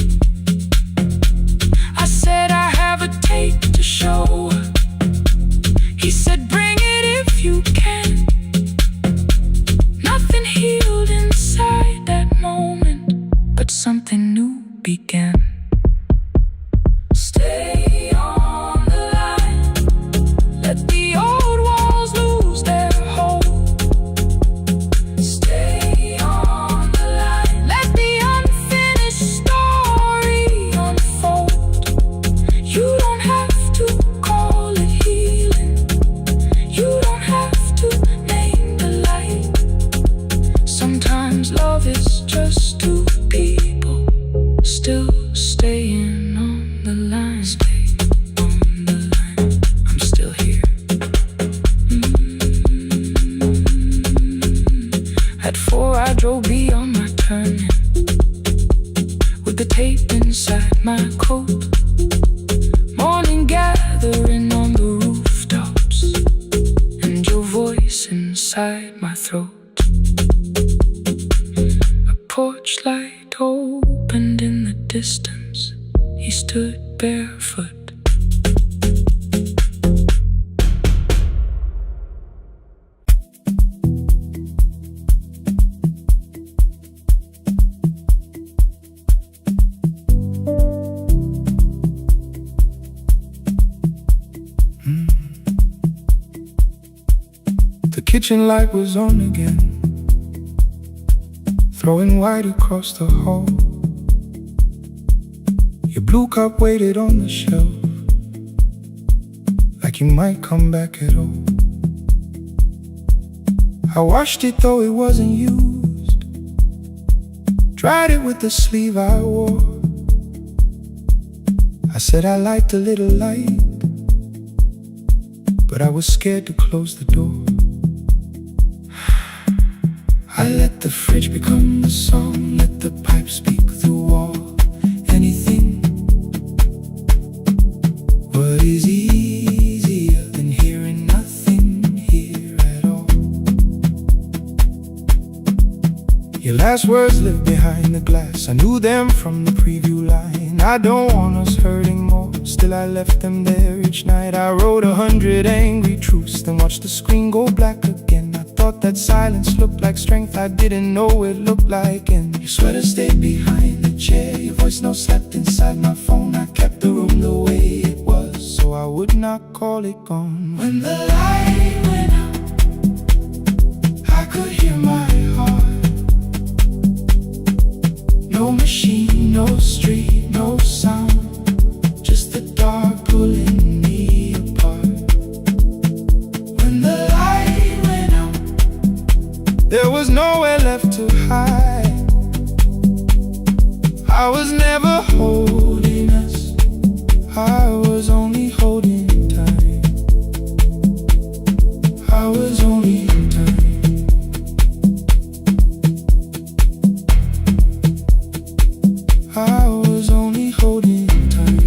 I said I have a tape to show her. He said bring it if you can. Nothing healed inside that moment, but something new began. Stay on the line, let the old walls loose. Morning gathering on the rooftops, and your voice inside my throat. A porch light opened in the distance. He stood barefoot. The kitchen light was on again, throwing white across the hall. Your blue cup waited on the shelf, like you might come back at all. I washed it though it wasn't used, dried it with the sleeve I wore. I said I liked a little light, but I was scared to close the door. I let the fridge become the song, let the pipe speak through wall. Anything. What is easier than hearing nothing here at all? Your last words lived behind the glass. I knew them from the preview line. I don't want us hurting more, still I left them there each night. I wrote 100 angry truths, then watched the screen go black again. Thought that silence looked like strength, I didn't know it looked like. And your sweater stayed behind the chair, your voice note slept inside my phone. I kept the room the way it was, so I would not call it gone. When the light went out, I could hear my heart. No machine, no street, no sound, just the dark pulling me apart. When the there was nowhere left to hide. I was never holding us, I was only holding time. I was only time. I was only holding time.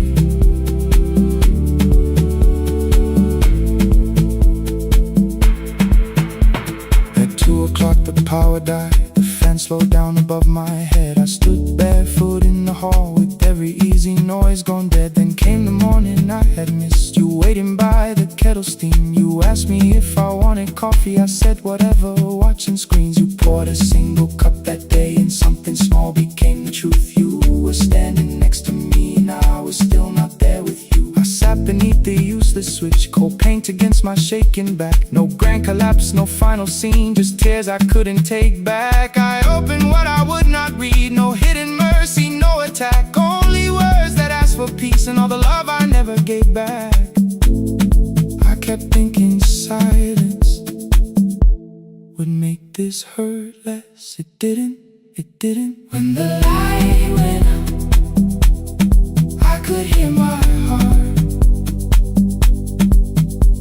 At 2 o'clock the power died, the fan slowed down above my head. I stood barefoot in the hall with every easy noise gone dead. Then came the morning I had missed, you waiting by the kettle steam. You asked me if I wanted coffee, I said whatever, watching screens. You poured a single cup that day and something small became the truth. You were standing next to me and I was still not there with you. I sat beneath the useless switch, cold paint against my shaking back. No grand collapse, no final scene, just tears I couldn't take back. I opened what I would not read, no hidden mercy, no attack, only words that asked for peace and all the love I never gave back. I kept thinking silence would make this hurt less. It didn't, it didn't. When the light went out, I could hear my heart.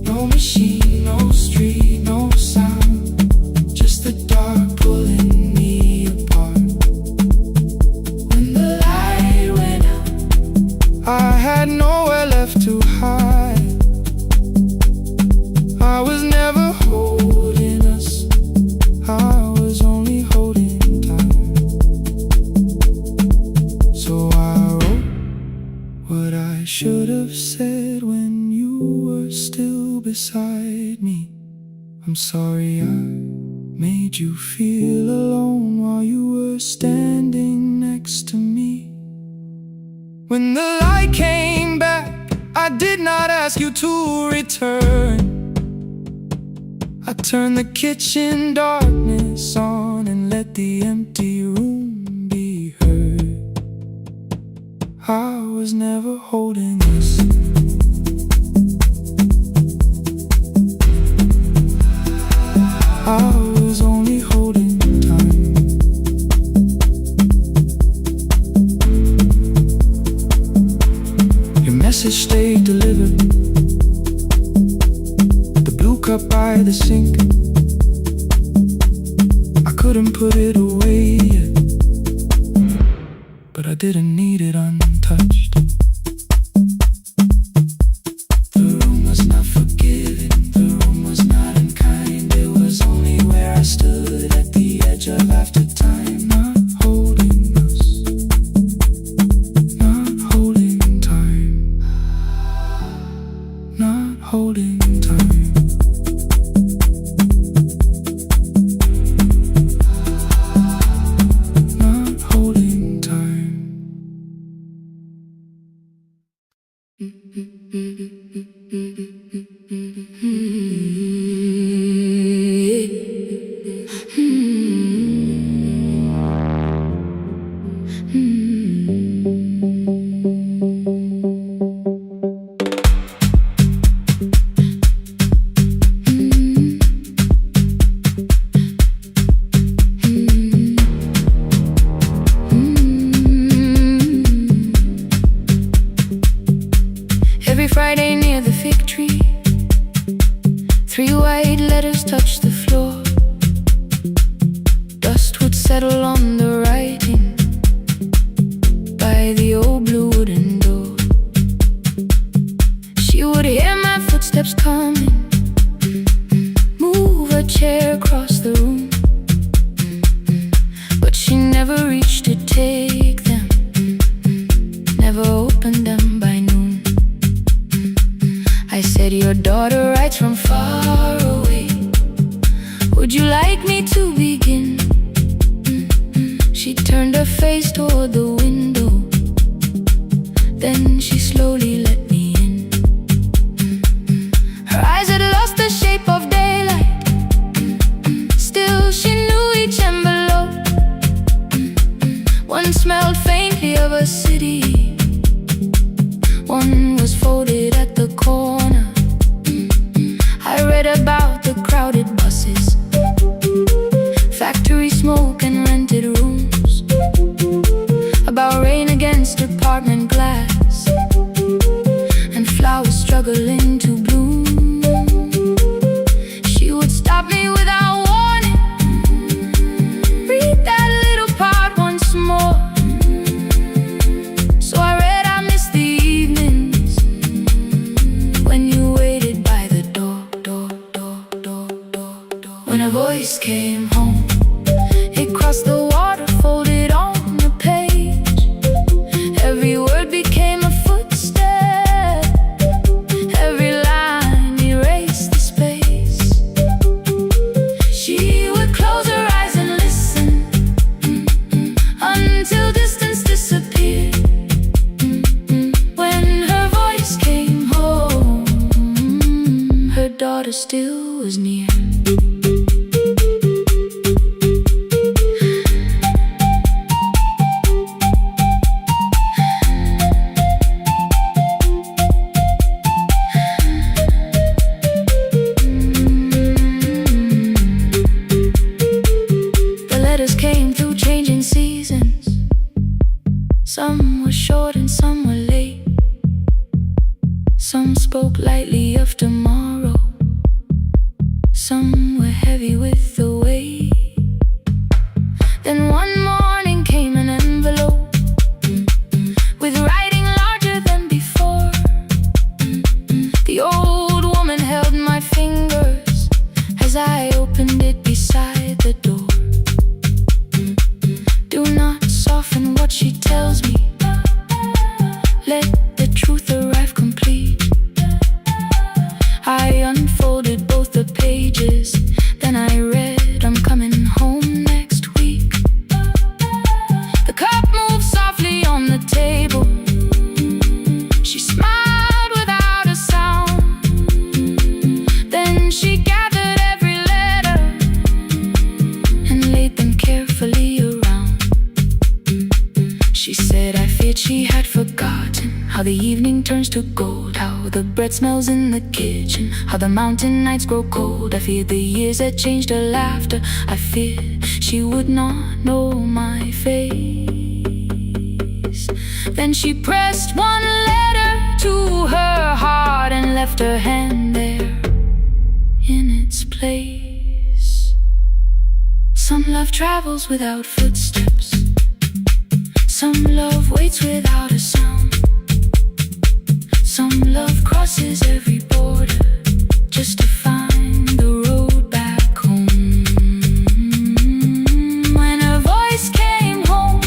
No machine, no street, no sound, just the dark pulling me apart. When the light went out, I had nowhere left to hide. I was never holding us, I was only holding time. So I wrote what I should have said when you were still beside me. I'm sorry I made you feel alone while you were standing next to me. When the light came back, I did not ask you to return. I turned the kitchen darkness on and let the empty room be heard. I was never holding us, I was only holding time. Your message stayed delivered, the blue cup by the sink. I couldn't put it away yet, but I didn't need it untouched. holding time. Not holding time. Every Friday near the fig tree, 3 white letters touched the floor. Dust would settle on the writing by the old blue wooden door. She would hear my footsteps coming, move a chair across the room, but she never reached to take them, never opened them by noon. I said, your daughter writes from far away. Would you like me to begin? She turned her face toward the window, then she slowly let me in. Her eyes had lost the shape of daylight, still she knew each envelope. One smelled faintly of a city, one was folded at the corner. I read about the crowded buses, factory smoke and rented rooms, about rain against apartment glass, and flowers struggling to bloom. She would stop me without warning, read that little part once more. So I read, I miss the evenings when you waited by the door. When a voice came home, it crossed the water, folded on the page. Every word became a footstep, every line erased the space. She would close her eyes and listen until distance disappeared. When her voice came home, her daughter still was near. The letters came through changing seasons. Some were short and some were late. Some spoke lightly of tomorrow, some were heavy with the weight. Then one morning came an envelope with writing larger than before. The old woman held my fingers as I opened it beside the door. Do not soften what she tells me, let the truth arrive complete. I unfolded both the pages, then I read, I'm coming home next week. The cup moved softly on the table. She smiled without a sound. Then she gathered every letter and laid them carefully around. She said, I feared she had forgotten how the evening turns to gold, how the bread smells in the kitchen, how the mountain nights grow cold. I feared the years had changed her laughter. I feared she would not know my face. Then she pressed one letter to her heart and left her hand there in its place. Some love travels without footsteps, some love waits without a sound. Some love crosses every border just to find the road back home. When a voice came home,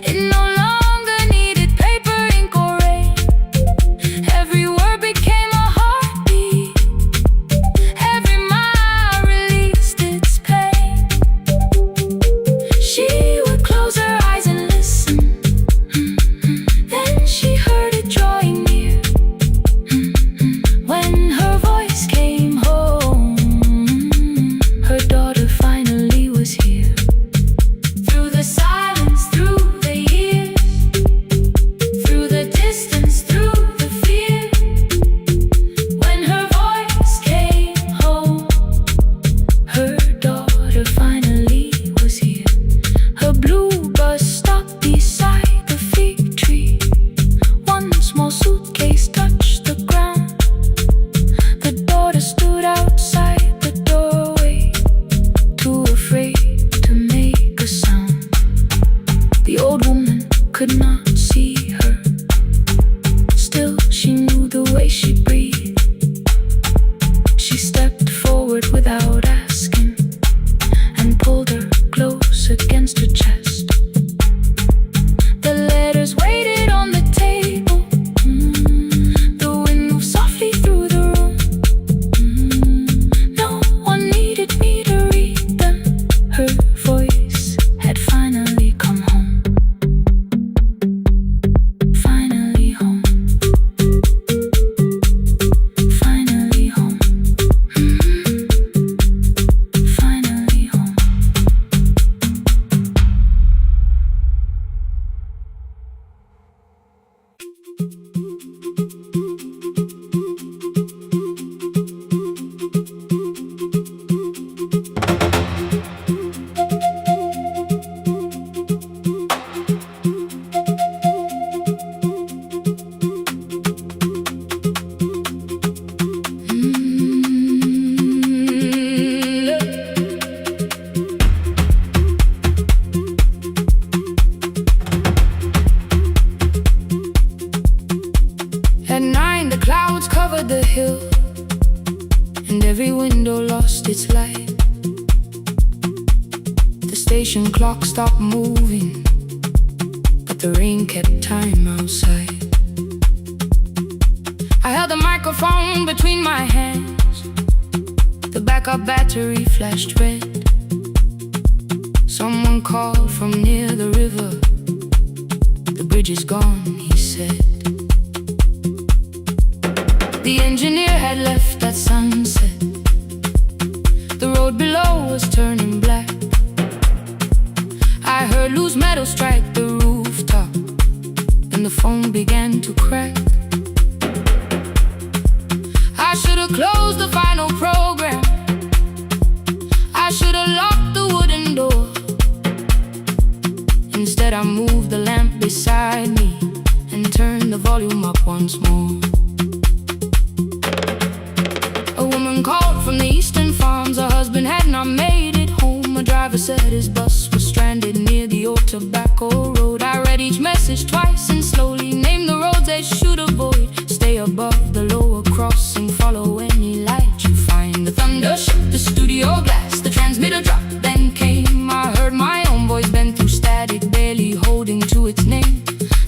it no longer needed paper, ink, or rain. Every word became a heartbeat. At 9, the clouds covered the hill, and every window lost its light. The station clock stopped moving, but the rain kept time outside. I held the microphone between my hands. The backup battery flashed red. Someone called from near the river. The bridge is gone, he said. The engineer had left at sunset. The road below was turning black. I heard loose metal strike the rooftop, and the phone began to crack. I should have closed the final program. I should have locked the wooden door. Instead I moved the lamp beside me and turned the volume up once more. A woman called from the eastern farms. Her husband had not made it home. A driver said his bus was stranded near the old tobacco road. I read each message twice and slowly named the roads they should avoid. Stay above the lower crossing, follow any light you find. The thunder shook the studio glass, the transmitter dropped, then came. I heard my own voice bend through static, barely holding to its name.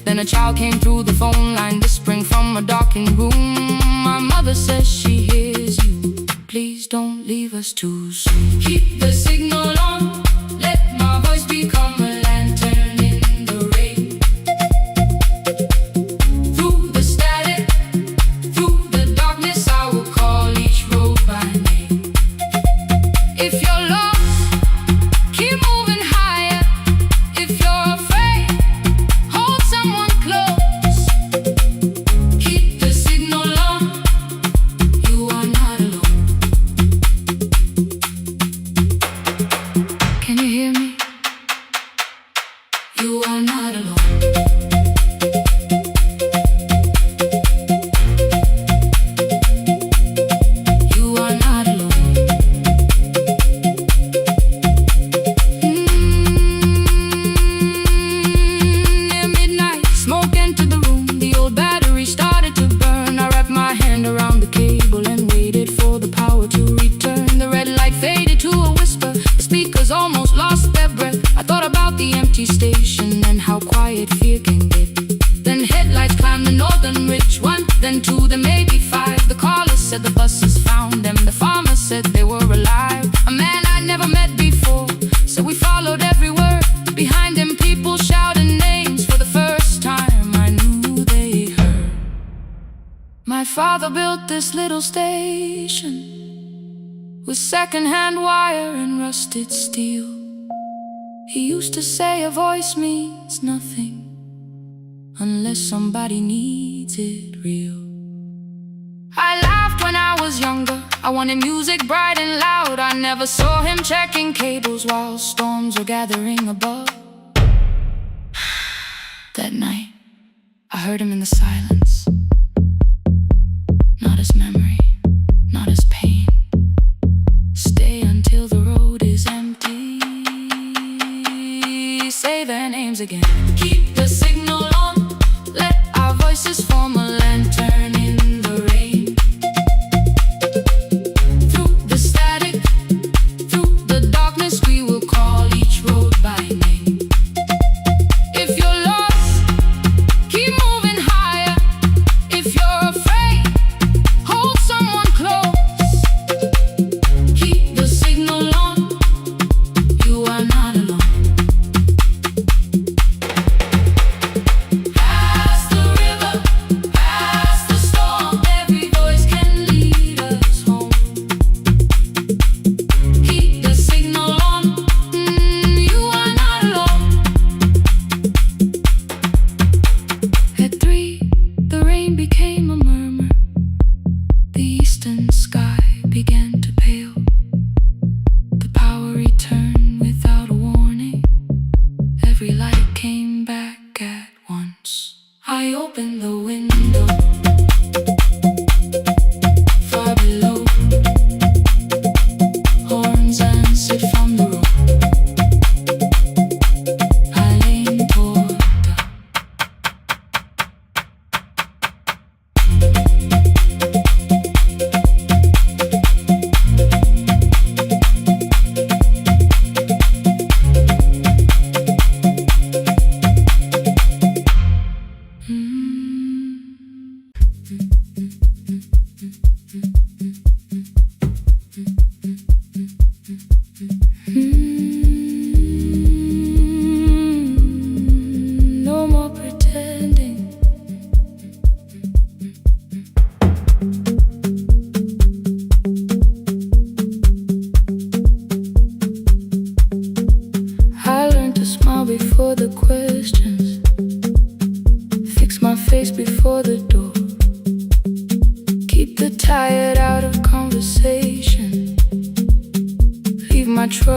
Then a child came through the phone line, whispering from a darkened room. My mother says she hears you. Please don't leave us too soon. Keep the signal on, let my voice become a lantern in the rain. Through the static, through the darkness, I will call each road by name. If you're lost, keep moving higher. If you're afraid, hold someone close. Keep the signal on, you are not alone. Can you hear me? You are not alone. You are not alone. Near midnight, smoke entered the room. The old battery started to burn. I wrapped my hand around the cable and waited for the power to return. The red light faded to a whisper. The speakers almost lost their breath. I thought about the empty station and how quiet fear can get. Then headlights climbed the northern ridge, 1, then 2, then maybe 5. The caller said the buses found them. The farmer said they were alive. A man I'd never met before, so we followed every word. Behind them people shouted names. For the first time I knew they heard. My father built this little station with second-hand wire and rusted steel. He used to say a voice means nothing unless somebody needs it real. I laughed when I was younger. I wanted music bright and loud. I never saw him checking cables while storms were gathering above. That night, I heard him in the silence. Not as memory, not as pain. Stay until the road is empty. Say their names again. Keep the signal on, let our voices form a lantern in the rain. Through the static, through the darkness, we will call each road by name. If you're lost, keep moving higher.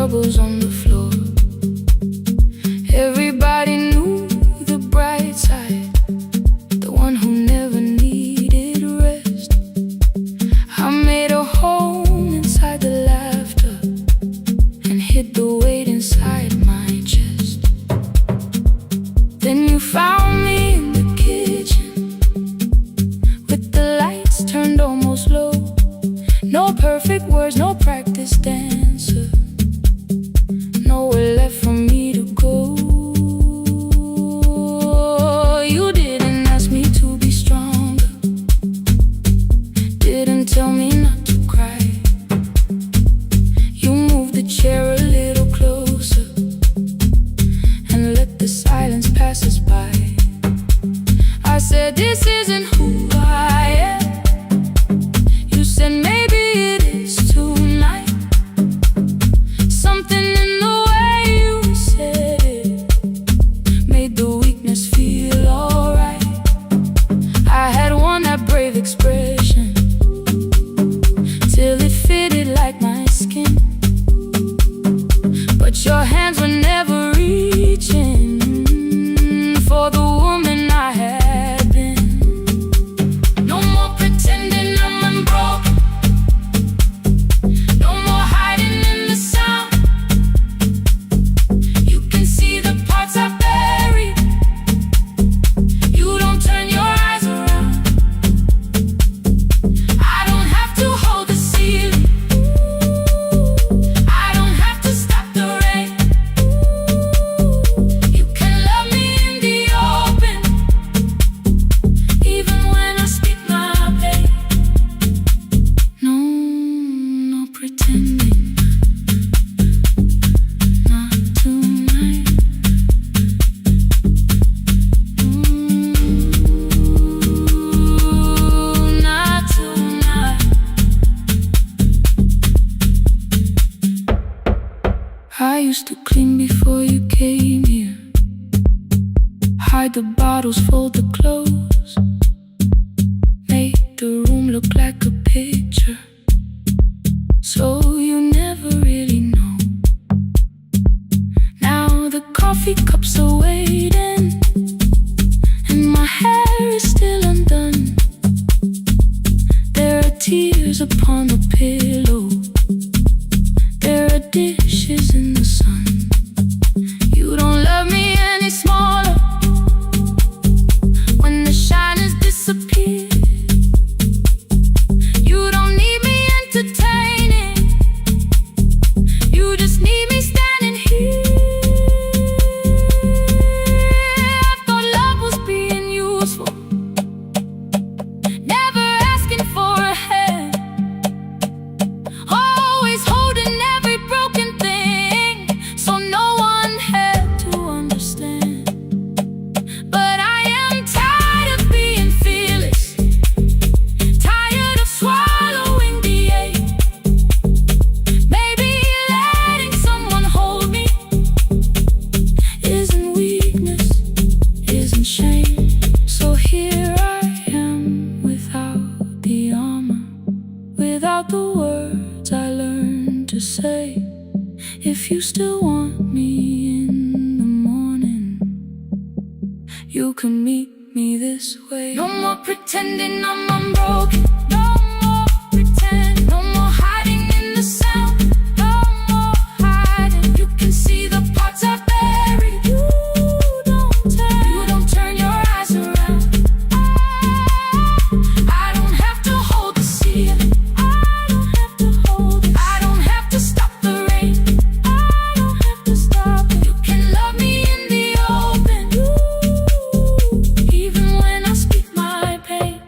troubles on the floor. Everybody knew the bright side, the one who never needed rest. I made a home inside the laughter and hid the weight inside my chest. Then you found me in the kitchen with the lights turned almost low. No perfect words, no practice dancer, nowhere left for me to go. You didn't ask me to be stronger, didn't tell me not to cry. You moved the chair a little closer and let the silence pass us by. I said, this isn't who I am. You said, maybe it is tonight. Something in the way you said it made the weakness feel alright. I had worn that brave expression till it fitted like my skin, but your hands were never reaching for the woman I had been. No more pretending I'm unbroken, no more hiding in the sound. You can see the parts I buried. You don't turn your eyes around. I don't have to hold the ceiling, I don't have to stop the rain. You can love me in the open, even when I speak my pain. No pretending, not tonight. Not tonight. I used to clean before you came here, hide the bottles, fold the clothes, make the room look like a picture, so you never really know. Now the coffee cups are waiting and my hair is still undone. There are tears upon the pillow, there are dishes in the sun. You don't love me any smaller when the shine has disappeared. You don't need me entertaining, you just need me standing here. I thought love was being useful, never asking for a hand, always holding every broken thing, so no one had to understand. But I am tired of being fearless, tired of swallowing the ache. Maybe letting someone hold me isn't weakness, isn't shame. So here I am without the armor, without the words I learned to say. If you still want me in the morning, you can meet me this way. No more pretending I'm unbroken, no more pretend, no more hiding in the sound, no more hiding. You can see the parts I buried. You don't turn your eyes around. I don't have to hold the ceiling, I don't have to hold it, I don't have to stop the rain, I don't have to stop it. You can love me in the open, even when I speak my pain.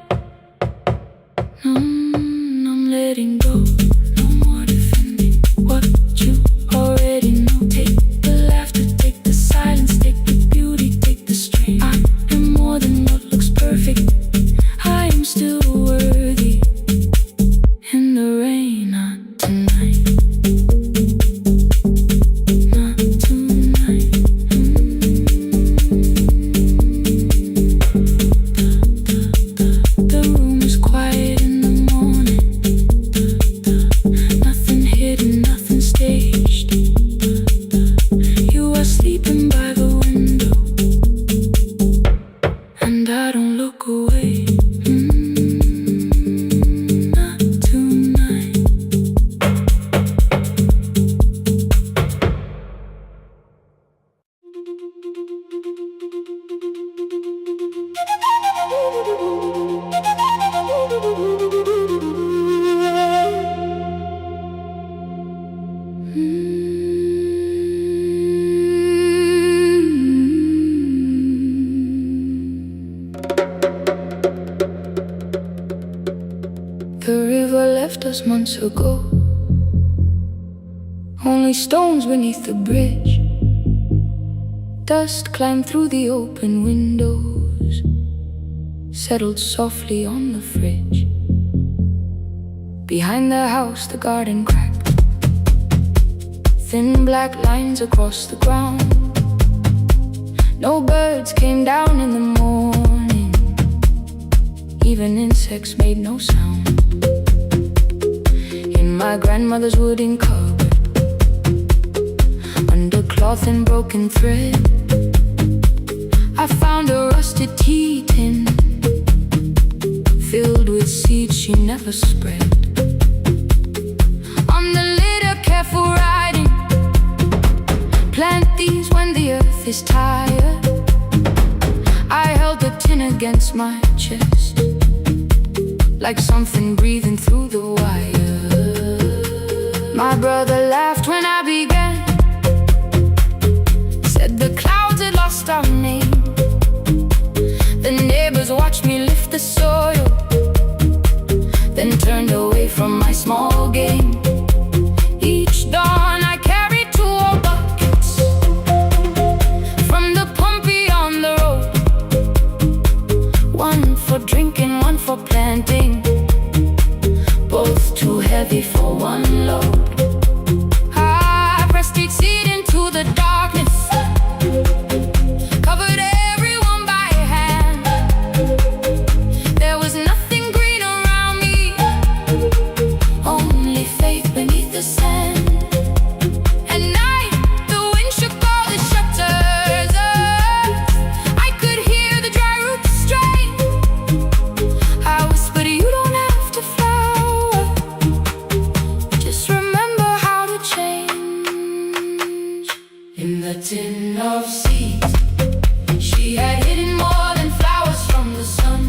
The river left us months ago. Only stones beneath the bridge. Dust climbed through the open windows, settled softly on the fridge. Behind the house the garden cracked, thin black lines across the ground. No birds came down in the morning, even insects made no sound. In my grandmother's wooden cupboard, under cloth and broken thread, I found a rusted tea tin filled with seeds she never spread. On the litter, careful writing, plant these when the earth is tired. I held the tin against my chest, like something breathing through the wire. My brother laughed when I began, said the clouds had lost our name. The neighbors watched me lift the soil, then turned away from my small game. Each dawn I carried 2 old buckets from the pump beyond the road, one for drinking, one for planting, both too heavy for one load. I pressed each seed into the darkness, covered everyone by hand. There was nothing green around me, only faith beneath the sand. At night, the wind shook all the shutters. I could hear the dry roots strain. I whispered, you don't have to flower, just remember how to change. In the tin of seeds, she had hidden more than flowers from the sun.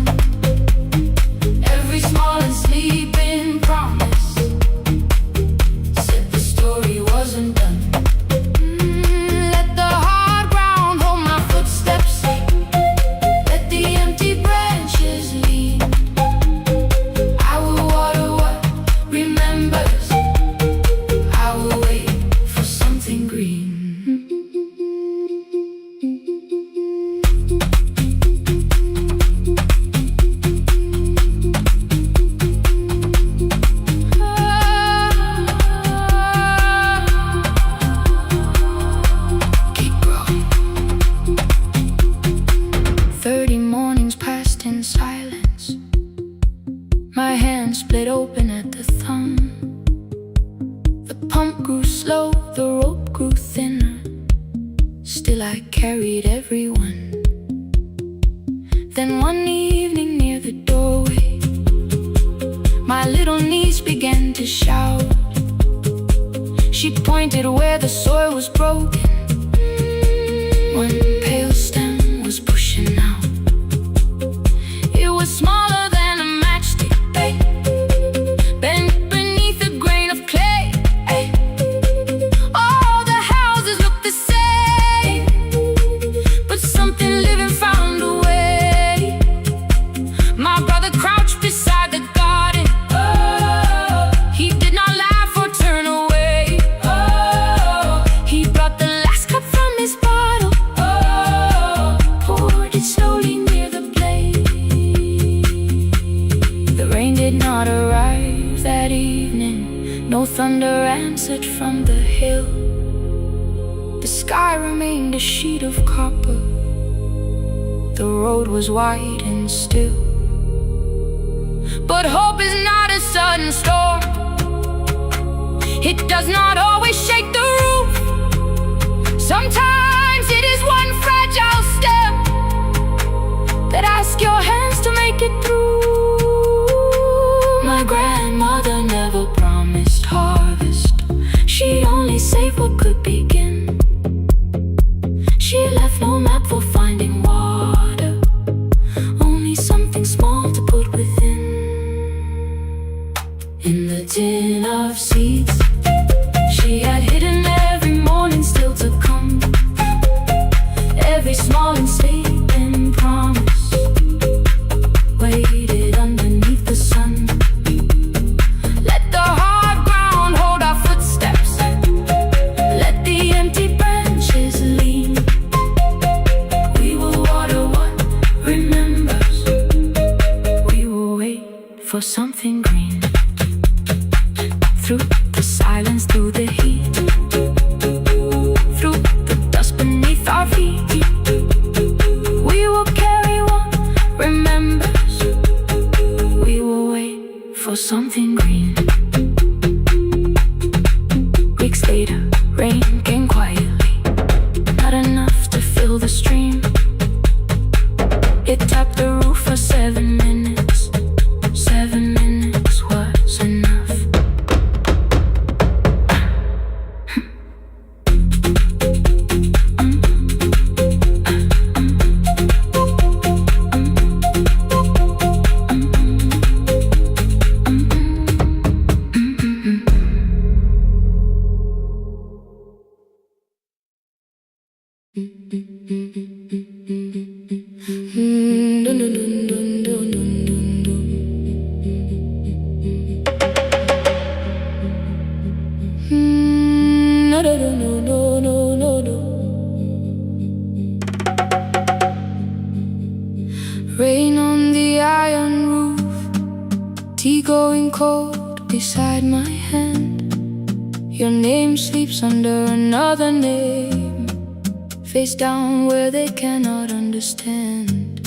Every small and sleeping promise said the story wasn't done. Let the hard ground hold my footsteps, let the empty branches lean. I will water what remembers, I will wait for something green. Keep growing. 30 mornings passed in silence. My hand split open at the thumb. The pump grew slow, the rope grew thinner. Still I carried everyone. Then one evening near the doorway, my little niece began to shout. She pointed where the soil was broken. One pale stem was pushing out. It was smaller than a matchstick, babe, bent beneath a grain of clay. All the houses looked the same, but something living found a way. My brother crouched beside the garden. He did not laugh or turn away. He brought the last cup from his bottle, poured it slowly near the blaze. The rain did not arrive that evening, no thunder answered from the hill. The sky remained a sheet of copper, the road was wide and still. But hope is not a sudden storm, it does not always shake the roof. Sometimes it is one fragile step that asks your hands to make it through. My grandmother never promised harvest, she only saved what could begin. She left no map for finding water, only something small to put within. In the tin of seeds, she had hidden every morning still to come. Every small and sleeping promise waited underneath the sun. for something green. Through the silence, through the heat, through the dust beneath our feet, we will carry what remembers. We will wait for something green. Weeks later, rain came quietly, not enough to fill the stream. It tapped the roof for 7 minutes. 7 minutes was enough. Rain on the iron roof, tea going cold beside my hand. Your name sleeps under another name, face down where they cannot understand.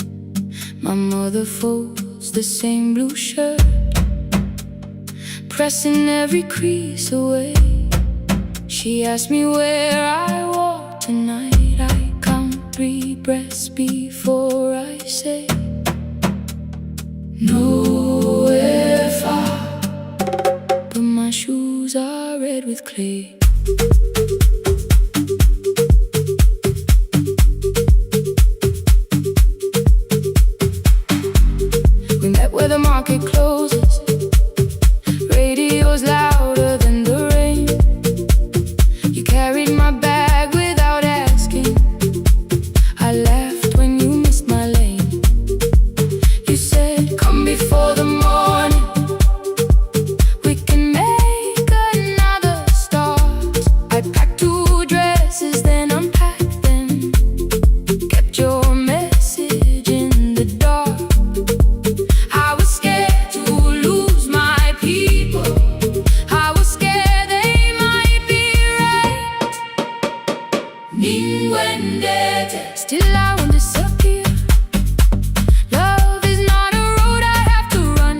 My mother folds the same blue shirt, pressing every crease away. She asked me where I walk tonight. I count 3 breaths before I say nowhere far, but my shoes are red with clay. We met where the market closes, radio's louder than the rain. You carried my bag without asking. I laughed when you missed my lane. You said, come before the morning, we can make another start. I packed 2 dresses, then unpacked them, kept your message in the dark. I was scared to lose my people, I was scared they might be right. Still I won't disappear. Love is not a road I have to run.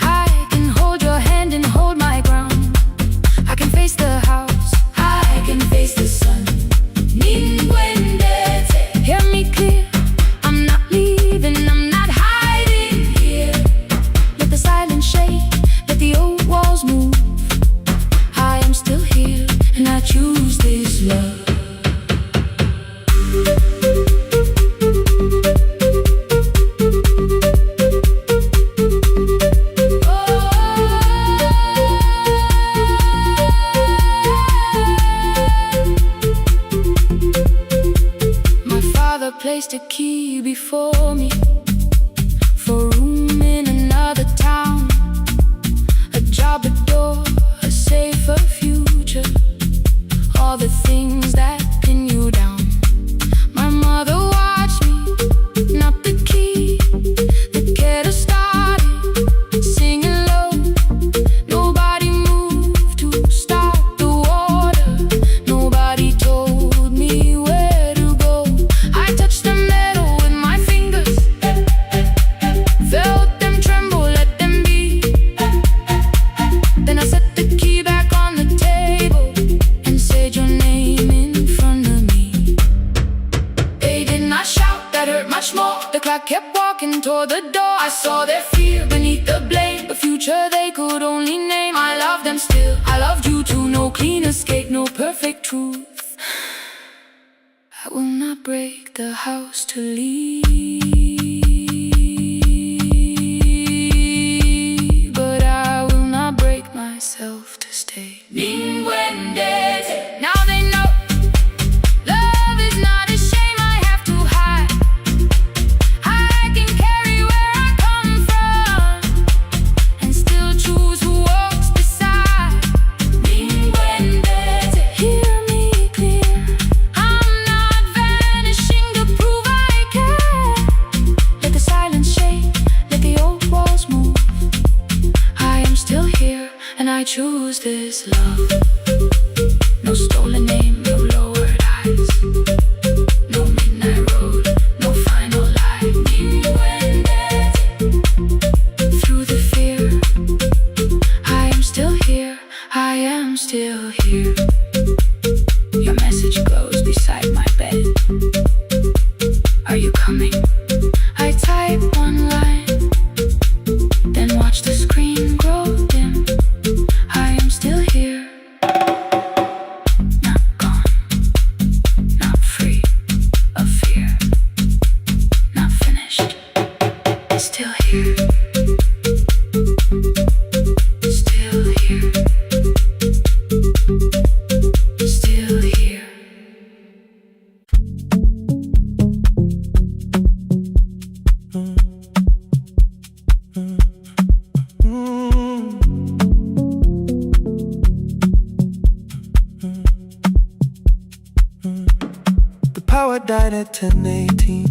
I can hold your hand and hold my ground. I can face the house, I can face the sun. Hear me clear, I'm not leaving, I'm not hiding here. Let the silence shake, let the old walls move. I am still here, and I choose this love. My father placed a key before me for room in another town, a job, a door, a safer future, all the things that pin you down. My mother watched me, not the key, the kettle started singing low. Nobody moved to stop the water, nobody told me where to go. I touched the metal with my fingers, felt them tremble, let them be. Then I set the key back on the table and said your name in front of me. They did not shout, that hurt much more. The clock kept walking toward the door. I saw their fear beneath the blame, a future they could only name. I love them still, I loved you too. No clean escape, no perfect truth. I will not break the house to leave, but I will not break myself to stay. Now they know love is not a shame I have to hide. I can carry where I come from and still choose who walks beside. Hear me clear, I'm not vanishing to prove I care. choose this love. No stolen name, no lowered eyes. No midnight road, no final lie. Through the fear, I am still here, I am still here. Your message glows beside my bed. Are you coming? I type one line, then watch the screen grow dim. I am still here, not gone, not free of fear, not finished, still here, still here, still here. The power died at 10:18.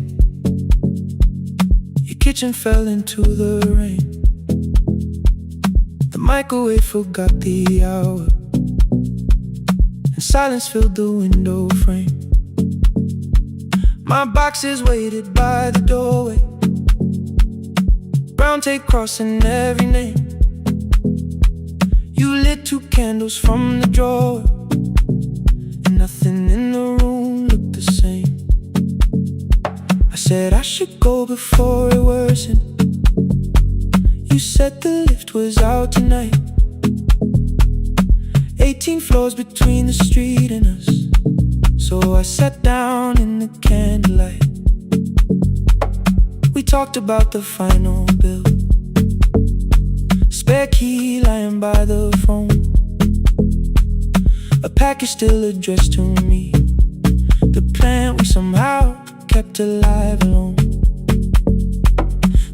Your kitchen fell into the rain. The microwave forgot the hour, and silence filled the window frame. My boxes waited by the doorway, brown tape crossing every name. You lit 2 candles from the drawer, and nothing in the room looked the same. I said I should go before it worsened. You said the lift was out tonight. 18 floors between the street and us, so I sat down in the candlelight. We talked about the final bill, spare key lying by the phone, a package still addressed to me, the plant we somehow kept alive alone.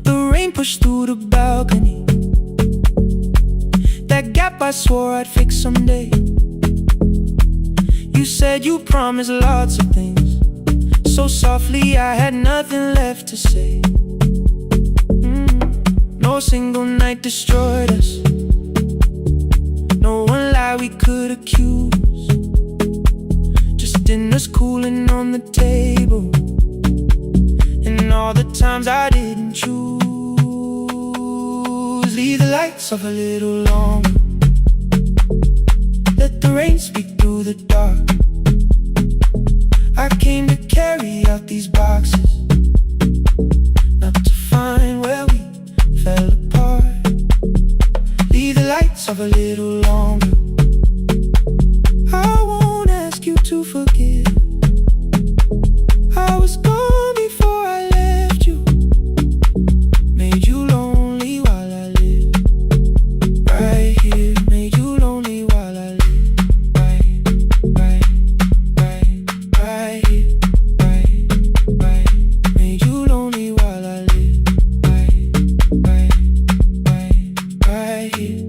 The rain pushed through the balcony, that gap I swore I'd fix someday. You said you promised lots of things, so softly I had nothing left to say. No single night destroyed us, no one lie we could accuse. Just dinners cooling on the table, and all the times I didn't choose. Leave the lights off a little longer, let the rain speak through the dark. I came to carry out these boxes, not to find where we fell apart. Leave the lights off a little longer. I won't ask you to forgive. I was gone before I left you, made you lonely while I lived right here, made you lonely while I lived right here, right, made you lonely while I lived right here.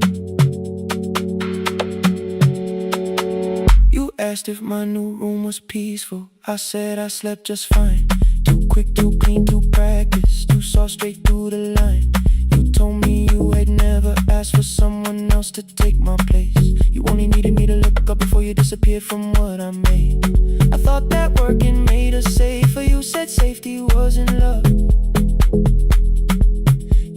You asked if my new room was peaceful. I said I slept just fine. Too quick, too clean, too practiced. You saw straight through the line. You told me you had never asked for someone else to take my place. You only needed me to look up before you disappeared from what I made. I thought that working made us safer. You said safety wasn't love.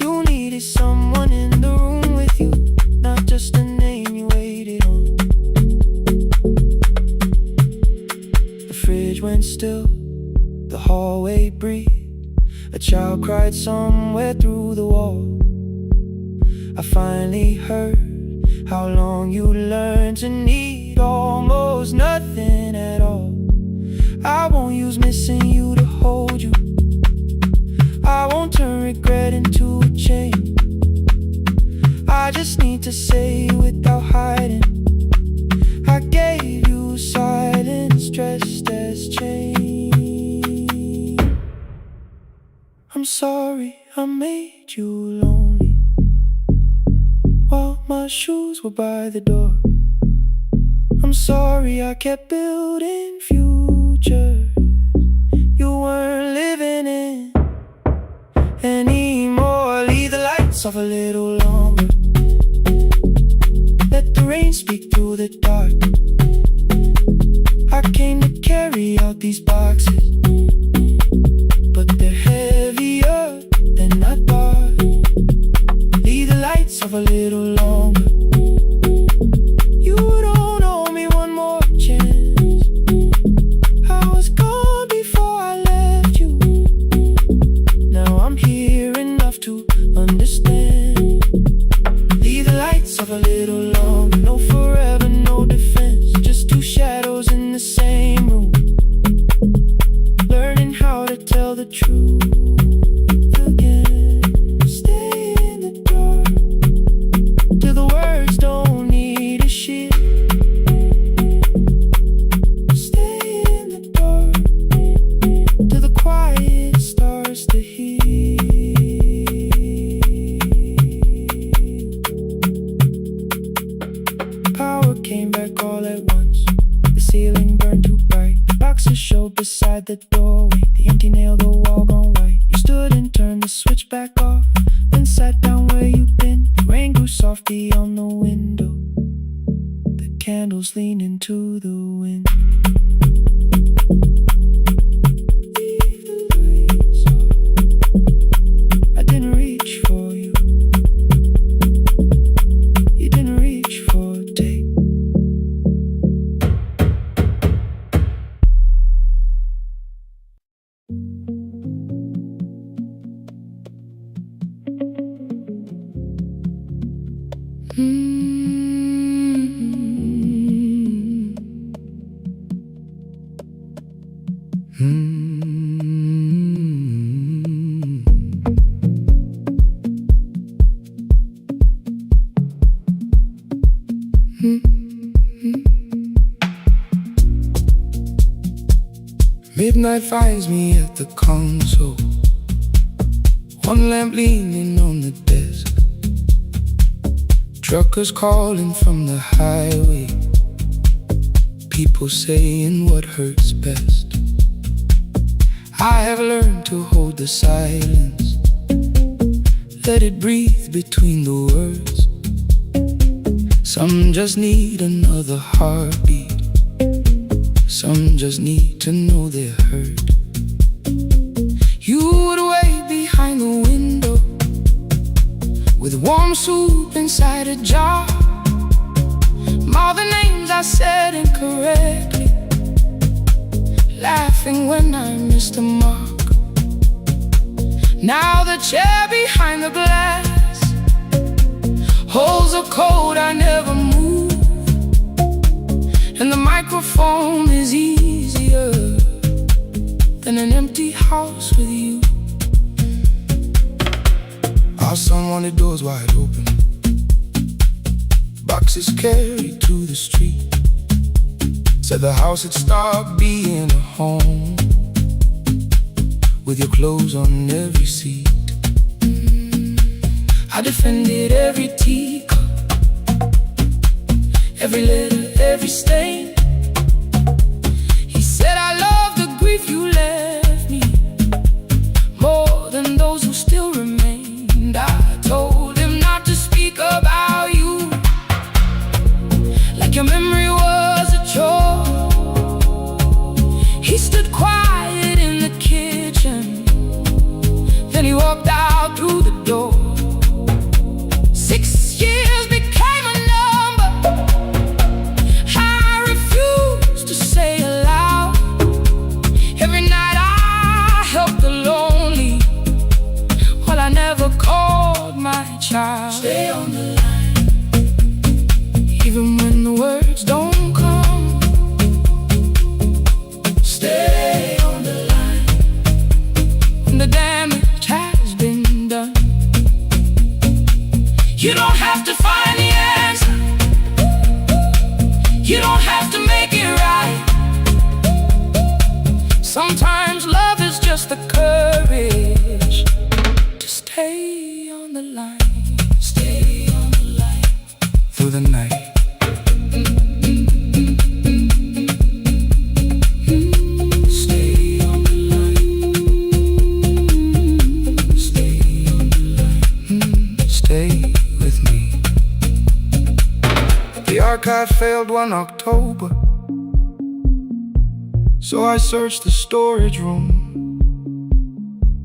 You needed someone in the room with you, not just a name you waited on. The fridge went still, the hallway breathed. A child cried somewhere through the wall. I finally heard how long you learned to need almost nothing at all. I won't use missing you to hold you. I won't turn regret into a chain. I just need to say without hiding, I gave you silence dressed as change. I'm sorry I made you lonely while my shoes were by the door. I'm sorry I kept building futures you weren't living in anymore. Leave the lights off a little longer, let rain speak through the dark. I came to carry out these boxes, but they're heavier than I thought. Leave the lights off a little longer. You don't owe me one more chance. I was gone before I left you. Now I'm here enough to understand. Leave the lights off a little longer. No forever, no defense. Just two shadows in the same room, learning how to tell the truth again. Stay in the dark till the words don't need a shield. Stay in the dark till the quiet starts to heal. Power came back all at once. The ceiling burned too bright. The boxes showed beside the doorway. The empty nail, the wall gone white. You stood and turned the switch back off, then sat down where you'd been. The rain grew softly on the window. The candles leaned into the wind. Leave the lights off. I didn't reach for you. You didn't reach for a tape. Midnight finds me at the console, one lamp leaning on the desk. Truckers calling from the highway, people saying what hurts best. I have learned to hold the silence, let it breathe between the words. Some just need another heartbeat, some just need to know they're heard. You would wait behind the window with warm soup inside a jar. All the names I said incorrectly, laughing when I missed the mark. Now the chair behind the glass holds a code I never moved, and the microphone is easier than an empty house with you. Our son wanted doors wide open, boxes carried to the street. Said the house had stopped being a home, with your clothes on every seat. I defended every teacup, every letter, every stain. He said I love the grief you left me more than those who still remained. I told him not to speak about you like your memory was a chore. He stood quiet in the kitchen, then he walked out through the door. 6 years became a number I refused to say aloud. Every night I helped the lonely, while I never called my child. Stay on the line, even when the words don't come. Stay on the line, when the damage has been done. You don't have to find the answer, you don't have to make it right. Sometimes love is just the courage to stay on the line. Stay on the line through the night. Stay on the line. Stay on the line. Stay with me. The archive failed one October, so I searched the storage room.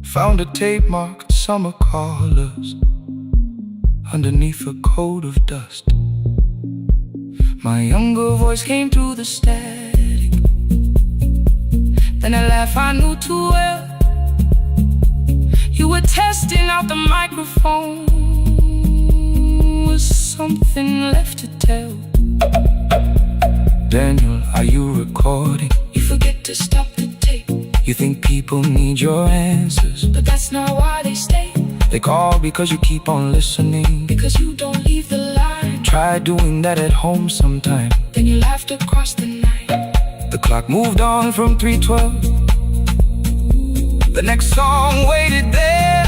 Found a tape marked summer colors underneath a coat of dust. My younger voice came through the static, then a laugh I knew too well. You were testing out the microphone. Was something left to tell? Daniel, are you recording? You forget to stop the tape. You think people need your answers, But that's not why they stay. they call because you keep on listening. Because you don't leave the line. Try doing that at home sometime. Then you laughed across the night. The clock moved on from 3:12. The next song waited there.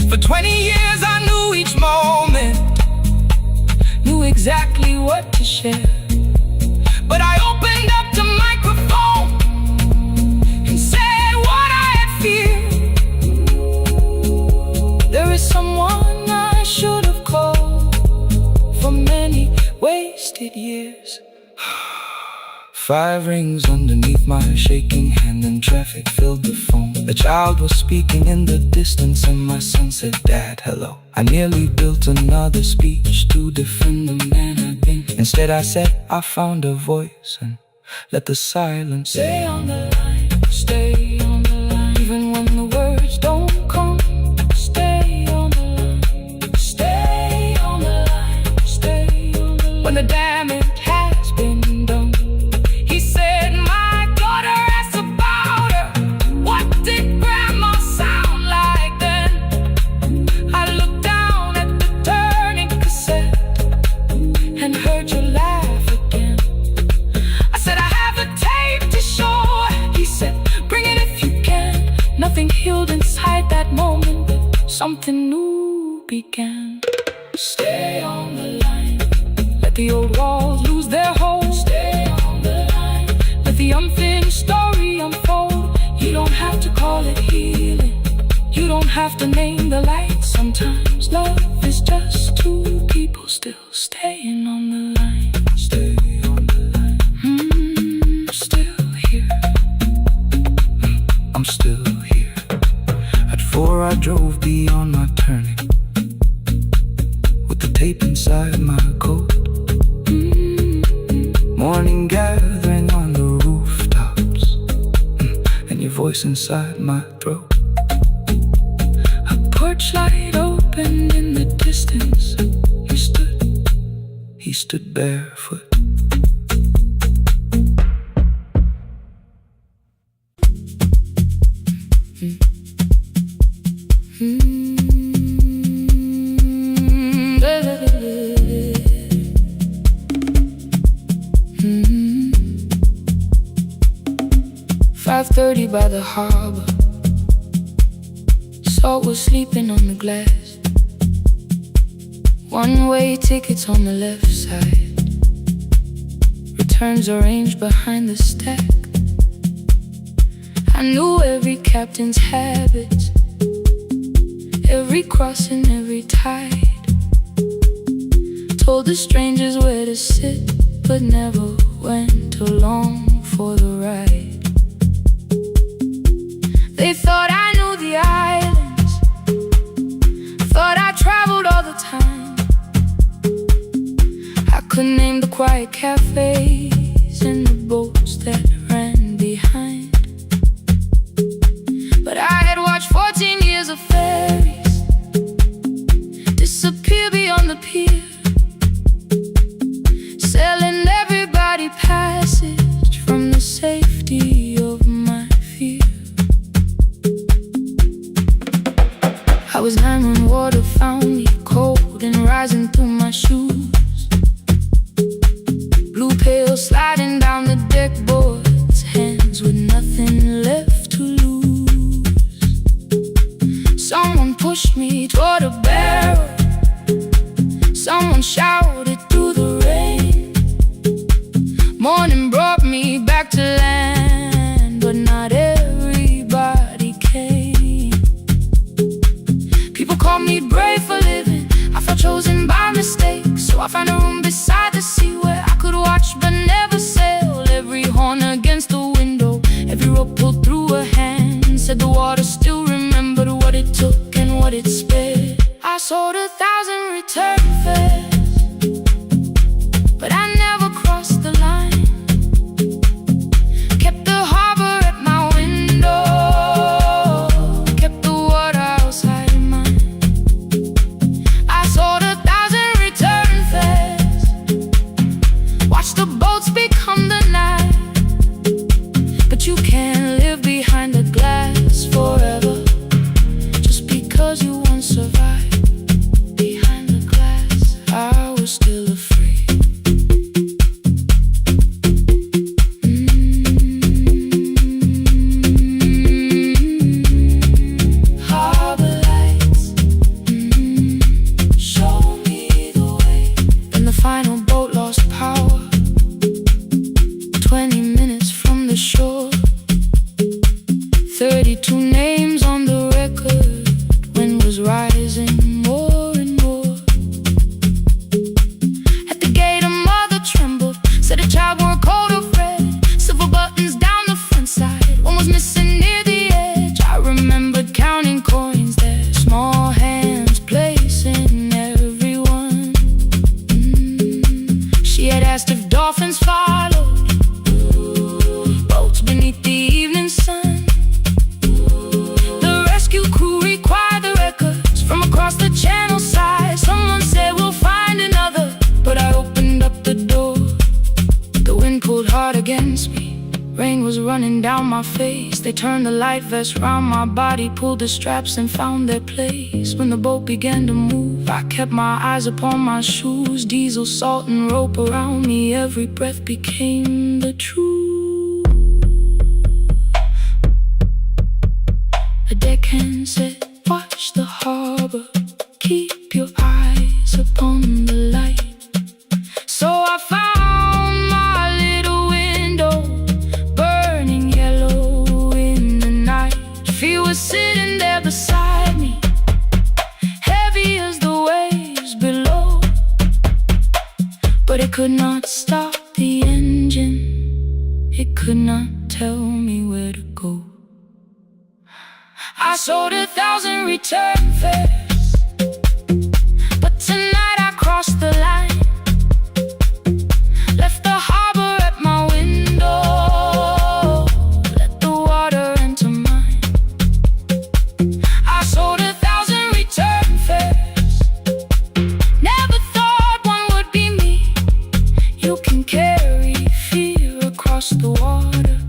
For 20 years I knew each moment, knew exactly what to share. But I opened up the microphone and said what I had feared. There is someone I should have called for many wasted years. 5 rings underneath my shaking hand, and traffic filled the phone. A child was speaking in the distance, and my son said, "Dad, hello." I nearly built another speech to defend the man I'd been. Instead I said, I found a voice, and let the silence Stay on the line, stay on the line. even when the words don't come. Stay on the line, stay on the line, stay on the line. When the damage has been done, he said, "My daughter asked about her. What did grandma sound like then?" I looked down at the turning cassette and heard you laugh again. I said, "I have a tape to show." He said, "Bring it if you can." Nothing healed inside that moment, but something new began. Stay on the line, Let the old walls lose their hold. stay on the line. Let the unfinished story unfold. You don't have to call it healing. You don't have to name the light. Sometimes love is just two people still staying on the line. Stay on the line. Still here. I'm still here. At 4 I drove beyond my turning, with the tape inside my coat. Morning gathering on the rooftops, and your voice inside my throat. A porch light opened in the distance. He stood barefoot. "5:30 by the harbor. Salt was sleeping on the glass. One-way tickets on the left side. Returns arranged behind the stack. I knew every captain's habits, every crossing, every tide. Told the strangers where to sit, but never went along for the ride. They thought I knew the islands, thought I traveled all the time. I could name the quiet cafes and the boats that ran behind. But I had watched 14 years of ferries disappear beyond the pier, selling everybody passage from the safety of my fear. I was 9 when water found me, cold and rising through my shoes. Blue pail sliding down the deck boards, hands with nothing left to lose. Someone pushed me toward a barrel, someone shouted through the rain. Morning brought me back to land, but not everybody came. People called me brave for living. I felt chosen by mistake, so I found a room beside the sold 1,000 return fares, but I never crossed the line. Kept the harbor at my window, kept the water outside of mine. I sold 1,000 return fares, watched the boats become the night. But you can't live behind the glass forever, just because you once survived. Behind the glass, I was still afraid. Harbor lights, show me the way. Then the final boat lost power, 20 minutes from the shore. 32 names on the record, wind was rising more and more. At the gate a mother trembled, said a child wore a coat of red, silver buttons down the front side, one was missing near the edge. I remembered counting coins there, small hands placing everyone. She had asked if dolphins followed, boats beneath the evening sun. The rescue crew required the records from across the channel side. Someone said we'll find another, but I opened up the door. The wind pulled hard against me, rain was running down my face. They turned the light vest round my body, pulled the straps and found their place. When the boat began to move, I kept my eyes upon my shoes. Diesel, salt and rope around me, every breath became the truth. A deckhand said, watch the harbor, keep your eyes upon the light. So I found my little window, burning yellow in the night. She was sitting there beside me, heavy as the waves below, but it could not stop the engine, it could not tell me where to go. I sold 1,000 return fares, but tonight I crossed the line. Left the harbor at my window, let the water enter mine. I sold 1,000 return fares, never thought one would be me. You can carry fear across the water,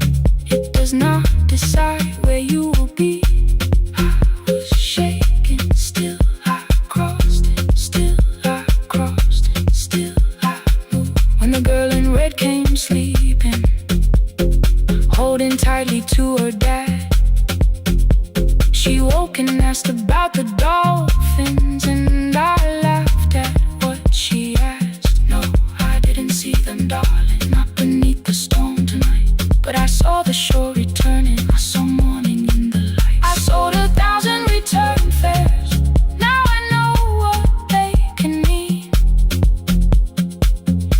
it does not decide where you will be. Shaking, still I crossed it, still I crossed it, still I moved. When the girl in red came sleeping, holding tightly to her dad, she woke and asked about the dolphins, and I laughed at what she asked. No, I didn't see them, darling, not beneath the storm tonight, but I saw the shore returning, I saw morning in the light. I sold 1,000 return fares, now I know what they can mean.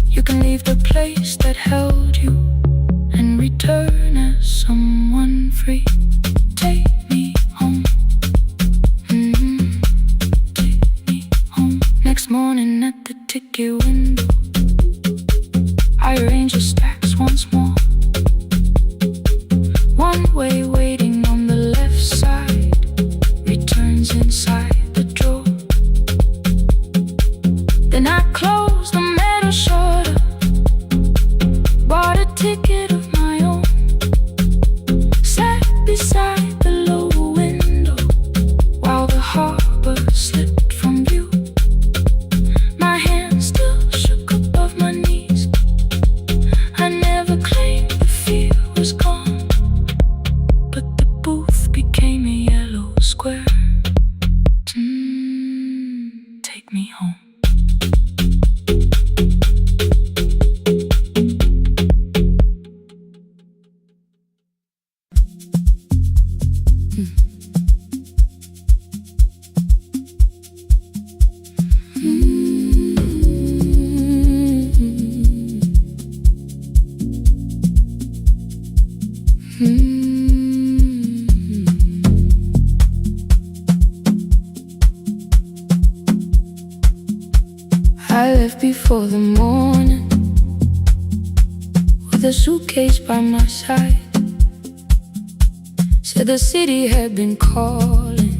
You can leave the place that held you and return as someone free. Take me home, take me home. Next morning at the ticket window, I arranged the stacks once more. One way waiting on the left side, returns inside the drawer. Then I closed the metal shutter, bought a ticket of my own, sat beside the low window while the harbor slipped from view. My hands still shook above my knees, I never claimed the fear was gone, but the booth became a yellow square. Take me home. I left before the morning with a suitcase by my side. Said the city had been calling,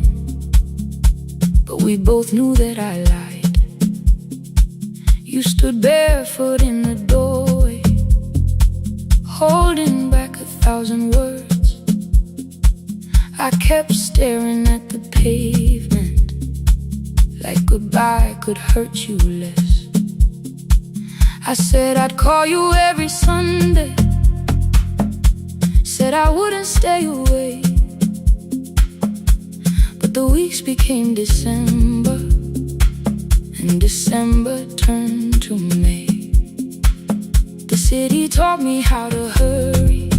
but we both knew that I lied. You stood barefoot in the doorway, holding back 1,000 words. I kept staring at the pavement, like goodbye could hurt you less. I said I'd call you every Sunday, said I wouldn't stay away. But the weeks became December, and December turned to May. The city taught me how to hurry,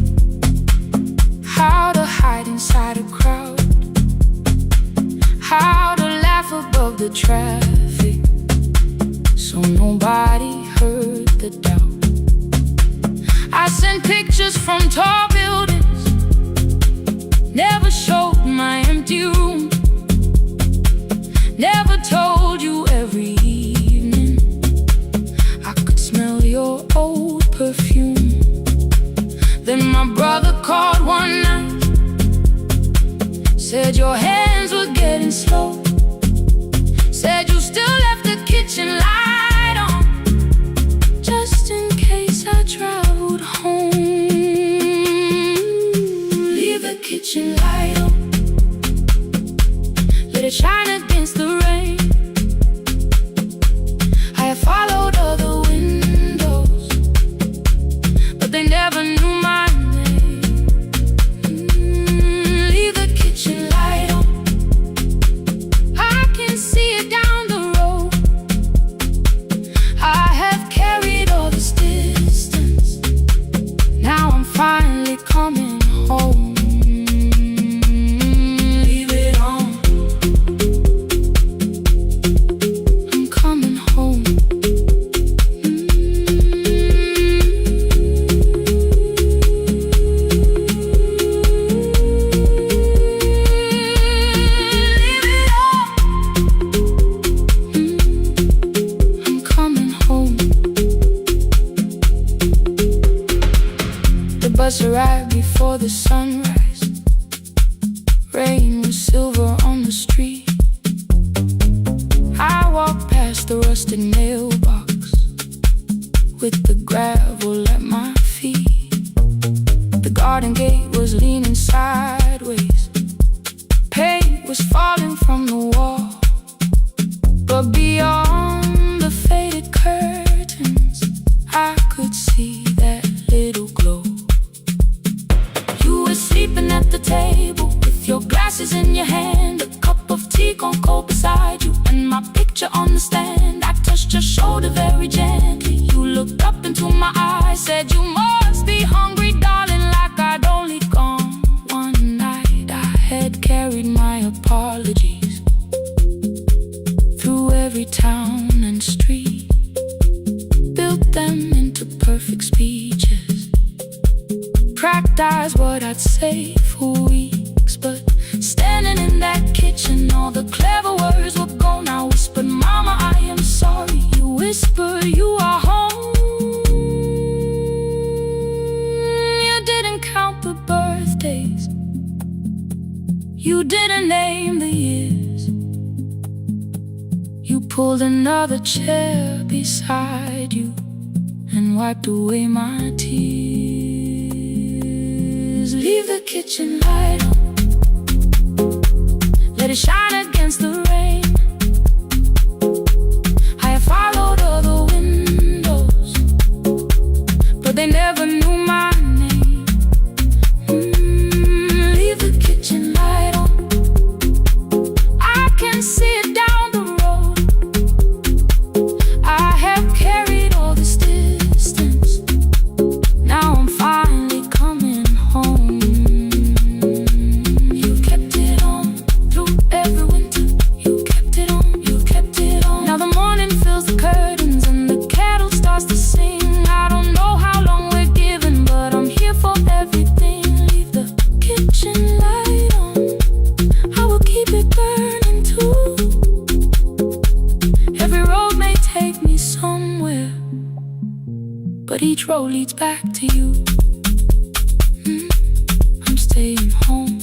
how to hide inside a crowd, how to laugh above the traffic, so nobody heard the doubt. I sent pictures from tall buildings, never showed my empty room, never told you every evening I could smell your old perfume. Then my brother called one night, said your hands were getting slow, said you still left the kitchen light on, just in case I traveled home. Leave the kitchen light on, let it shine against the rain. I have followed other windows, but they never knew my name. Leave the kitchen light on, I can see it down the road. I have carried all this distance, now I'm finally coming home. Leave it on, I'm coming home. Leave it on, I'm coming home. The bus arrived before the sunrise. Rain was silver on the street. I walked past the rusted mailbox with the gravel at my feet. The garden gate was leaning sideways, paint was falling from the wall, but beyond the faded curtains I could see that little glow. You were sleeping at the table with your glasses in your hand, a cup of tea gone cold beside you, and my picture on the stand. I touched your shoulder very gently. You looked up into my eyes, said you must be hungry, darling, like I'd only gone one night. I had carried my apologies through every town and street, built them into perfect speeches, practiced what I'd say for weeks. But standing in that kitchen, all the clever words were gone. I whispered, Mama, I am sorry. You whisper, you are home. You didn't count the birthdays, you didn't name the years. You pulled another chair beside you and wiped away my tears. Leave the kitchen light on, let it shine against the rain. I have followed other windows, but they never knew my name. Leave the kitchen light on, I can see it down the road. I have carried all this distance, now I'm finally coming home. You kept it on through every winter, you kept it on, you kept it on. Now the morning fills the curtains and the kettle starts to sing. I don't know how long we're given, but I'm here for everything. Leave the kitchen light on, I will keep it burning too. Every road may take me so but each road leads back to you. I'm staying home.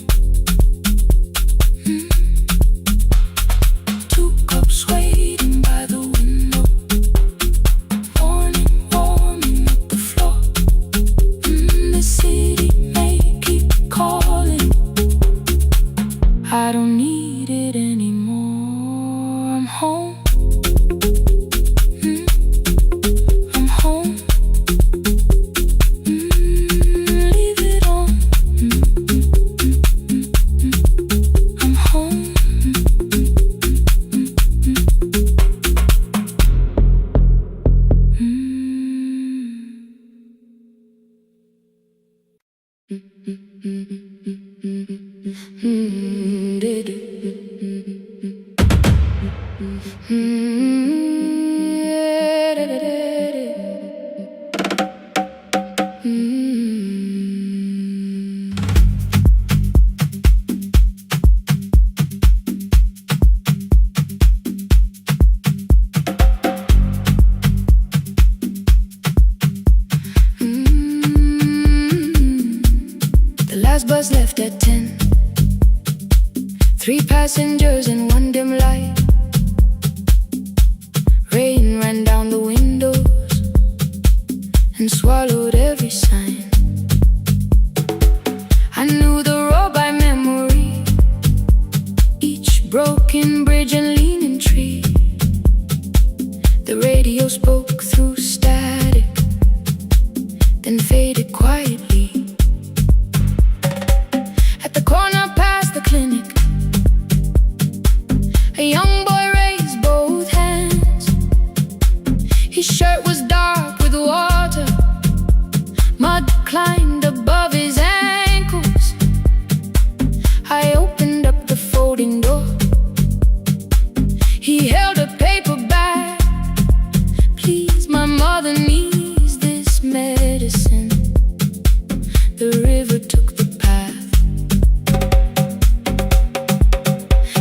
2 cups waiting by the window, morning warming up the floor. The city may keep calling, I don't need it anymore. I'm home. I'm home. Leave it on. I'm home. The last bus left at 10. 3 passengers and 1 dim light. Rain ran down the windows and swallowed every sign. I knew the road by memory, each broken bridge and leaning tree. The radio spoke through static, then faded quietly. At the corner past the clinic, a young boy raised both hands. His shirt was dark with water, mud climbed above his ankles. I opened up the folding door. He held a paper bag. Please, my mother needs this medicine. The river took the path.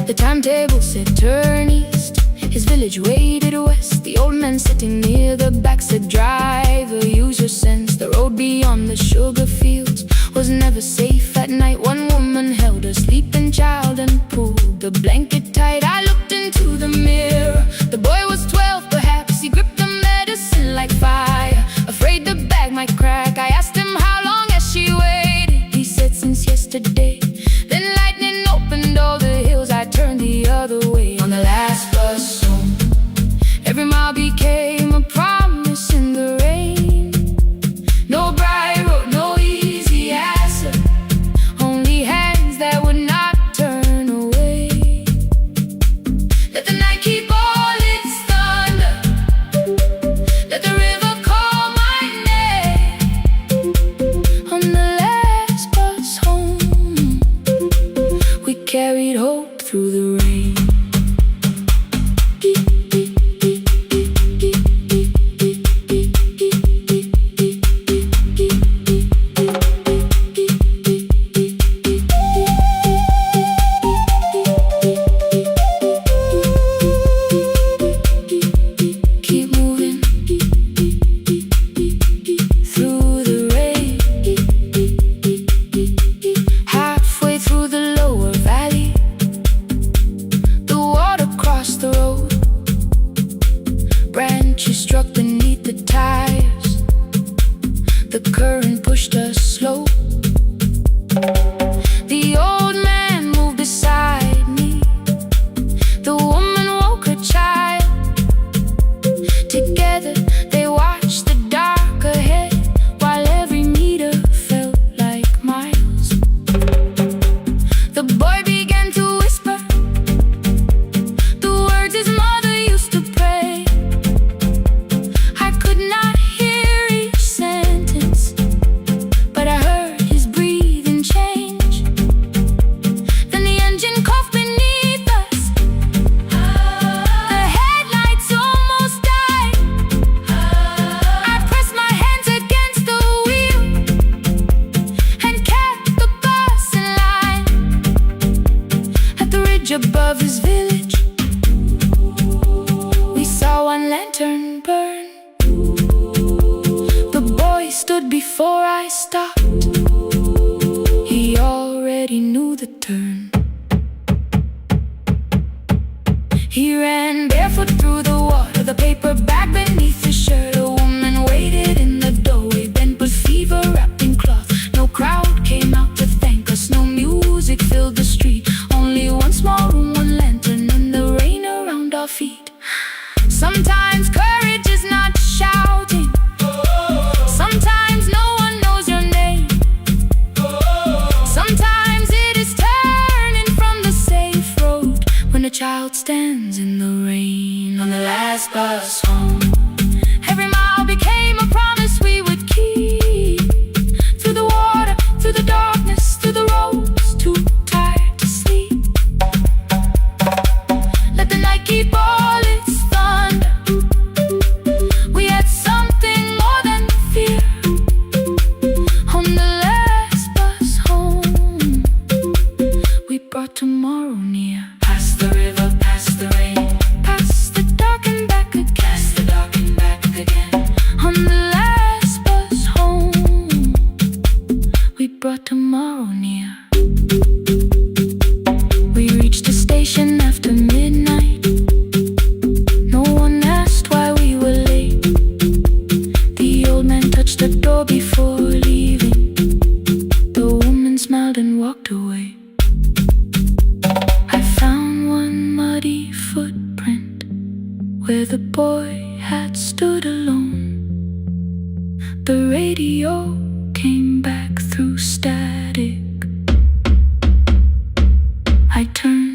The timetable said turn east. His village waded west. The old man sitting near the back said driver, use your sense. The road beyond the sugar fields was never safe at night. One woman held her sleeping child and pulled the blanket tight. I looked into the mirror. The boy was 12 perhaps. He gripped the medicine like fire, afraid the bag might crack. I asked him how long has she waited. He said since yesterday. Then lightning opened all the hills. I turned the other way on the last bus home. Every mile became a promise in the rain. No bright road, no easy answer, only hands that would not turn away. Let the night keep all its thunder, let the river call my name. On the last bus home, we carried hope through the rain. Keep moving through the rain. Halfway through the lower valley, the water crossed the road. Branches struck beneath the tires. The current pushed us slow. The old man moved beside me. The woman woke her child. Together they watched the dark ahead, while every meter felt like miles. The boy began to whisper the words his mother used to pray. I could not hear each sentence, but I heard his breathing change. Then the engine coughed beneath us. The headlights almost died. I pressed my hands against the wheel and kept the bus in line. At the ridge above his village, we saw one lantern burn. The before I stopped. He already knew the turn. He ran barefoot through the water, the paper bag beneath his shirt. A woman waited in the doorway, bent with fever wrapped in cloth. No crowd came out to thank us, no music filled the street. Only one small room, one lantern, and the rain around our feet. Sometimes courage is not shouting. Sometimes no one knows your name. Sometimes it is turning from the safe road when a child stands in the rain on the last bus home. Every mile became a promise we would keep. Through the water, through the darkness, through the roads, too tired to sleep. Let the night keep all its thunder. We had something more than fear. On the last bus home, we brought tomorrow near. Past the river, past the rain, past the dark and back again. Past the dark and back again. On the last bus home, we brought tomorrow near. We reached the station after midnight. No one asked why we were late. The old man touched the door before leaving. The woman smiled and walked away. I found one muddy footprint where the boy had stood alone. The radio came back through static. I turned.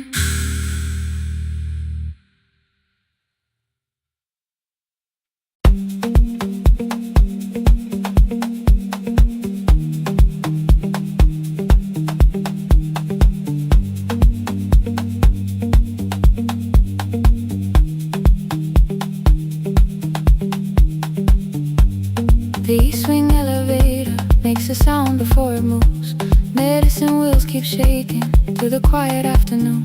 The east wing elevator makes a sound before it moves. Medicine wheels keep shaking through the quiet afternoon.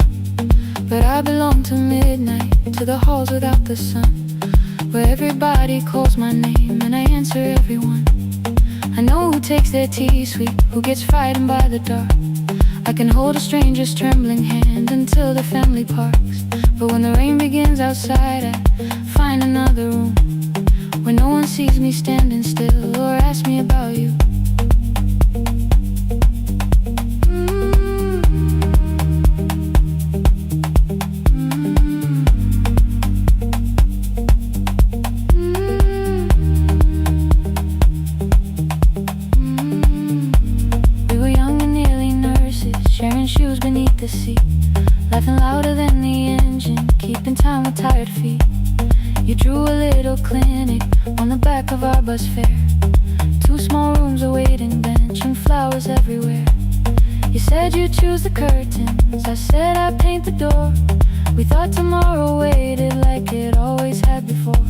But I belong to midnight, to the halls without the sun, where everybody calls my name and I answer everyone. I know who takes their tea sweet, who gets frightened by the dark. I can hold a stranger's trembling hand until the family parks. But when the rain begins outside, I find another room where no one sees me standing still or asks me about you. We were young and nearly nurses, sharing shoes beneath the seat, laughing louder than the engine, keeping time with tired feet. You drew a little clinic on the back of our bus fare. 2 small rooms, a waiting bench, and flowers everywhere. You said you'd choose the curtains, I said I'd paint the door. We thought tomorrow waited like it always had before.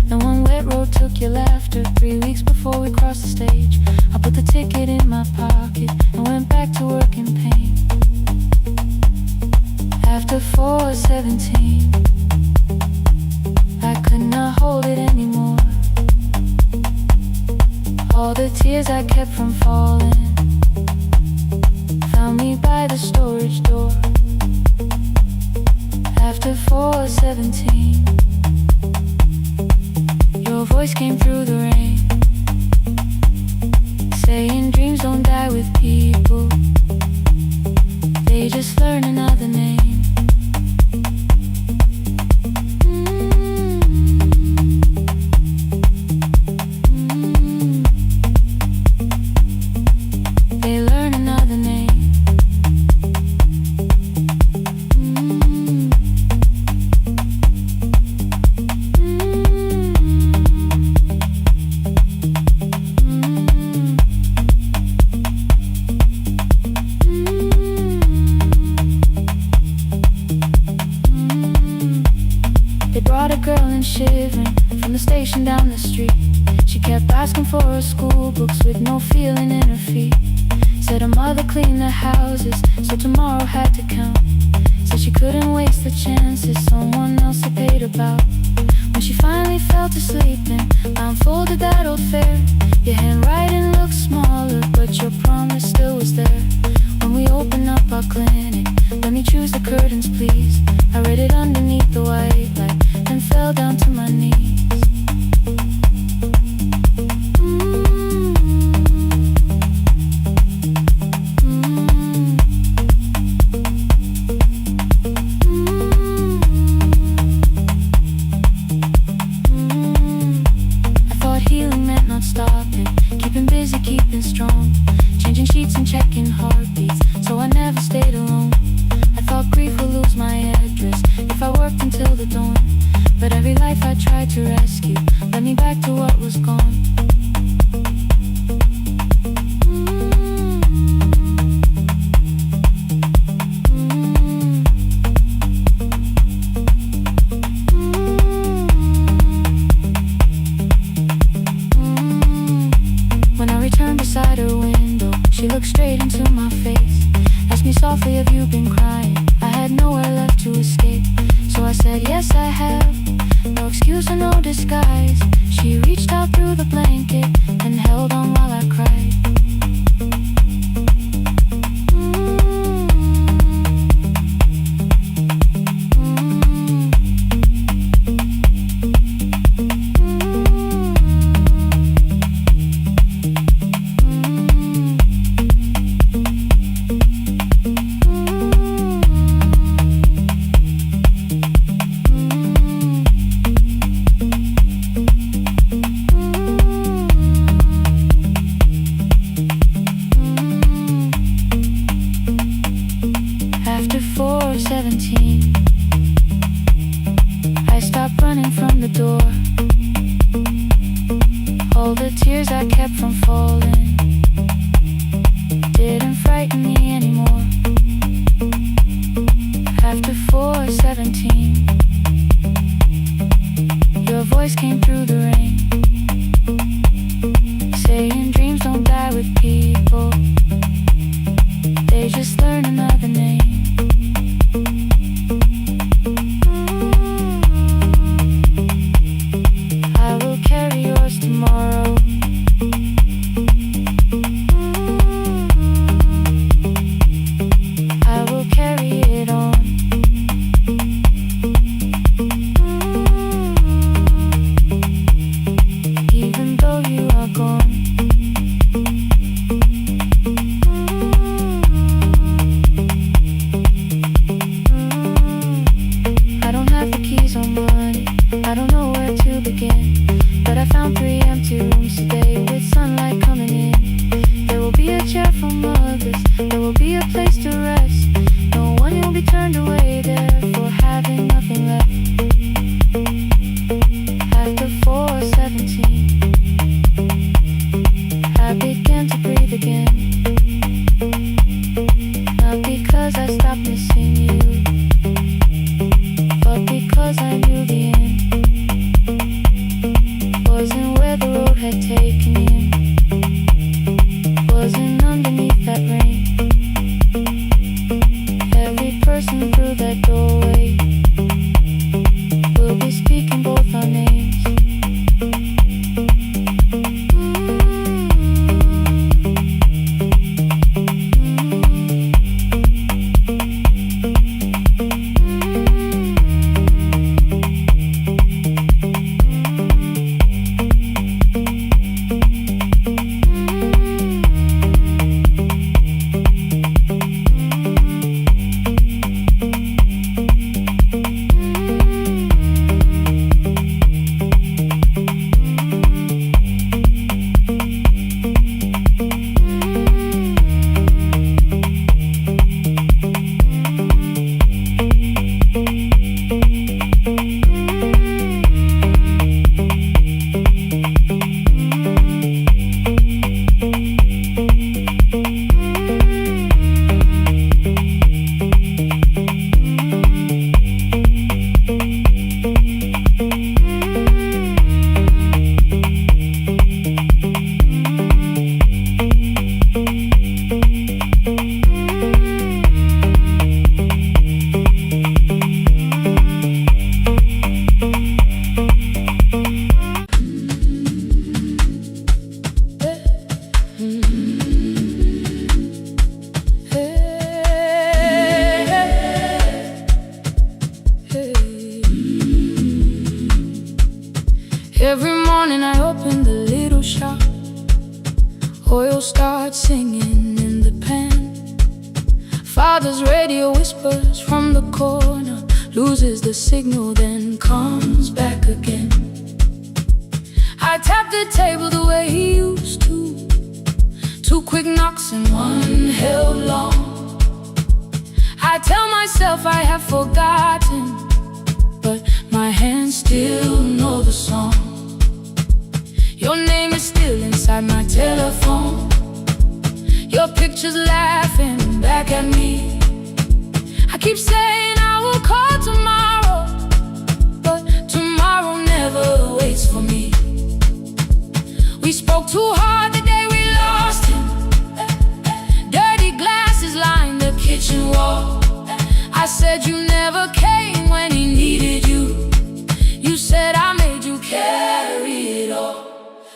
Then one wet road took your laughter. 3 weeks before we crossed the stage, I put the ticket in my pocket and went back to work in pain. After 4:17, I could not hold it anymore. All the tears I kept from falling found me by the storage door. After 4:17, your voice came through the rain, saying dreams don't die with people, they just learn another name. They learn another name. They brought a girl in shivering from the station down the street. She kept asking for her school books with no feeling in her feet. Said her mother cleaned the houses, so tomorrow had to count. Said she couldn't waste the chances someone else had paid about. When she finally fell to sleep and I unfolded that old fare, Your handwriting looks smaller, but your promise still was there. When we open up our clinic, let me choose the curtains, please. I read it underneath the white light, then fell down to my knees. Keeping strong, changing sheets and checking heartbeats, so I never stayed alone. I thought grief would lose my address if I worked until the dawn, but every life I tried to rescue led me back to what was gone. Beside her window, she looked straight into my face, asked me softly, have you been crying? I had nowhere left to escape, so I said, yes I have. No excuse or no disguise. She reached out through the blanket and held on while I cried. After 4:17, I stopped running from the door. All the tears I kept from falling didn't frighten me anymore. After 4:17, your voice came through the rain, saying dreams don't die with people, they just learn another name. I will carry yours tomorrow. I will carry it on. Even though you are gone. I don't have the keys or money, I don't know where to begin, but I found 3 empty rooms today with sunlight coming in. There will be a chair for mothers, there will be a place to rest. No one will be turned away there for having nothing left. After 4:17, I began to breathe again. Not because I stopped missing you, but because I knew the end wasn't where Every morning I open the little shop. Oil starts singing in the pan. Father's radio whispers from the corner, loses the signal, then comes back again. I tap the table the way he used to. 2 quick knocks and 1 held long. I tell myself I have forgotten, but my hands still know the song. Your name is still inside my telephone. Your picture's laughing back at me. I keep saying I will call tomorrow, but tomorrow never waits for me. We spoke too hard the day we lost him. Dirty glasses lined the kitchen wall. I said you never came when he needed you. You said I made you carry it all.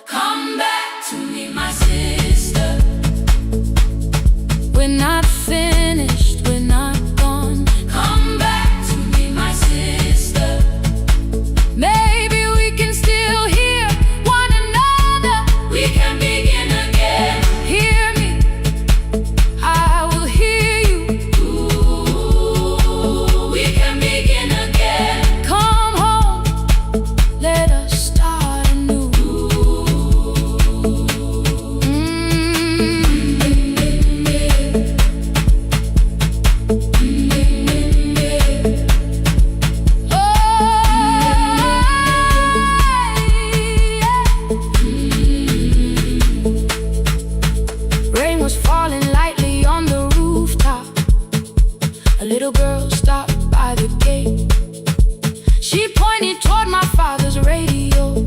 Come back to me, my sister. We're not finished, we're not gone. Come back to me, my sister. Maybe we can still hear one another. We can begin again. Hear me, I will hear you. Ooh, we can begin again. Come home, let us start anew. Rain was falling lightly on the rooftop. A little girl stopped by the gate. She pointed toward my father's radio,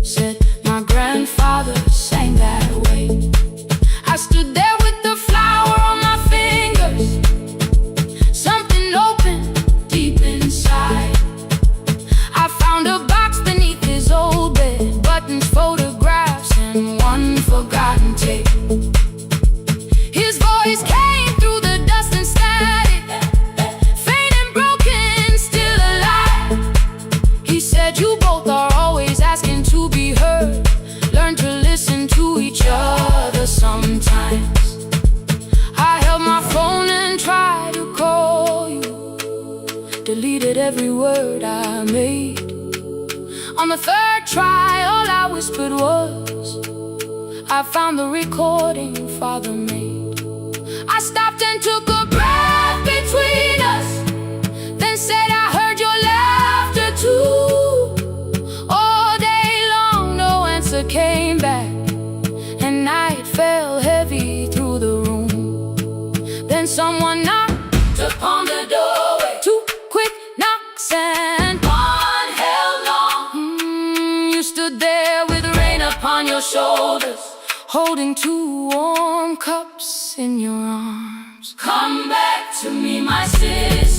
said my grandfather sang that way. I stood there with the flower on my fingers. Something opened deep inside. I found a box beneath his old bed, buttons, photographs, and 1 forgotten tape. His voice came through the dust and static, faint and broken, still alive. He said you both are always asking to be heard. Learn to listen to each other sometimes. I held my phone and tried to call you, deleted every word I made. On the 3rd try, all I whispered was, I found the recording Father made. I stopped and took a breath between us, then said I heard your laughter too. All day long no answer came back, and night fell heavy through the room. Then someone knocked upon the doorway. 2 quick knocks and 1 held long. You stood there with rain upon your shoulders, holding 2 warm cups in your arms. Come back to me, my sister.